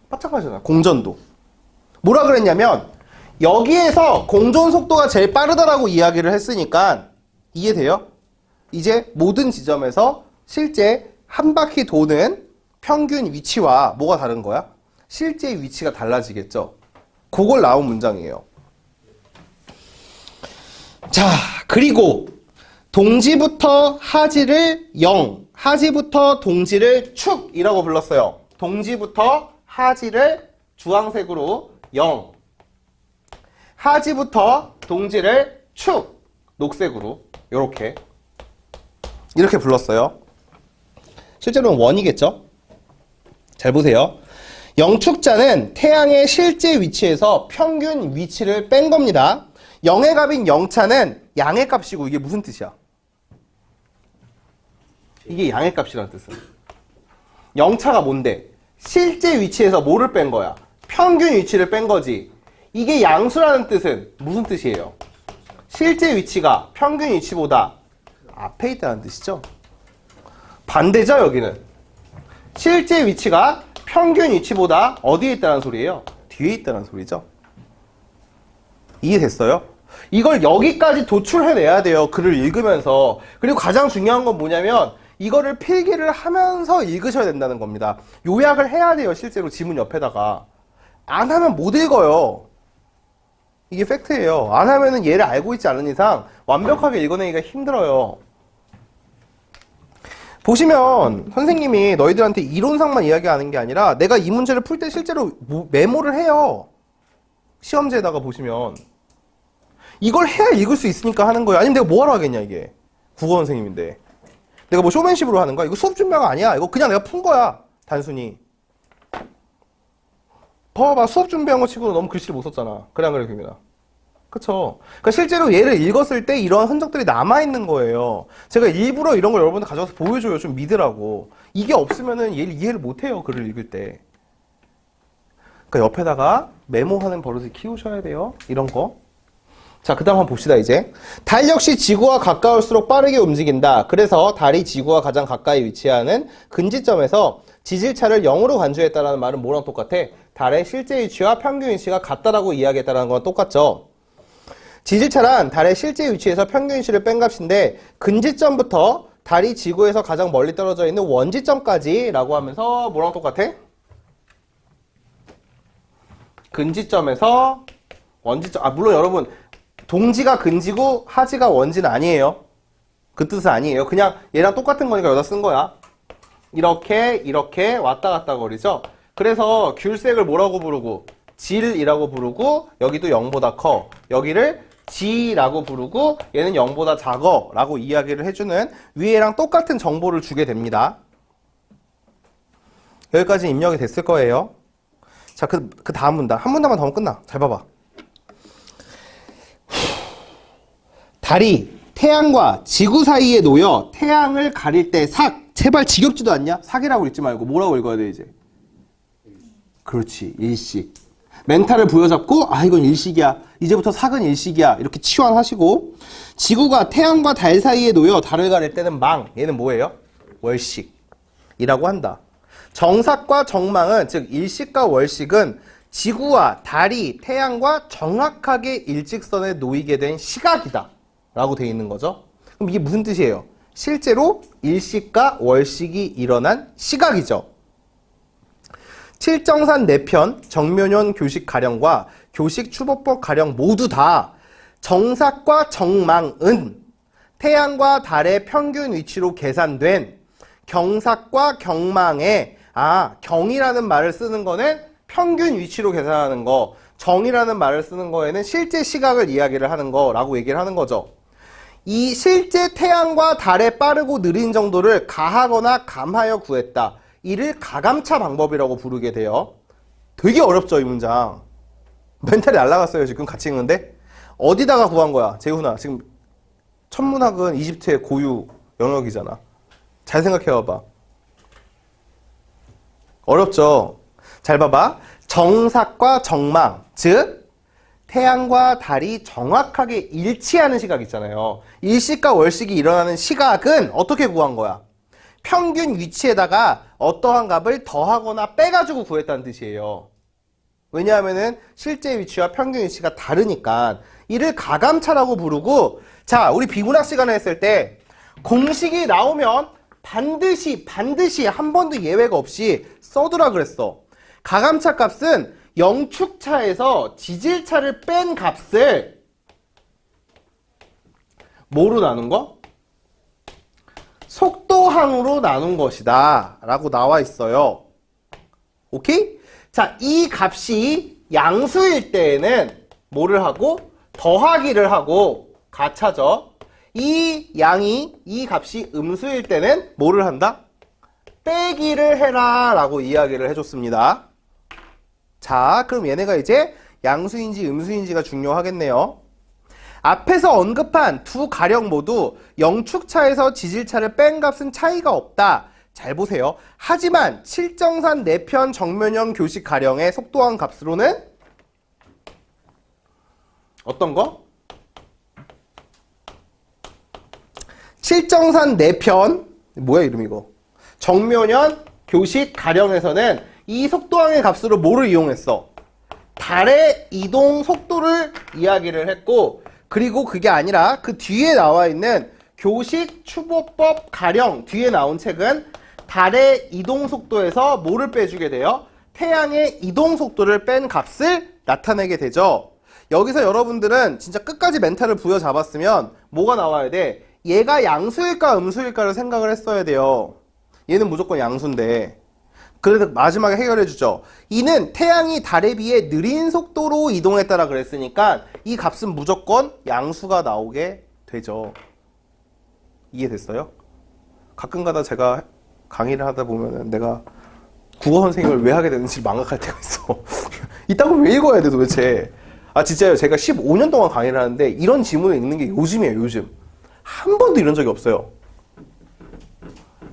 마찬가지잖아. 공전도. 뭐라 그랬냐면 여기에서 공전 속도가 제일 빠르다라고 이야기를 했으니까 이해돼요? 이제 모든 지점에서 실제 한 바퀴 도는 평균 위치와 뭐가 다른 거야? 실제 위치가 달라지겠죠? 그걸 나온 문장이에요. 자, 그리고 동지부터 하지를 0, 하지부터 동지를 축이라고 불렀어요. 동지부터 하지를 주황색으로 0, 하지부터 동지를 축, 녹색으로 이렇게 불렀어요. 실제로는 원이겠죠? 잘 보세요. 영축자는 태양의 실제 위치에서 평균 위치를 뺀 겁니다. 0의 값인 0차는 양의 값이고 이게 무슨 뜻이야? 이게 양의 값이라는 뜻은. 0차가 뭔데? 실제 위치에서 뭐를 뺀 거야? 평균 위치를 뺀 거지. 이게 양수라는 뜻은 무슨 뜻이에요? 실제 위치가 평균 위치보다 앞에 있다는 뜻이죠. 반대죠, 여기는. 실제 위치가 평균 위치보다 어디에 있다는 소리예요? 뒤에 있다는 소리죠. 이해됐어요? 이걸 여기까지 도출해내야 돼요. 글을 읽으면서. 그리고 가장 중요한 건 뭐냐면 이거를 필기를 하면서 읽으셔야 된다는 겁니다. 요약을 해야 돼요. 실제로 지문 옆에다가. 안 하면 못 읽어요. 이게 팩트예요. 안 하면은 얘를 알고 있지 않은 이상 완벽하게 읽어내기가 힘들어요. 보시면 선생님이 너희들한테 이론상만 이야기하는 게 아니라 내가 이 문제를 풀 때 실제로 메모를 해요. 시험지에다가 보시면. 이걸 해야 읽을 수 있으니까 하는 거예요. 아니면 내가 뭐하러 하겠냐 이게. 국어 선생님인데. 내가 뭐 쇼맨십으로 하는 거야? 이거 수업 준비가 아니야. 이거 그냥 내가 푼 거야. 단순히. 봐봐. 수업 준비한 거 치고는 너무 글씨를 못 썼잖아. 그래 안 그래 김민아? 그쵸? 그러니까 실제로 얘를 읽었을 때 이런 흔적들이 남아있는 거예요. 제가 일부러 이런 걸 여러분들 가져와서 보여줘요. 좀 믿으라고. 이게 없으면은 얘를 이해를 못해요. 글을 읽을 때. 그러니까 옆에다가 메모하는 버릇을 키우셔야 돼요. 이런 거. 자, 그 다음 한번 봅시다, 이제. 달 역시 지구와 가까울수록 빠르게 움직인다. 그래서 달이 지구와 가장 가까이 위치하는 근지점에서 지질차를 0으로 간주했다라는 말은 뭐랑 똑같아? 달의 실제 위치와 평균 위치가 같다라고 이야기했다는 건 똑같죠. 지질차란 달의 실제 위치에서 평균 위치를 뺀 값인데 근지점부터 달이 지구에서 가장 멀리 떨어져 있는 원지점까지 라고 하면서 뭐랑 똑같아? 근지점에서 원지점, 물론 여러분 동지가 근지고 하지가 원지는 아니에요. 그 뜻은 아니에요. 그냥 얘랑 똑같은 거니까 여기다 쓴 거야. 이렇게 왔다 갔다 거리죠. 그래서 귤색을 뭐라고 부르고 질이라고 부르고 여기도 0보다 커. 여기를 G라고 부르고 얘는 0보다 작어 라고 이야기를 해주는 위에랑 똑같은 정보를 주게 됩니다. 여기까지 입력이 됐을 거예요. 자, 그 다음 문단. 한 문단만 더 하면 끝나. 잘 봐봐. 달이 태양과 지구 사이에 놓여 태양을 가릴 때 삭. 제발 지겹지도 않냐? 삭이라고 읽지 말고 뭐라고 읽어야 돼 이제? 그렇지. 일식. 멘탈을 부여잡고 이건 일식이야. 이제부터 삭은 일식이야. 이렇게 치환하시고 지구가 태양과 달 사이에 놓여 달을 가릴 때는 망. 얘는 뭐예요? 월식이라고 한다. 정삭과 정망은 즉 일식과 월식은 지구와 달이 태양과 정확하게 일직선에 놓이게 된 시각이다 라고 돼 있는 거죠. 그럼 이게 무슨 뜻이에요? 실제로 일식과 월식이 일어난 시각이죠. 칠정산 4편, 정묘년 교식 가령과 교식 추보법 가령 모두 다 정삭과 정망은 태양과 달의 평균 위치로 계산된 경삭과 경망의 경이라는 말을 쓰는 거는 평균 위치로 계산하는 거, 정이라는 말을 쓰는 거에는 실제 시각을 이야기를 하는 거라고 얘기를 하는 거죠. 이 실제 태양과 달의 빠르고 느린 정도를 가하거나 감하여 구했다. 이를 가감차 방법이라고 부르게 돼요. 되게 어렵죠, 이 문장. 멘탈이 날라갔어요, 지금 같이 읽는데. 어디다가 구한 거야, 재훈아? 지금 천문학은 이집트의 고유 영역이잖아. 잘 생각해봐봐. 어렵죠? 잘 봐봐. 정삭과 정망, 즉 태양과 달이 정확하게 일치하는 시각 있잖아요. 일식과 월식이 일어나는 시각은 어떻게 구한 거야? 평균 위치에다가 어떠한 값을 더하거나 빼가지고 구했다는 뜻이에요. 왜냐하면은 실제 위치와 평균 위치가 다르니까 이를 가감차라고 부르고, 자, 우리 비문학 시간에 했을 때 공식이 나오면 반드시 한 번도 예외가 없이 써두라 그랬어. 가감차 값은 영축차에서 지질차를 뺀 값을 뭐로 나눈 거? 속도항으로 나눈 것이다 라고 나와 있어요. 오케이? 자, 이 값이 양수일 때에는 뭐를 하고? 더하기를 하고 가차죠. 이 값이 음수일 때는 뭐를 한다? 빼기를 해라 라고 이야기를 해줬습니다. 자, 그럼 얘네가 이제 양수인지 음수인지가 중요하겠네요. 앞에서 언급한 두 가령 모두 영축차에서 지질차를 뺀 값은 차이가 없다. 잘 보세요. 하지만 칠정산 내편 정면형 교식 가령의 속도한 값으로는 어떤 거? 칠정산 내편 뭐야 이름 이거? 정면형 교식 가령에서는 이 속도항의 값으로 뭐를 이용했어? 달의 이동 속도를 이야기를 했고, 그리고 그게 아니라 그 뒤에 나와 있는 교식 추보법 가령 뒤에 나온 책은 달의 이동 속도에서 뭐를 빼주게 돼요? 태양의 이동 속도를 뺀 값을 나타내게 되죠. 여기서 여러분들은 진짜 끝까지 멘탈을 부여잡았으면 뭐가 나와야 돼? 얘가 양수일까 음수일까를 생각을 했어야 돼요. 얘는 무조건 양수인데. 그래서 마지막에 해결해주죠. 이는 태양이 달에 비해 느린 속도로 이동했다라 그랬으니까 이 값은 무조건 양수가 나오게 되죠. 이해됐어요? 가끔가다 제가 강의를 하다 보면은 내가 국어 선생님을 왜 하게 되는지 망각할 때가 있어. 이딴 걸 왜 읽어야 돼 도대체. 아 진짜요. 제가 15년 동안 강의를 하는데 이런 지문을 읽는 게 요즘이에요. 요즘. 한 번도 이런 적이 없어요.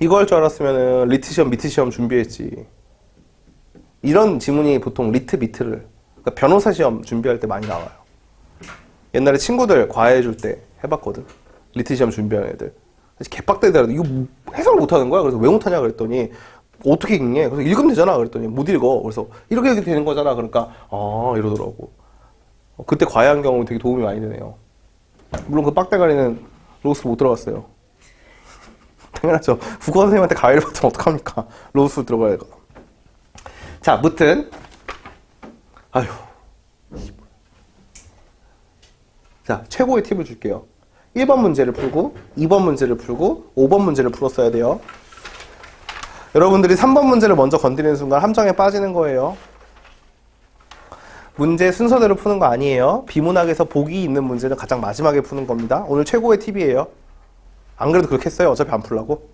이거 할 줄 알았으면 리트 시험, 미트 시험 준비했지. 이런 지문이 보통 리트, 미트를 그러니까 변호사 시험 준비할 때 많이 나와요. 옛날에 친구들 과외해줄 때 해봤거든. 리트 시험 준비하는 애들. 개빡대더라도 이거 해석을 못하는 거야. 그래서 왜 못하냐 그랬더니 어떻게 읽니? 그래서 읽으면 되잖아 그랬더니 못 읽어. 그래서 이렇게 되는 거잖아. 그러니까 아 이러더라고. 그때 과외한 경우 되게 도움이 많이 되네요. 물론 그 빡대가리는 로스쿨 못 들어갔어요. 당연하죠. 국어 선생님한테 과외를 받으면 어떡합니까? 로스쿨 들어가야 돼. 자, 무튼 아휴. 자, 최고의 팁을 줄게요. 1번 문제를 풀고 2번 문제를 풀고 5번 문제를 풀었어야 돼요. 여러분들이 3번 문제를 먼저 건드리는 순간 함정에 빠지는 거예요. 문제 순서대로 푸는 거 아니에요. 비문학에서 복이 있는 문제는 가장 마지막에 푸는 겁니다. 오늘 최고의 팁이에요. 안 그래도 그렇게 했어요. 어차피 안 풀라고.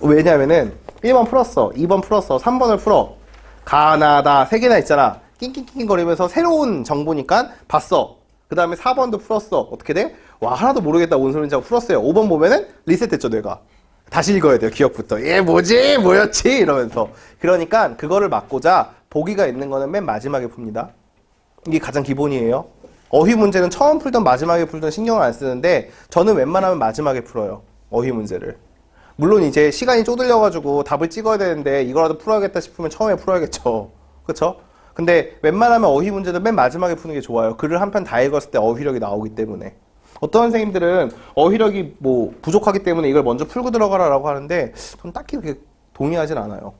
왜냐면은 1번 풀었어. 2번 풀었어. 3번을 풀어. 가나다 3개나 있잖아. 낑낑낑 거리면서 새로운 정보니까 봤어. 그 다음에 4번도 풀었어. 어떻게 돼? 와 하나도 모르겠다 뭔 소리인지 하고 풀었어요. 5번 보면은 리셋됐죠 뇌가. 다시 읽어야 돼요. 기억부터. 얘 뭐지? 뭐였지? 이러면서. 그러니까 그거를 막고자 보기가 있는 거는 맨 마지막에 풉니다. 이게 가장 기본이에요. 어휘 문제는 처음 풀던 마지막에 풀던 신경을 안 쓰는데 저는 웬만하면 마지막에 풀어요. 어휘 문제를. 물론 이제 시간이 쪼들려가지고 답을 찍어야 되는데 이거라도 풀어야겠다 싶으면 처음에 풀어야겠죠. 그쵸? 근데 웬만하면 어휘 문제는 맨 마지막에 푸는 게 좋아요. 글을 한 편 다 읽었을 때 어휘력이 나오기 때문에. 어떤 선생님들은 어휘력이 뭐 부족하기 때문에 이걸 먼저 풀고 들어가라라고 하는데 전 딱히 그렇게 동의하진 않아요.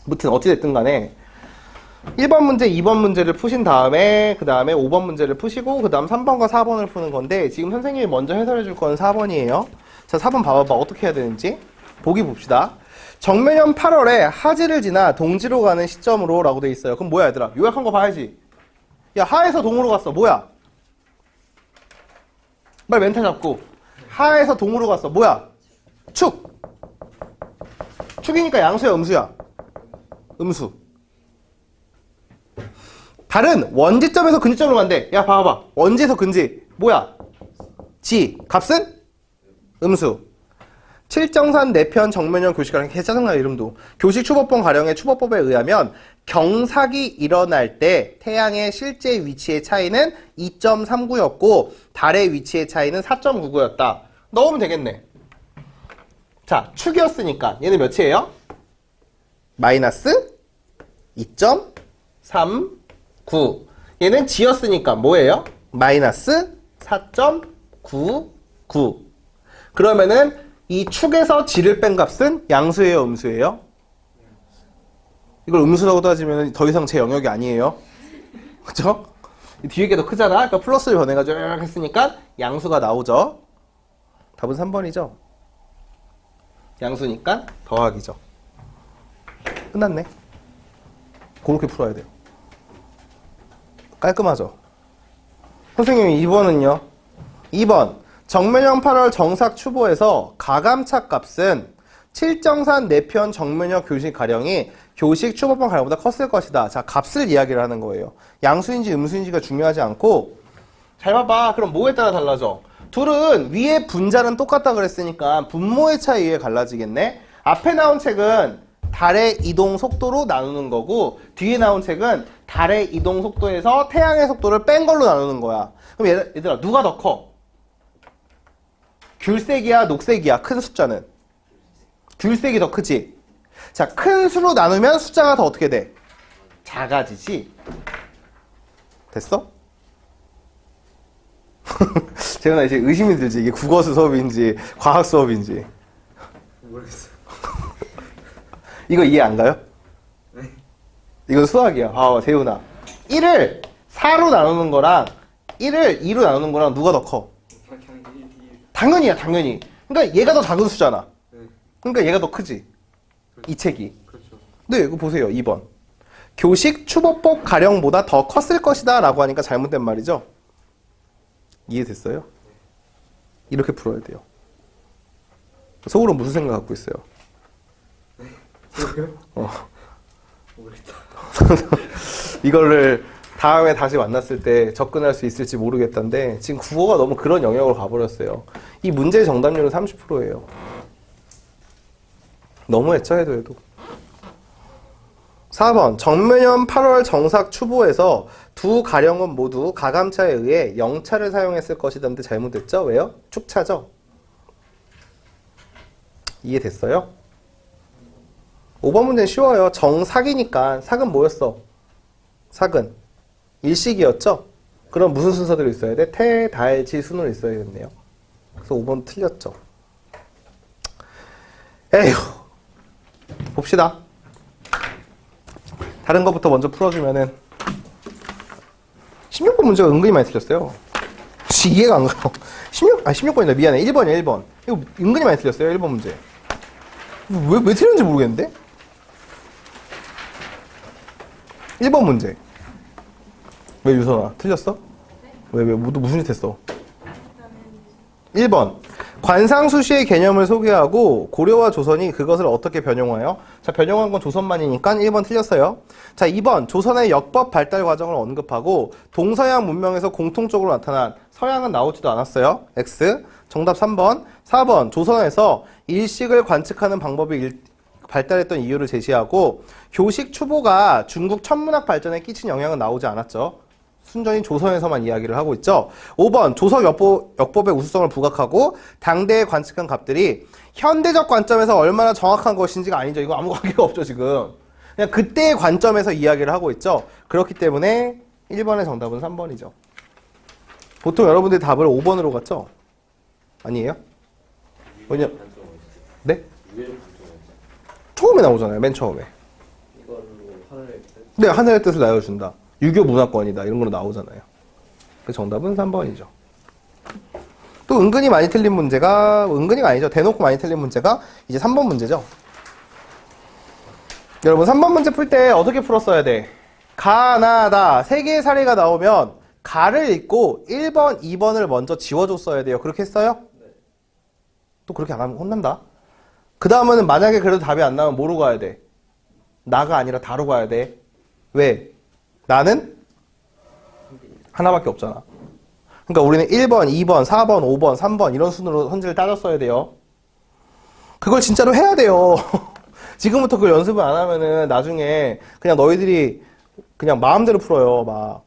무튼 어찌됐든 간에 1번 문제, 2번 문제를 푸신 다음에 그 다음에 5번 문제를 푸시고 그 다음 3번과 4번을 푸는 건데 지금 선생님이 먼저 해설해 줄 건 4번이에요. 자, 4번 봐봐봐. 어떻게 해야 되는지. 보기 봅시다. 정면현 8월에 하지를 지나 동지로 가는 시점으로 라고 돼 있어요. 그럼 뭐야 얘들아? 요약한 거 봐야지. 야, 하에서 동으로 갔어. 뭐야? 빨리 멘탈 잡고. 하에서 동으로 갔어. 뭐야? 축. 축이니까 양수야 음수야? 음수. 달은 원지점에서 근지점으로 간대. 야 봐봐. 원지에서 근지. 뭐야? 지. 값은? 음수. 칠정산 내편 정면형 교식가령 개 짜증나 이름도. 교식 추보법 가령의 추보법에 의하면 경삭이 일어날 때 태양의 실제 위치의 차이는 2.39였고 달의 위치의 차이는 4.99였다. 넣으면 되겠네. 자, 축이었으니까 얘는 몇이에요? 마이너스 2.39. 얘는 지였으니까 뭐예요? 마이너스 4.99. 그러면은 이 축에서 지를 뺀 값은 양수예요, 음수예요? 이걸 음수라고 따지면 더 이상 제 영역이 아니에요. 그쵸? 뒤에 게 더 크잖아. 그러니까 플러스를 변해가지고 이렇게 했으니까 양수가 나오죠. 답은 3번이죠. 양수니까 더하기죠. 끝났네. 그렇게 풀어야 돼요. 깔끔하죠? 선생님 2번은요? 2번 정면형 8월 정삭 추보에서 가감차 값은 칠정산 내편 정면형 교식 가령이 교식 추보법 가령보다 컸을 것이다. 자, 값을 이야기를 하는 거예요. 양수인지 음수인지가 중요하지 않고 잘 봐봐. 그럼 뭐에 따라 달라져? 둘은 위에 분자는 똑같다 그랬으니까 분모의 차이에 갈라지겠네. 앞에 나온 책은 달의 이동 속도로 나누는 거고 뒤에 나온 책은 달의 이동 속도에서 태양의 속도를 뺀 걸로 나누는 거야. 그럼 얘들아 누가 더 커? 귤색이야 녹색이야? 큰 숫자는? 귤색이 더 크지? 자, 큰 수로 나누면 숫자가 더 어떻게 돼? 작아지지? 됐어? 재현아 이제 의심이 들지? 이게 국어 수업인지 과학 수업인지. 모르겠어요. 이거 이해 안 가요? 네. 이건 수학이야. 아, 재훈아. 1을 4로 나누는 거랑 1을 2로 나누는 거랑 누가 더 커? 당연히야, 당연히. 그러니까 얘가 더 작은 수잖아. 네. 그러니까 얘가 더 크지. 이 책이. 그렇죠. 네, 이거 보세요. 2번. 교식 추보법 가령보다 더 컸을 것이다 라고 하니까 잘못된 말이죠. 이해됐어요? 이렇게 풀어야 돼요. 속으로 무슨 생각 갖고 있어요? 저요? 어. 모르겠다. 이거를 다음에 다시 만났을 때 접근할 수 있을지 모르겠다는데 지금 국어가 너무 그런 영역으로 가버렸어요. 이 문제의 정답률은 30%예요. 너무했죠, 해도. 4번 정매년 8월 정삭 추보에서 두 가령은 모두 가감차에 의해 영차를 사용했을 것이던데 잘못됐죠? 왜요? 축차죠? 이해됐어요? 5번 문제는 쉬워요. 정삭이니까 삭은 뭐였어? 삭은 일식이었죠? 그럼 무슨 순서대로 있어야 돼? 태, 달, 지 순으로 있어야겠네요. 그래서 5번 틀렸죠. 에휴, 봅시다. 다른 것부터 먼저 풀어주면은 16번 문제가 은근히 많이 틀렸어요. 이해가 안 가요. 16번이다. 미안해. 1번이야, 1번. 이거 은근히 많이 틀렸어요, 1번 문제. 왜 틀렸는지 모르겠는데? 1번 문제. 왜 유선아? 틀렸어? 왜? 무슨 짓 했어? 1번. 관상수시의 개념을 소개하고 고려와 조선이 그것을 어떻게 변형하여? 자, 변형한 건 조선만이니까 1번 틀렸어요. 자, 2번. 조선의 역법 발달 과정을 언급하고 동서양 문명에서 공통적으로 나타난 서양은 나오지도 않았어요. X. 정답 3번. 4번. 조선에서 일식을 관측하는 방법이 발달했던 이유를 제시하고 교식 추보가 중국 천문학 발전에 끼친 영향은 나오지 않았죠. 순전히 조선에서만 이야기를 하고 있죠. 5번 조석 역법의 우수성을 부각하고 당대에 관측한 값들이 현대적 관점에서 얼마나 정확한 것인지가 아니죠. 이거 아무 관계가 없죠 지금. 그냥 그때의 관점에서 이야기를 하고 있죠. 그렇기 때문에 1번의 정답은 3번이죠. 보통 여러분들이 답을 5번으로 갔죠? 아니에요? 왜냐? 네? 처음에 나오잖아요. 맨 처음에. 이걸로 하늘의 뜻? 네, 하늘의 뜻을 나열준다. 유교 문화권이다. 이런 걸로 나오잖아요. 그 정답은 3번이죠. 또 은근히 많이 틀린 문제가, 은근히가 아니죠. 대놓고 많이 틀린 문제가 이제 3번 문제죠. 여러분 3번 문제 풀 때 어떻게 풀었어야 돼? 가나다 세 개의 사례가 나오면 가를 읽고 1번, 2번을 먼저 지워줬어야 돼요. 그렇게 했어요? 네. 또 그렇게 안 하면 혼난다. 그 다음에는 만약에 그래도 답이 안 나오면 뭐로 가야 돼? 나가 아니라 다로 가야 돼. 왜? 나는 하나밖에 없잖아. 그러니까 우리는 1번, 2번, 4번, 5번, 3번 이런 순으로 선지를 따졌어야 돼요. 그걸 진짜로 해야 돼요. 지금부터 그걸 연습을 안 하면은 나중에 그냥 너희들이 그냥 마음대로 풀어요. 막.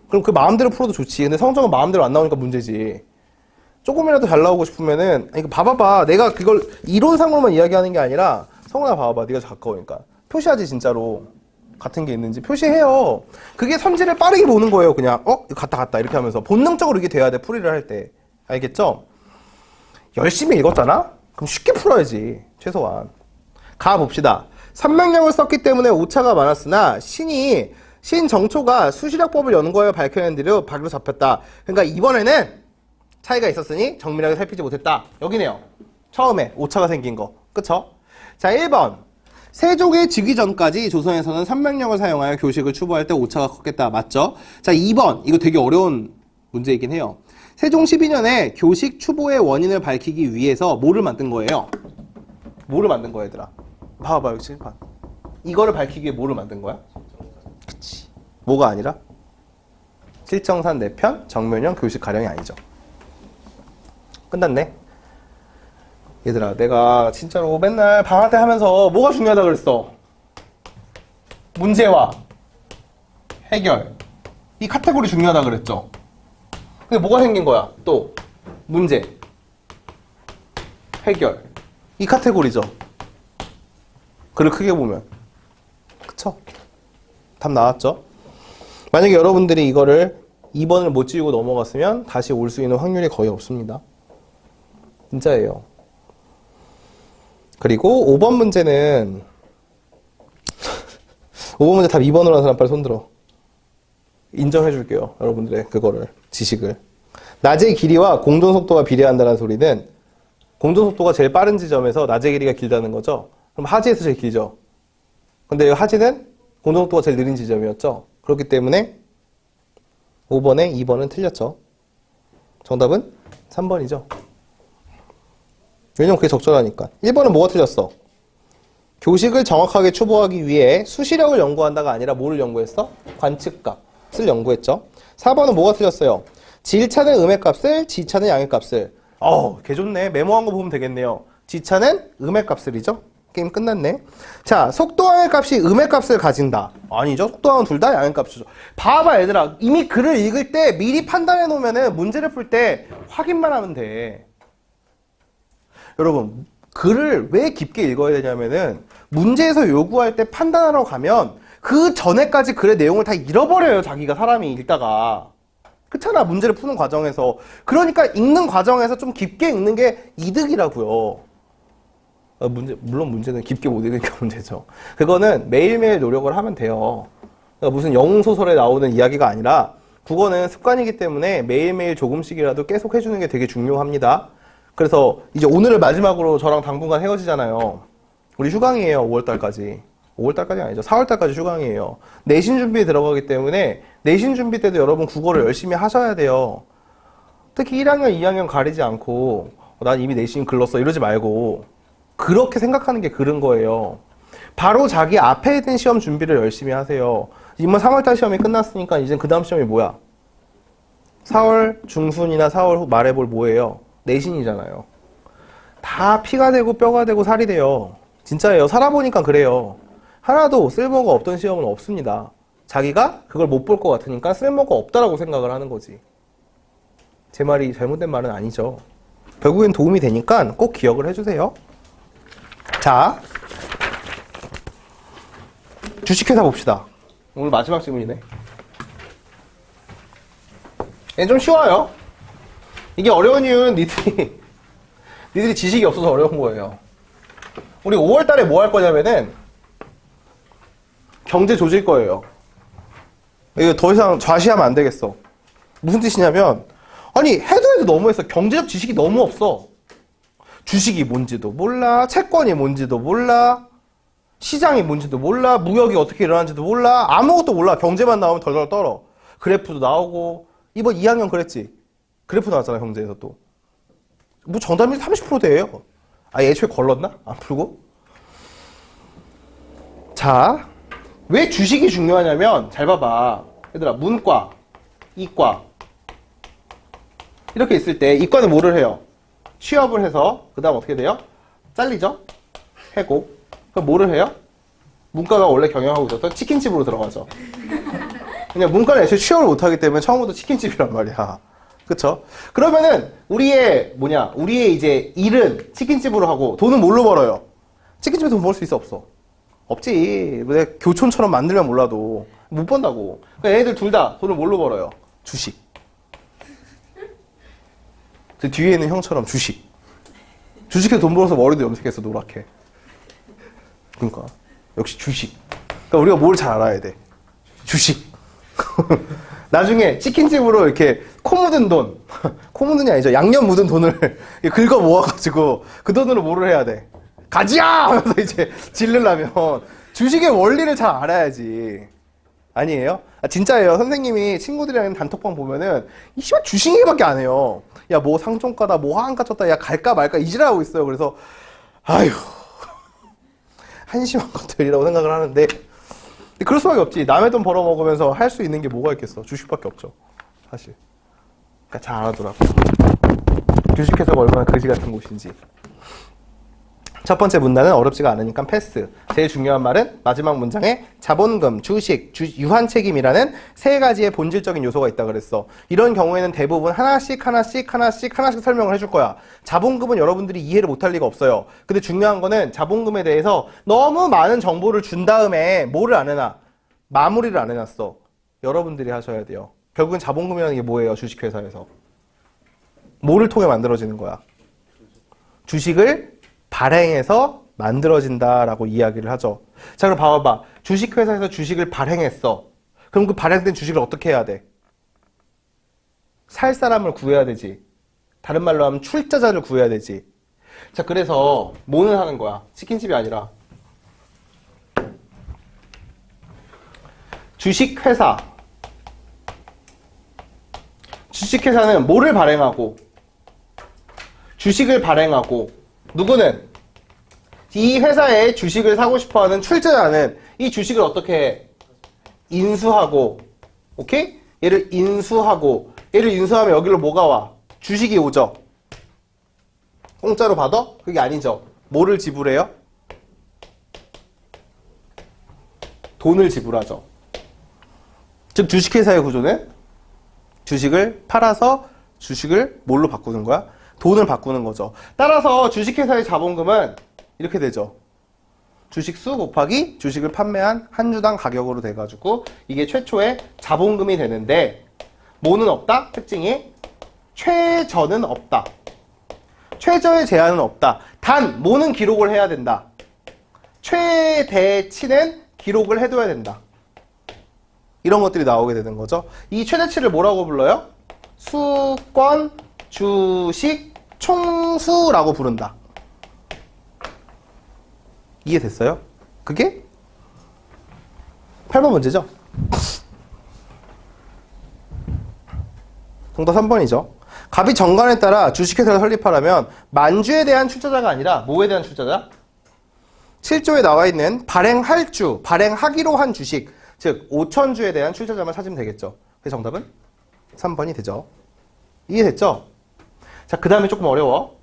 그럼 그 마음대로 풀어도 좋지. 근데 성적은 마음대로 안 나오니까 문제지. 조금이라도 잘 나오고 싶으면은 이거 봐봐봐. 내가 그걸 이론상으로만 이야기하는 게 아니라 성훈아 봐봐봐. 네가 가까우니까 표시하지 진짜로. 같은 게 있는지 표시해요. 그게 선지를 빠르게 보는 거예요. 그냥 이거 갔다 이렇게 하면서 본능적으로 이게 돼야 돼. 풀이를 할 때. 알겠죠? 열심히 읽었잖아? 그럼 쉽게 풀어야지. 최소한. 가봅시다. 삼명령을 썼기 때문에 오차가 많았으나 신정초가 수시력법을 연구하여 밝혀낸 뒤로 바로 잡혔다. 그러니까 이번에는 차이가 있었으니 정밀하게 살피지 못했다. 여기네요. 처음에 오차가 생긴 거. 그쵸? 자, 1번. 세종이 즉위 전까지 조선에서는 삼명령을 사용하여 교식을 추구할 때 오차가 컸겠다. 맞죠? 자, 2번. 이거 되게 어려운 문제이긴 해요. 세종 12년에 교식 추보의 원인을 밝히기 위해서 뭐를 만든 거예요? 뭐를 만든 거예요, 얘들아? 봐봐, 여기 칠판. 이거를 밝히기 위해 뭐를 만든 거야? 그치. 뭐가 아니라? 실정산 4편, 정면형, 교식 가령이 아니죠. 끝났네. 얘들아, 내가 진짜로 맨날 방학 때 하면서 뭐가 중요하다 그랬어? 문제와 해결. 이 카테고리 중요하다 그랬죠. 근데 뭐가 생긴 거야? 또 문제, 해결. 이 카테고리죠. 글을 크게 보면. 그쵸? 답 나왔죠? 만약에 여러분들이 이거를 2번을 못 지우고 넘어갔으면 다시 올 수 있는 확률이 거의 없습니다. 진짜예요. 그리고 5번 문제는 5번 문제 답 2번으로 한 사람 빨리 손들어. 인정해 줄게요. 여러분들의 그거를, 지식을. 낮의 길이와 공전속도가 비례한다는 소리는 공전속도가 제일 빠른 지점에서 낮의 길이가 길다는 거죠. 그럼 하지에서 제일 길죠. 근데 하지는 공전속도가 제일 느린 지점이었죠. 그렇기 때문에 5번에 2번은 틀렸죠. 정답은 3번이죠. 왜냐면 그게 적절하니까. 1번은 뭐가 틀렸어? 교식을 정확하게 추보하기 위해 수시력을 연구한다가 아니라 뭐를 연구했어? 관측값을 연구했죠. 4번은 뭐가 틀렸어요? 질차는 음의 값을, 지차는 양의 값을. 개 좋네. 메모한 거 보면 되겠네요. 지차는 음의 값을이죠. 게임 끝났네. 자, 속도항의 값이 음의 값을 가진다. 아니죠. 속도항은 둘 다 양의 값이죠. 봐봐 얘들아. 이미 글을 읽을 때 미리 판단해 놓으면은 문제를 풀 때 확인만 하면 돼. 여러분, 글을 왜 깊게 읽어야 되냐면은 문제에서 요구할 때 판단하러 가면 그 전에까지 글의 내용을 다 잃어버려요. 자기가 사람이 읽다가. 그렇잖아. 문제를 푸는 과정에서. 그러니까 읽는 과정에서 좀 깊게 읽는 게 이득이라고요. 물론 문제는 깊게 못 읽으니까 문제죠. 그거는 매일매일 노력을 하면 돼요. 그러니까 무슨 영웅소설에 나오는 이야기가 아니라 국어는 습관이기 때문에 매일매일 조금씩이라도 계속 해주는 게 되게 중요합니다. 그래서 이제 오늘을 마지막으로 저랑 당분간 헤어지잖아요. 우리 휴강이에요. 5월달까지. 5월달까지 아니죠. 4월달까지 휴강이에요. 내신 준비에 들어가기 때문에 내신 준비 때도 여러분 국어를 열심히 하셔야 돼요. 특히 1학년, 2학년 가리지 않고 난 이미 내신 글렀어 이러지 말고 그렇게 생각하는 게 그런 거예요. 바로 자기 앞에 있는 시험 준비를 열심히 하세요. 이번 3월달 시험이 끝났으니까 이제 그 다음 시험이 뭐야? 4월 중순이나 4월 말에 볼 뭐예요? 내신이잖아요. 다 피가 되고 뼈가 되고 살이 돼요. 진짜예요. 살아보니까 그래요. 하나도 쓸모가 없던 시험은 없습니다. 자기가 그걸 못 볼 것 같으니까 쓸모가 없다라고 생각을 하는 거지. 제 말이 잘못된 말은 아니죠. 결국엔 도움이 되니까 꼭 기억을 해주세요. 자, 주식회사 봅시다. 오늘 마지막 질문이네. 얘는 좀 쉬워요. 이게 어려운 이유는 니들이 지식이 없어서 어려운 거예요. 우리 5월 달에 뭐 할 거냐면은 경제 조질 거예요. 이거 더 이상 좌시하면 안 되겠어. 무슨 뜻이냐면 아니 해도 너무했어. 경제적 지식이 너무 없어. 주식이 뭔지도 몰라. 채권이 뭔지도 몰라. 시장이 뭔지도 몰라. 무역이 어떻게 일어나는지도 몰라. 아무것도 몰라. 경제만 나오면 덜덜 떨어. 그래프도 나오고 이번 2학년 그랬지. 그래프 나왔잖아. 경제에서 또. 뭐 정답이 30%대예요. 아 애초에 걸렀나? 안 풀고? 자, 왜 주식이 중요하냐면 잘 봐봐. 얘들아 문과, 이과 이렇게 있을 때 이과는 뭐를 해요? 취업을 해서 그 다음 어떻게 돼요? 잘리죠? 해고. 그럼 뭐를 해요? 문과가 원래 경영하고 있었던 치킨집으로 들어가죠. 그냥 문과는 애초에 취업을 못하기 때문에 처음부터 치킨집이란 말이야. 그쵸? 그러면은 우리의 이제 일은 치킨집으로 하고 돈은 뭘로 벌어요? 치킨집에 돈 벌 수 있어 없어? 없지. 내가 교촌처럼 만들면 몰라도 못 번다고. 그러니까 얘네들 둘 다 돈을 뭘로 벌어요? 주식. 그 뒤에 있는 형처럼 주식. 주식에 돈 벌어서 머리도 염색해서 노랗게. 그러니까 역시 주식. 그러니까 우리가 뭘 잘 알아야 돼. 주식. 나중에 치킨집으로 이렇게 코 묻은 돈, 코 묻은이 아니죠. 양념 묻은 돈을 긁어 모아가지고 그 돈으로 뭐를 해야 돼? 가지야! 하면서 이제 질르려면 주식의 원리를 잘 알아야지. 아니에요? 아, 진짜예요. 선생님이 친구들이랑 단톡방 보면은 이 씨발 주식 얘기밖에 안 해요. 야, 뭐 상종가다, 뭐 하한가 쳤다, 야, 갈까 말까 이지랄하고 있어요. 그래서, 아휴. 한심한 것들이라고 생각을 하는데 그럴 수밖에 없지. 남의 돈 벌어먹으면서 할 수 있는 게 뭐가 있겠어. 주식밖에 없죠. 사실. 그러니까 잘 알아두라고. 주식회사가 얼마나 거지 같은 곳인지. 첫 번째 문단은 어렵지가 않으니까 패스. 제일 중요한 말은 마지막 문장에 자본금, 주식, 유한책임이라는 세 가지의 본질적인 요소가 있다 그랬어. 이런 경우에는 대부분 하나씩 설명을 해줄 거야. 자본금은 여러분들이 이해를 못할 리가 없어요. 근데 중요한 거는 자본금에 대해서 너무 많은 정보를 준 다음에 뭐를 안 해놔? 마무리를 안 해놨어. 여러분들이 하셔야 돼요. 결국은 자본금이라는 게 뭐예요? 주식회사에서. 뭐를 통해 만들어지는 거야? 주식을 발행해서 만들어진다라고 이야기를 하죠. 자, 그럼 봐봐. 주식회사에서 주식을 발행했어. 그럼 그 발행된 주식을 어떻게 해야 돼? 살 사람을 구해야 되지. 다른 말로 하면 출자자를 구해야 되지. 자, 그래서 뭐는 하는 거야? 치킨집이 아니라 주식회사. 주식회사는 뭐를 발행하고 주식을 발행하고 누구는 이 회사의 주식을 사고 싶어하는 출자자는 이 주식을 어떻게 해? 인수하고, 오케이? 얘를 인수하고, 얘를 인수하면 여기로 뭐가 와? 주식이 오죠. 공짜로 받아? 그게 아니죠. 뭐를 지불해요? 돈을 지불하죠. 즉 주식회사의 구조는 주식을 팔아서 주식을 뭘로 바꾸는 거야? 돈을 바꾸는 거죠. 따라서 주식회사의 자본금은 이렇게 되죠. 주식수 곱하기 주식을 판매한 한 주당 가격으로 돼가지고 이게 최초의 자본금이 되는데 뭐는 없다? 특징이 최저는 없다. 최저의 제한은 없다. 단 뭐는 기록을 해야 된다. 최대치는 기록을 해둬야 된다. 이런 것들이 나오게 되는 거죠. 이 최대치를 뭐라고 불러요? 수권 주식 총수라고 부른다. 이해됐어요? 그게 8번 문제죠? 정답 3번이죠. 갑이 정관에 따라 주식회사를 설립하려면 만주에 대한 출자자가 아니라 뭐에 대한 출자자? 7조에 나와 있는 발행할 주, 발행하기로 한 주식, 즉 5,000주에 대한 출자자만 찾으면 되겠죠. 그래서 정답은 3번이 되죠. 이해됐죠? 자, 그 다음에 조금 어려워.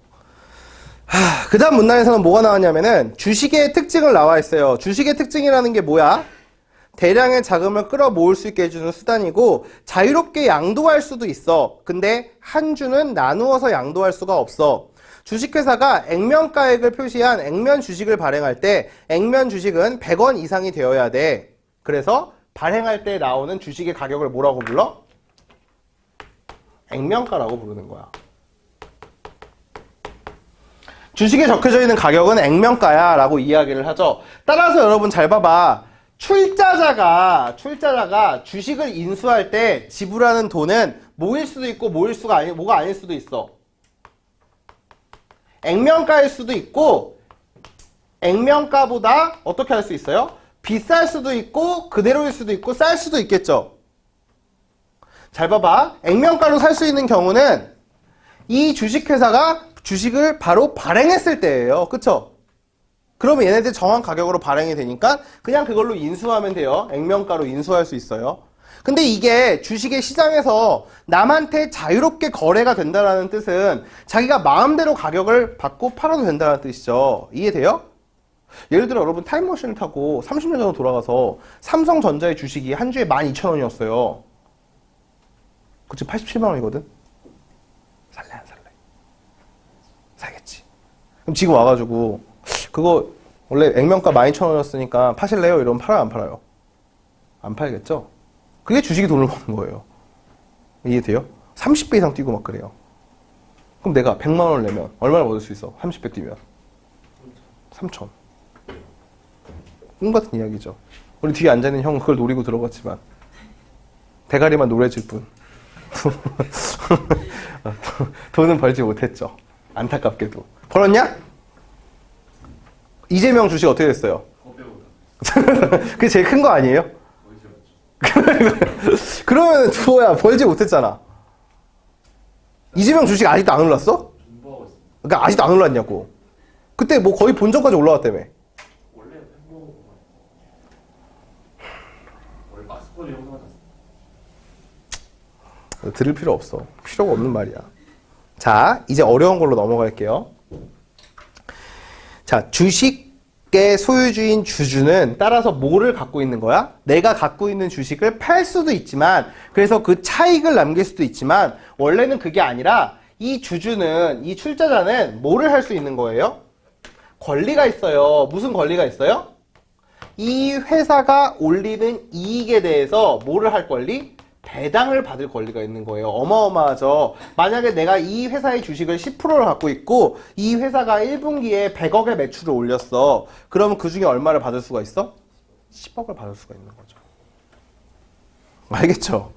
그 다음 문단에서는 뭐가 나왔냐면은 주식의 특징을 나와 있어요. 주식의 특징이라는 게 뭐야? 대량의 자금을 끌어모을 수 있게 해주는 수단이고 자유롭게 양도할 수도 있어. 근데 한 주는 나누어서 양도할 수가 없어. 주식회사가 액면가액을 표시한 액면 주식을 발행할 때 액면 주식은 100원 이상이 되어야 돼. 그래서 발행할 때 나오는 주식의 가격을 뭐라고 불러? 액면가라고 부르는 거야. 주식에 적혀져 있는 가격은 액면가야 라고 이야기를 하죠. 따라서 여러분 잘 봐봐. 출자자가 주식을 인수할 때 지불하는 돈은 뭐일 수도 있고 뭐가 아닐 수도 있어. 액면가일 수도 있고 액면가보다 어떻게 할 수 있어요? 비쌀 수도 있고 그대로일 수도 있고 쌀 수도 있겠죠. 잘 봐봐. 액면가로 살 수 있는 경우는 이 주식회사가 주식을 바로 발행했을 때예요. 그쵸? 그러면 얘네들 정한 가격으로 발행이 되니까 그냥 그걸로 인수하면 돼요. 액면가로 인수할 수 있어요. 근데 이게 주식의 시장에서 남한테 자유롭게 거래가 된다는 뜻은 자기가 마음대로 가격을 받고 팔아도 된다는 뜻이죠. 이해돼요? 예를 들어 여러분 타임머신을 타고 30년 전으로 돌아가서 삼성전자의 주식이 한 주에 12,000원이었어요. 그 지금 87만 원이거든? 살래 안 살래? 사겠지. 그럼 지금 와가지고 그거 원래 액면가 12,000원이었으니까 파실래요? 이러면 팔아요 안 팔아요? 안 팔겠죠? 그게 주식이 돈을 버는 거예요. 이해돼요? 30배 이상 뛰고 막 그래요. 그럼 내가 100만 원을 내면 얼마나 얻을 수 있어? 30배 뛰면 3,000. 꿈 같은 이야기죠. 우리 뒤에 앉아있는 형은 그걸 노리고 들어갔지만 대가리만 노래질 뿐 돈은 벌지 못했죠. 안타깝게도. 벌었냐? 이재명 주식 어떻게 됐어요? 그게 제일 큰 거 아니에요? 그러면 뭐야 벌지 못했잖아. 이재명 주식 아직도 안 올랐어? 그러니까 아직도 안 올랐냐고. 그때 뭐 거의 본전까지 올라왔다며. 소리 영상 같았어. 들을 필요 없어. 필요가 없는 말이야. 자, 이제 어려운 걸로 넘어갈게요. 자, 주식의 소유주인 주주는 따라서 뭐를 갖고 있는 거야? 내가 갖고 있는 주식을 팔 수도 있지만, 그래서 그 차익을 남길 수도 있지만, 원래는 그게 아니라 이 주주는, 이 출자자는 뭐를 할 수 있는 거예요? 권리가 있어요. 무슨 권리가 있어요? 이 회사가 올리는 이익에 대해서 뭐를 할 권리? 배당을 받을 권리가 있는 거예요. 어마어마하죠. 만약에 내가 이 회사의 주식을 10%를 갖고 있고 이 회사가 1분기에 100억의 매출을 올렸어. 그러면 그 중에 얼마를 받을 수가 있어? 10억을 받을 수가 있는 거죠. 알겠죠?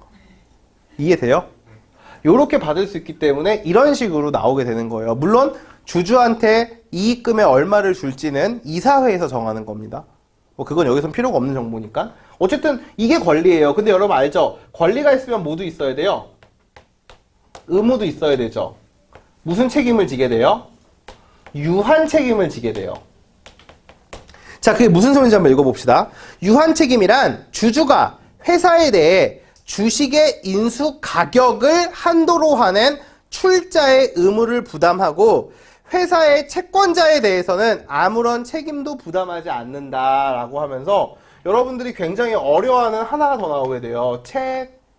이해돼요? 요렇게 받을 수 있기 때문에 이런 식으로 나오게 되는 거예요. 물론 주주한테 이익금에 얼마를 줄지는 이사회에서 정하는 겁니다. 뭐 그건 여기선 필요가 없는 정보니까. 어쨌든 이게 권리예요. 근데 여러분 알죠? 권리가 있으면 뭐도 있어야 돼요? 의무도 있어야 되죠. 무슨 책임을 지게 돼요? 유한 책임을 지게 돼요. 자, 그게 무슨 소리인지 한번 읽어봅시다. 유한 책임이란 주주가 회사에 대해 주식의 인수 가격을 한도로 하는 출자의 의무를 부담하고 회사의 채권자에 대해서는 아무런 책임도 부담하지 않는다라고 하면서 여러분들이 굉장히 어려워하는 하나가 더 나오게 돼요.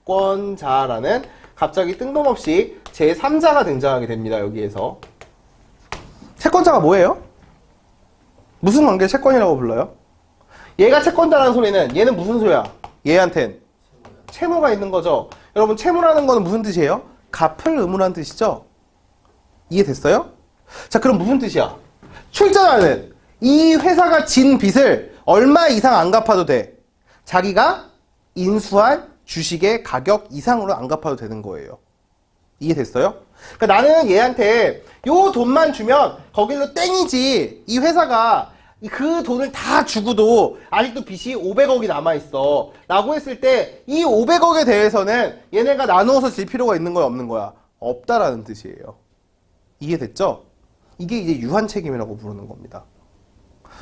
채권자라는 갑자기 뜬금없이 제3자가 등장하게 됩니다. 여기에서. 채권자가 뭐예요? 무슨 관계를 채권이라고 불러요? 얘가 채권자라는 소리는 얘는 무슨 소리야? 얘한텐 채무가 있는 거죠. 여러분 채무라는 거는 무슨 뜻이에요? 갚을 의무라는 뜻이죠. 이해됐어요? 자, 그럼 무슨 뜻이야? 출자자는 이 회사가 진 빚을 얼마 이상 안 갚아도 돼. 자기가 인수한 주식의 가격 이상으로 안 갚아도 되는 거예요. 이해됐어요? 그러니까 나는 얘한테 요 돈만 주면 거길로 땡이지. 이 회사가 그 돈을 다 주고도 아직도 빚이 500억이 남아있어 라고 했을 때 이 500억에 대해서는 얘네가 나누어서 질 필요가 있는 거야 없는 거야? 없다라는 뜻이에요. 이해됐죠? 이게 이제 유한 책임이라고 부르는 겁니다.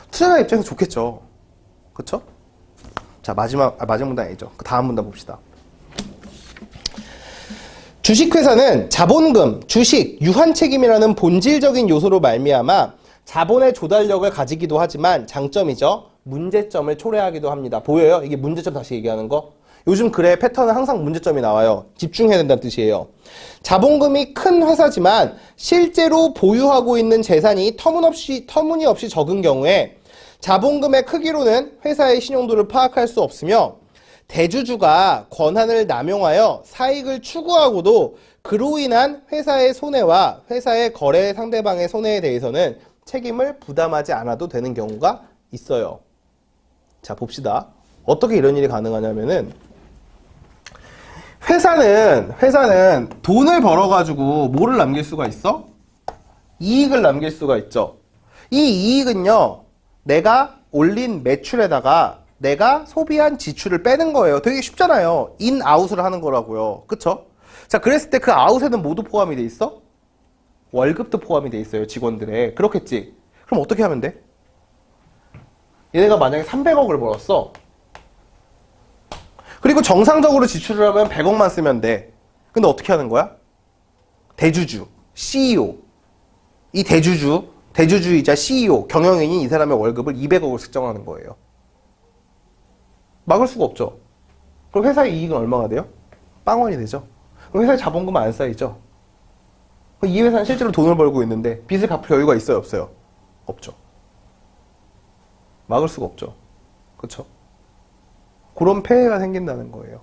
투자자 입장에서 좋겠죠. 그쵸? 자, 마지막 문단 아니죠. 그 다음 문단 봅시다. 주식회사는 자본금, 주식, 유한 책임이라는 본질적인 요소로 말미암아 자본의 조달력을 가지기도 하지만 장점이죠. 문제점을 초래하기도 합니다. 보여요? 이게 문제점 다시 얘기하는 거? 요즘 글의 패턴은 항상 문제점이 나와요. 집중해야 된다는 뜻이에요. 자본금이 큰 회사지만 실제로 보유하고 있는 재산이 터무니없이 적은 경우에 자본금의 크기로는 회사의 신용도를 파악할 수 없으며 대주주가 권한을 남용하여 사익을 추구하고도 그로 인한 회사의 손해와 회사의 거래 상대방의 손해에 대해서는 책임을 부담하지 않아도 되는 경우가 있어요. 자, 봅시다. 어떻게 이런 일이 가능하냐면은 회사는 돈을 벌어가지고 뭐를 남길 수가 있어? 이익을 남길 수가 있죠. 이 이익은요, 내가 올린 매출에다가 내가 소비한 지출을 빼는 거예요. 되게 쉽잖아요. 인, 아웃을 하는 거라고요. 그쵸? 자, 그랬을 때 그 아웃에는 뭐도 포함이 돼 있어? 월급도 포함이 돼 있어요. 직원들의. 그렇겠지? 그럼 어떻게 하면 돼? 얘네가 만약에 300억을 벌었어. 그리고 정상적으로 지출을 하면 100억만 쓰면 돼. 근데 어떻게 하는 거야? 대주주, CEO. 이 대주주이자 CEO, 경영인이 이 사람의 월급을 200억을 측정하는 거예요. 막을 수가 없죠. 그럼 회사의 이익은 얼마가 돼요? 빵원이 되죠. 그럼 회사의 자본금은 안 쌓이죠. 이 회사는 실제로 돈을 벌고 있는데 빚을 갚을 여유가 있어요, 없어요? 없죠. 막을 수가 없죠. 그렇죠? 그런 폐해가 생긴다는 거예요.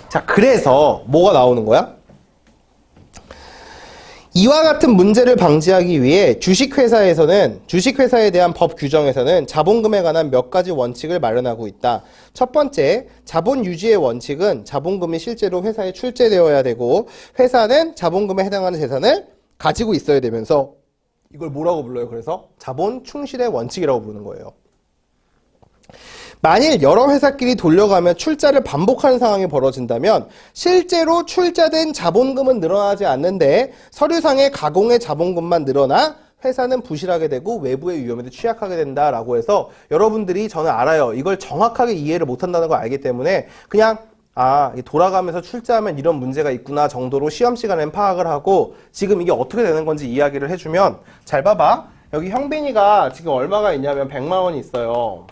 자, 그래서 뭐가 나오는 거야? 이와 같은 문제를 방지하기 위해 주식회사에 대한 법 규정에서는 자본금에 관한 몇 가지 원칙을 마련하고 있다. 첫 번째, 자본 유지의 원칙은 자본금이 실제로 회사에 출재되어야 되고 회사는 자본금에 해당하는 재산을 가지고 있어야 되면서 이걸 뭐라고 불러요? 그래서 자본 충실의 원칙이라고 부르는 거예요. 만일 여러 회사끼리 돌려가며 출자를 반복하는 상황이 벌어진다면 실제로 출자된 자본금은 늘어나지 않는데 서류상의 가공의 자본금만 늘어나 회사는 부실하게 되고 외부의 위험에도 취약하게 된다라고 해서 여러분들이 저는 알아요. 이걸 정확하게 이해를 못한다는 걸 알기 때문에 그냥 돌아가면서 출제하면 이런 문제가 있구나 정도로 시험 시간엔 파악을 하고 지금 이게 어떻게 되는 건지 이야기를 해주면 잘 봐봐. 여기 형빈이가 지금 얼마가 있냐면 100만 원이 있어요.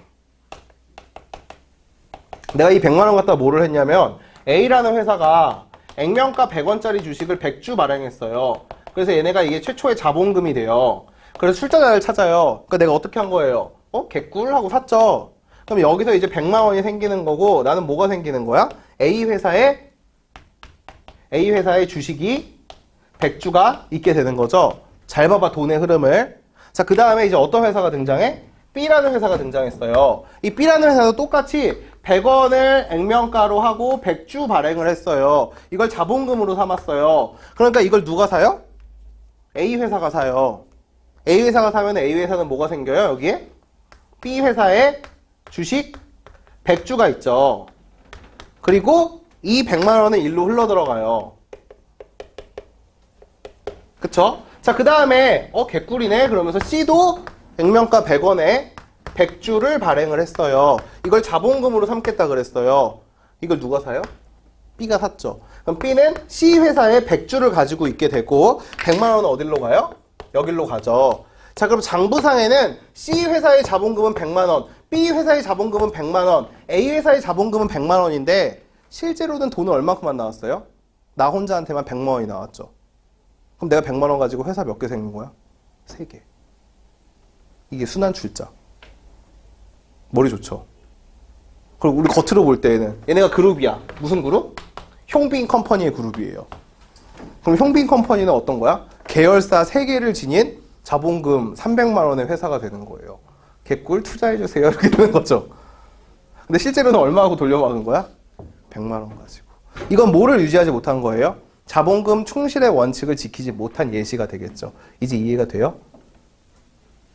내가 이 100만 원 갖다가 뭐를 했냐면 A라는 회사가 액면가 100원짜리 주식을 100주 발행했어요. 그래서 얘네가 이게 최초의 자본금이 돼요. 그래서 출자자를 찾아요. 그러니까 내가 어떻게 한 거예요? 개꿀 하고 샀죠. 그럼 여기서 이제 100만 원이 생기는 거고 나는 뭐가 생기는 거야? A 회사의 주식이 100주가 있게 되는 거죠. 잘 봐봐 돈의 흐름을. 자, 그 다음에 이제 어떤 회사가 등장해? B라는 회사가 등장했어요. 이 B라는 회사도 똑같이 100원을 액면가로 하고 100주 발행을 했어요. 이걸 자본금으로 삼았어요. 그러니까 이걸 누가 사요? A 회사가 사요. A 회사가 사면 A 회사는 뭐가 생겨요? 여기에 B 회사의 주식 100주가 있죠. 그리고 이 100만 원은 일로 흘러 들어가요. 그쵸? 자, 그 다음에 개꿀이네 그러면서 C도 액면가 100원에 100주를 발행을 했어요. 이걸 자본금으로 삼겠다 그랬어요. 이걸 누가 사요? B가 샀죠. 그럼 B는 C 회사에 100주를 가지고 있게 되고 100만 원은 어디로 가요? 여기로 가죠. 자, 그럼 장부상에는 C 회사의 자본금은 100만 원, B 회사의 자본금은 100만 원, A 회사의 자본금은 100만 원인데 실제로는 돈은 얼마큼만 나왔어요? 나 혼자한테만 100만 원이 나왔죠. 그럼 내가 100만 원 가지고 회사 몇 개 생긴 거야? 3개. 이게 순환 출자. 머리 좋죠? 그리고 우리 겉으로 볼 때는 얘네가 그룹이야. 무슨 그룹? 형빈 컴퍼니의 그룹이에요. 그럼 형빈 컴퍼니는 어떤 거야? 계열사 3개를 지닌 자본금 300만 원의 회사가 되는 거예요. 개꿀 투자해주세요. 이렇게 되는 거죠. 근데 실제로는 얼마하고 돌려막은 거야? 100만 원 가지고. 이건 뭐를 유지하지 못한 거예요? 자본금 충실의 원칙을 지키지 못한 예시가 되겠죠. 이제 이해가 돼요?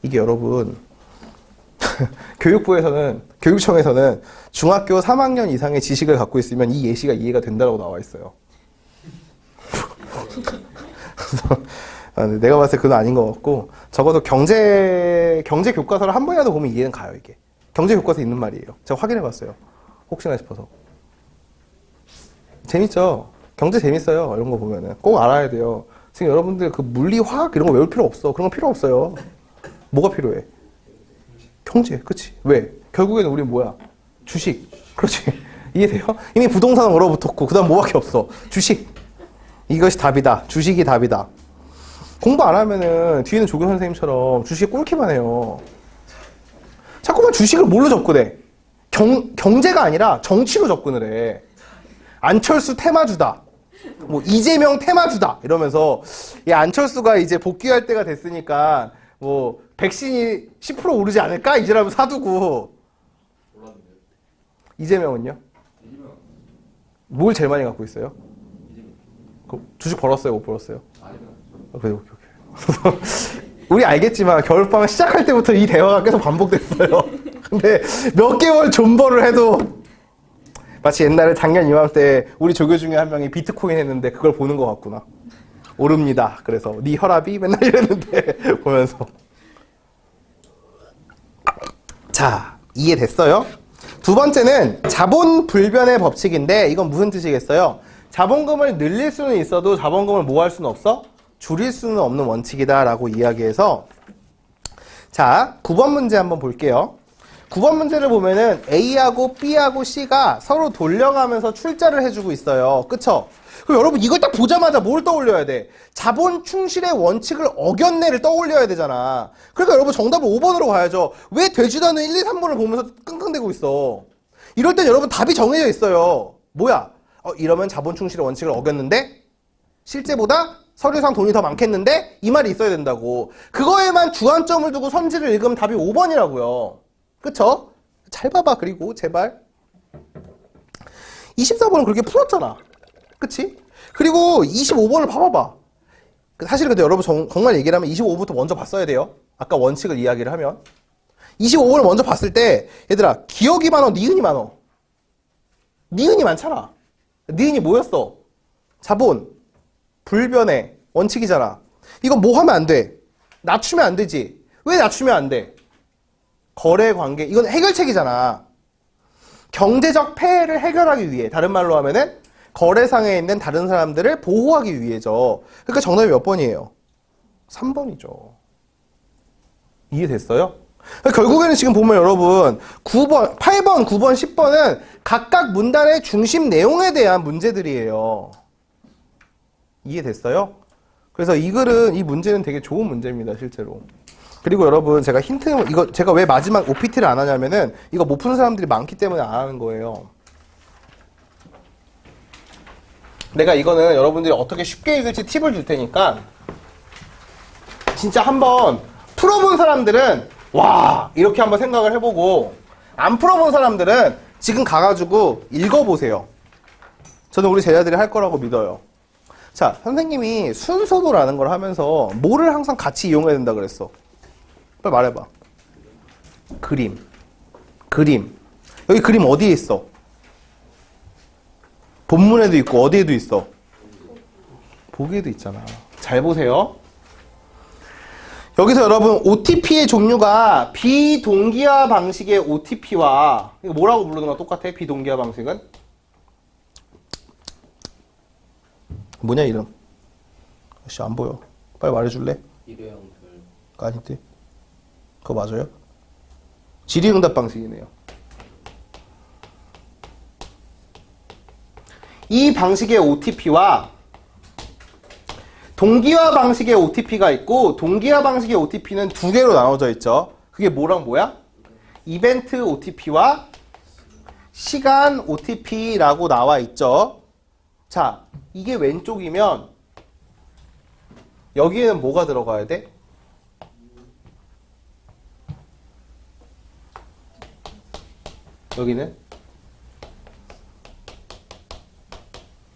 이게 여러분 교육청에서는 중학교 3학년 이상의 지식을 갖고 있으면 이 예시가 이해가 된다고 나와 있어요. 내가 봤을 때 그건 아닌 것 같고 적어도 경제 교과서를 한 번이라도 보면 이해는 가요. 이게 경제 교과서에 있는 말이에요. 제가 확인해봤어요. 혹시나 싶어서. 재밌죠? 경제 재밌어요. 이런 거 보면은 꼭 알아야 돼요. 지금 여러분들 그 물리, 화학 이런 거 외울 필요 없어. 그런 거 필요 없어요. 뭐가 필요해? 경제, 그치? 왜? 결국에는 우리 뭐야? 주식. 그렇지. 이해돼요? 이미 부동산은 얼어붙었고 그 다음 뭐밖에 없어? 주식. 이것이 답이다. 주식이 답이다. 공부 안 하면은 뒤에는 조교 선생님처럼 주식에 꿀키만 해요. 자꾸만 주식을 뭘로 접근해? 경제가 아니라 정치로 접근을 해. 안철수 테마주다. 뭐 이재명 테마주다. 이러면서 이 안철수가 이제 복귀할 때가 됐으니까 뭐 백신이 10% 오르지 않을까? 이제라도 사두고. 몰랐는데. 이재명은요? 뭘 제일 많이 갖고 있어요? 주식 벌었어요? 못 벌었어요? 오케이. 우리 알겠지만 겨울방학 시작할 때부터 이 대화가 계속 반복됐어요. 근데 몇 개월 존버를 해도 마치 옛날에 작년 이맘때 우리 조교 중에 한 명이 비트코인 했는데 그걸 보는 것 같구나. 오릅니다. 그래서 네 혈압이 맨날 이랬는데 보면서. 자, 이해됐어요? 두 번째는 자본 불변의 법칙인데 이건 무슨 뜻이겠어요? 자본금을 늘릴 수는 있어도 자본금을 뭐 할 수는 없어? 줄일 수는 없는 원칙이다 라고 이야기해서 자, 9번 문제 한번 볼게요. 9번 문제를 보면은 A하고 B하고 C가 서로 돌려가면서 출자를 해주고 있어요. 그쵸? 그럼 여러분 이걸 딱 보자마자 뭘 떠올려야 돼? 자본 충실의 원칙을 어겼네를 떠올려야 되잖아. 그러니까 여러분 정답은 5번으로 가야죠. 왜 되지도 않는 1, 2, 3번을 보면서 끙끙대고 있어? 이럴 땐 여러분 답이 정해져 있어요. 뭐야? 이러면 자본 충실의 원칙을 어겼는데 실제보다 서류상 돈이 더 많겠는데 이 말이 있어야 된다고. 그거에만 주안점을 두고 선지를 읽으면 답이 5번이라고요. 그쵸? 잘 봐봐. 그리고 제발 24번은 그렇게 풀었잖아. 그치? 그리고 25번을 봐봐봐. 사실 근데 여러분 정말 얘기를 하면 25번부터 먼저 봤어야 돼요. 아까 원칙을 이야기를 하면 25번을 먼저 봤을 때 얘들아 기억이 많어 니은이 많어? 니은이 많잖아. 니은이 뭐였어? 자본 불변의 원칙이잖아. 이건 뭐 하면 안 돼? 낮추면 안 되지. 왜 낮추면 안 돼? 거래 관계, 이건 해결책이잖아. 경제적 폐해를 해결하기 위해, 다른 말로 하면은 거래상에 있는 다른 사람들을 보호하기 위해죠. 그러니까 정답이 몇 번이에요? 3번이죠. 이해됐어요? 결국에는 지금 보면 여러분 9번, 8번, 9번, 10번은 각각 문단의 중심 내용에 대한 문제들이에요. 이해됐어요? 그래서 이 글은, 이 문제는 되게 좋은 문제입니다, 실제로. 그리고 여러분, 제가 힌트, 이거 제가 왜 마지막 OPT를 안 하냐면은 이거 못 푸는 사람들이 많기 때문에 안 하는 거예요. 내가 이거는 여러분들이 어떻게 쉽게 읽을지 팁을 줄 테니까 진짜 한번 풀어본 사람들은 와, 이렇게 한번 생각을 해보고, 안 풀어본 사람들은 지금 가가지고 읽어보세요. 저는 우리 제자들이 할 거라고 믿어요. 자, 선생님이 순서도라는 걸 하면서 뭐를 항상 같이 이용해야 된다 그랬어? 빨리 말해봐. 그림. 그림. 여기 그림 어디에 있어? 본문에도 있고 어디에도 있어? 보기에도 있잖아. 잘 보세요. 여기서 여러분 OTP의 종류가 비동기화 방식의 OTP와, 이거 뭐라고 부르는 거랑 똑같아? 비동기화 방식은? 뭐냐 이름? 씨, 안 보여. 빨리 말해줄래? 일회용별. 아닌데. 그거 맞아요? 질의응답 방식이네요. 이 방식의 OTP와 동기화 방식의 OTP가 있고, 동기화 방식의 OTP는 두 개로 나눠져 있죠. 그게 뭐랑 뭐야? 이벤트 OTP와 시간 OTP라고 나와 있죠. 자, 이게 왼쪽이면 여기에는 뭐가 들어가야 돼? 여기는?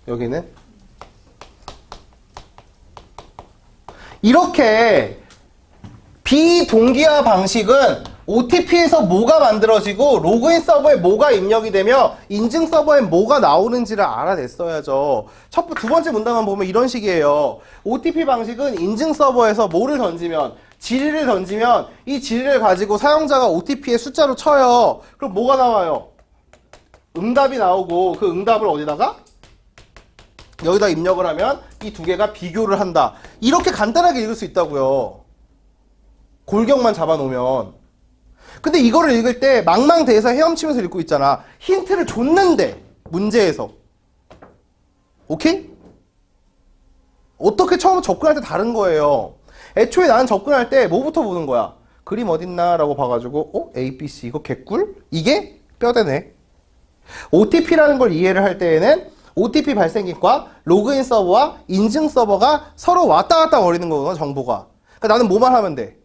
여기는? 이렇게 비동기화 방식은 OTP에서 뭐가 만들어지고 로그인 서버에 뭐가 입력이 되며 인증 서버에 뭐가 나오는지를 알아냈어야죠. 두 번째 문단만 보면 이런 식이에요. OTP 방식은 인증 서버에서 뭐를 던지면, 지리를 던지면 이 지리를 가지고 사용자가 OTP에 숫자로 쳐요. 그럼 뭐가 나와요? 응답이 나오고, 그 응답을 어디다가? 여기다 입력을 하면 이 두 개가 비교를 한다. 이렇게 간단하게 읽을 수 있다고요. 골격만 잡아놓으면. 근데 이거를 읽을 때 망망대해서 헤엄치면서 읽고 있잖아. 힌트를 줬는데, 문제에서. 오케이? 어떻게 처음 접근할 때 다른 거예요. 애초에 나는 접근할 때 뭐부터 보는 거야? 그림 어딨나? 라고 봐가지고 A, B, C 이거 개꿀? 이게 뼈대네. OTP라는 걸 이해를 할 때에는 OTP 발생기과 로그인 서버와 인증 서버가 서로 왔다 갔다 거리는 거구나, 정보가. 그러니까 나는 뭐만 하면 돼?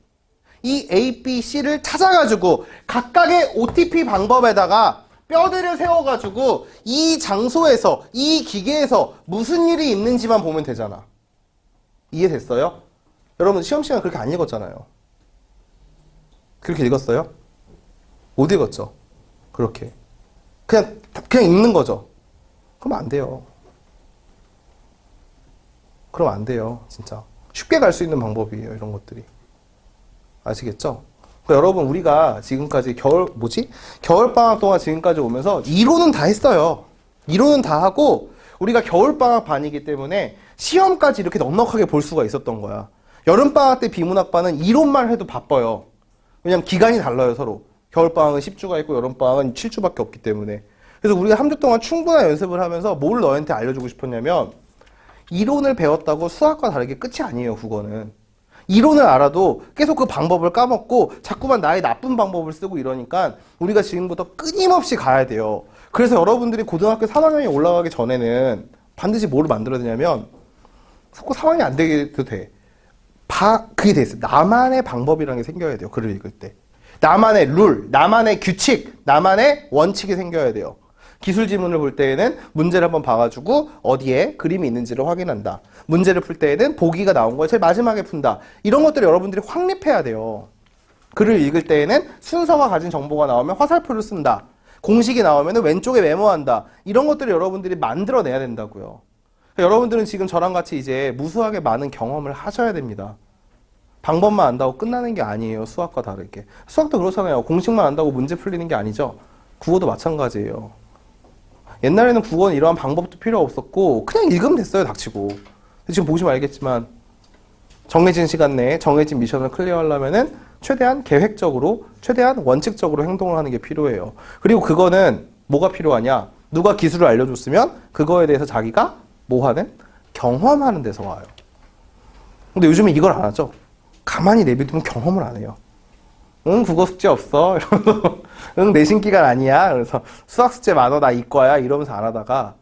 이 A, B, C를 찾아가지고 각각의 OTP 방법에다가 뼈대를 세워가지고 이 장소에서, 이 기계에서 무슨 일이 있는지만 보면 되잖아. 이해됐어요? 여러분 시험 시간 그렇게 안 읽었잖아요. 그렇게 읽었어요? 못 읽었죠? 그렇게. 그냥 읽는 거죠. 그럼 안 돼요. 그럼 안 돼요. 진짜. 쉽게 갈 수 있는 방법이에요. 이런 것들이. 아시겠죠? 그러니까 여러분 우리가 지금까지 겨울방학 동안 지금까지 오면서 이론은 다 했어요. 이론은 다 하고 우리가 겨울방학 반이기 때문에 시험까지 이렇게 넉넉하게 볼 수가 있었던 거야. 여름방학 때 비문학반은 이론만 해도 바빠요. 왜냐면 기간이 달라요, 서로. 겨울방학은 10주가 있고 여름방학은 7주밖에 없기 때문에. 그래서 우리가 3주 동안 충분한 연습을 하면서 뭘 너한테 알려주고 싶었냐면, 이론을 배웠다고 수학과 다르게 끝이 아니에요, 국어는. 이론을 알아도 계속 그 방법을 까먹고 자꾸만 나의 나쁜 방법을 쓰고 이러니까 우리가 지금부터 끊임없이 가야 돼요. 그래서 여러분들이 고등학교 3학년이 올라가기 전에는 반드시 뭐를 만들어야 되냐면, 자꾸 3학년이 안 되게도 돼. 그게 돼 있어요. 나만의 방법이라는 게 생겨야 돼요, 글을 읽을 때. 나만의 룰, 나만의 규칙, 나만의 원칙이 생겨야 돼요. 기술 지문을 볼 때에는 문제를 한번 봐가지고 어디에 그림이 있는지를 확인한다. 문제를 풀 때에는 보기가 나온 걸 제일 마지막에 푼다. 이런 것들을 여러분들이 확립해야 돼요. 글을 읽을 때에는 순서가 가진 정보가 나오면 화살표를 쓴다. 공식이 나오면 왼쪽에 메모한다. 이런 것들을 여러분들이 만들어내야 된다고요. 여러분들은 지금 저랑 같이 이제 무수하게 많은 경험을 하셔야 됩니다. 방법만 안다고 끝나는 게 아니에요. 수학과 다르게. 수학도 그렇잖아요. 공식만 안다고 문제 풀리는 게 아니죠. 국어도 마찬가지예요. 옛날에는 국어는 이러한 방법도 필요 없었고 그냥 읽으면 됐어요. 닥치고. 지금 보시면 알겠지만 정해진 시간 내에 정해진 미션을 클리어하려면은 최대한 계획적으로, 최대한 원칙적으로 행동을 하는 게 필요해요. 그리고 그거는 뭐가 필요하냐? 누가 기술을 알려줬으면 그거에 대해서 자기가 뭐 하는? 경험하는 데서 와요. 근데 요즘은 이걸 안 하죠. 가만히 내비두면 경험을 안 해요. 응, 국어 숙제 없어. 이러면서 응, 내신 기간 아니야. 그래서 수학 숙제 많아, 나 이과야. 이러면서 안 하다가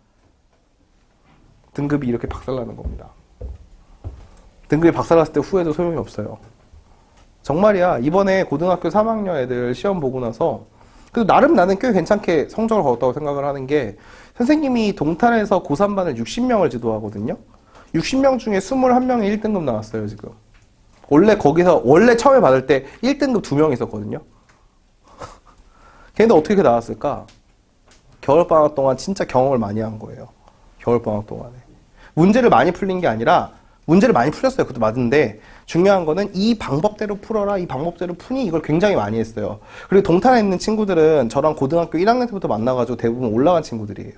등급이 이렇게 박살나는 겁니다. 등급이 박살났을 때 후회도 소용이 없어요. 정말이야. 이번에 고등학교 3학년 애들 시험 보고 나서 그래도 나름 나는 꽤 괜찮게 성적을 거뒀다고 생각을 하는 게 선생님이 동탄에서 고3반을 60명을 지도하거든요. 60명 중에 21명이 1등급 나왔어요, 지금. 원래 처음에 받을 때 1등급 2명 있었거든요. 걔네들 어떻게 나왔을까? 겨울방학 동안 진짜 경험을 많이 한 거예요. 겨울방학 동안에. 문제를 많이 풀린 게 아니라 문제를 많이 풀렸어요. 그것도 맞는데 중요한 거는 이 방법대로 풀어라, 이 방법대로 푸니 이걸 굉장히 많이 했어요. 그리고 동탄에 있는 친구들은 저랑 고등학교 1학년 때부터 만나가지고 대부분 올라간 친구들이에요.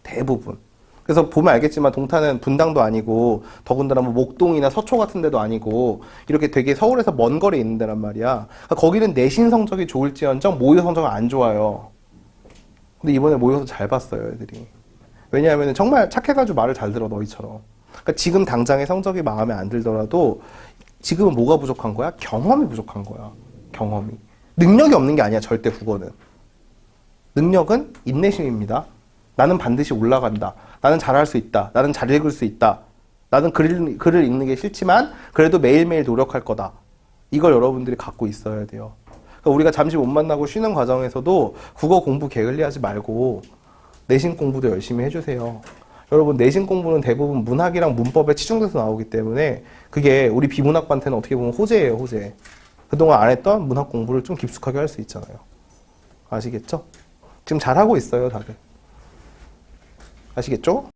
대부분. 그래서 보면 알겠지만 동탄은 분당도 아니고 더군다나 뭐 목동이나 서초 같은 데도 아니고 이렇게 되게 서울에서 먼 거리에 있는 데란 말이야. 그러니까 거기는 내신 성적이 좋을지언정 모의 성적은 안 좋아요. 근데 이번에 모의고사 잘 봤어요, 애들이. 왜냐하면 정말 착해가지고 말을 잘 들어, 너희처럼. 그러니까 지금 당장의 성적이 마음에 안 들더라도 지금은 뭐가 부족한 거야? 경험이 부족한 거야. 경험이. 능력이 없는 게 아니야, 절대 국어는. 능력은 인내심입니다. 나는 반드시 올라간다. 나는 잘할 수 있다. 나는 잘 읽을 수 있다. 나는 글을 읽는 게 싫지만 그래도 매일매일 노력할 거다. 이걸 여러분들이 갖고 있어야 돼요. 그러니까 우리가 잠시 못 만나고 쉬는 과정에서도 국어 공부 게을리하지 말고 내신 공부도 열심히 해주세요. 여러분 내신 공부는 대부분 문학이랑 문법에 치중돼서 나오기 때문에 그게 우리 비문학반한테는 어떻게 보면 호재예요, 호재. 그동안 안 했던 문학 공부를 좀 깊숙하게 할 수 있잖아요. 아시겠죠? 지금 잘하고 있어요, 다들. 아시겠죠?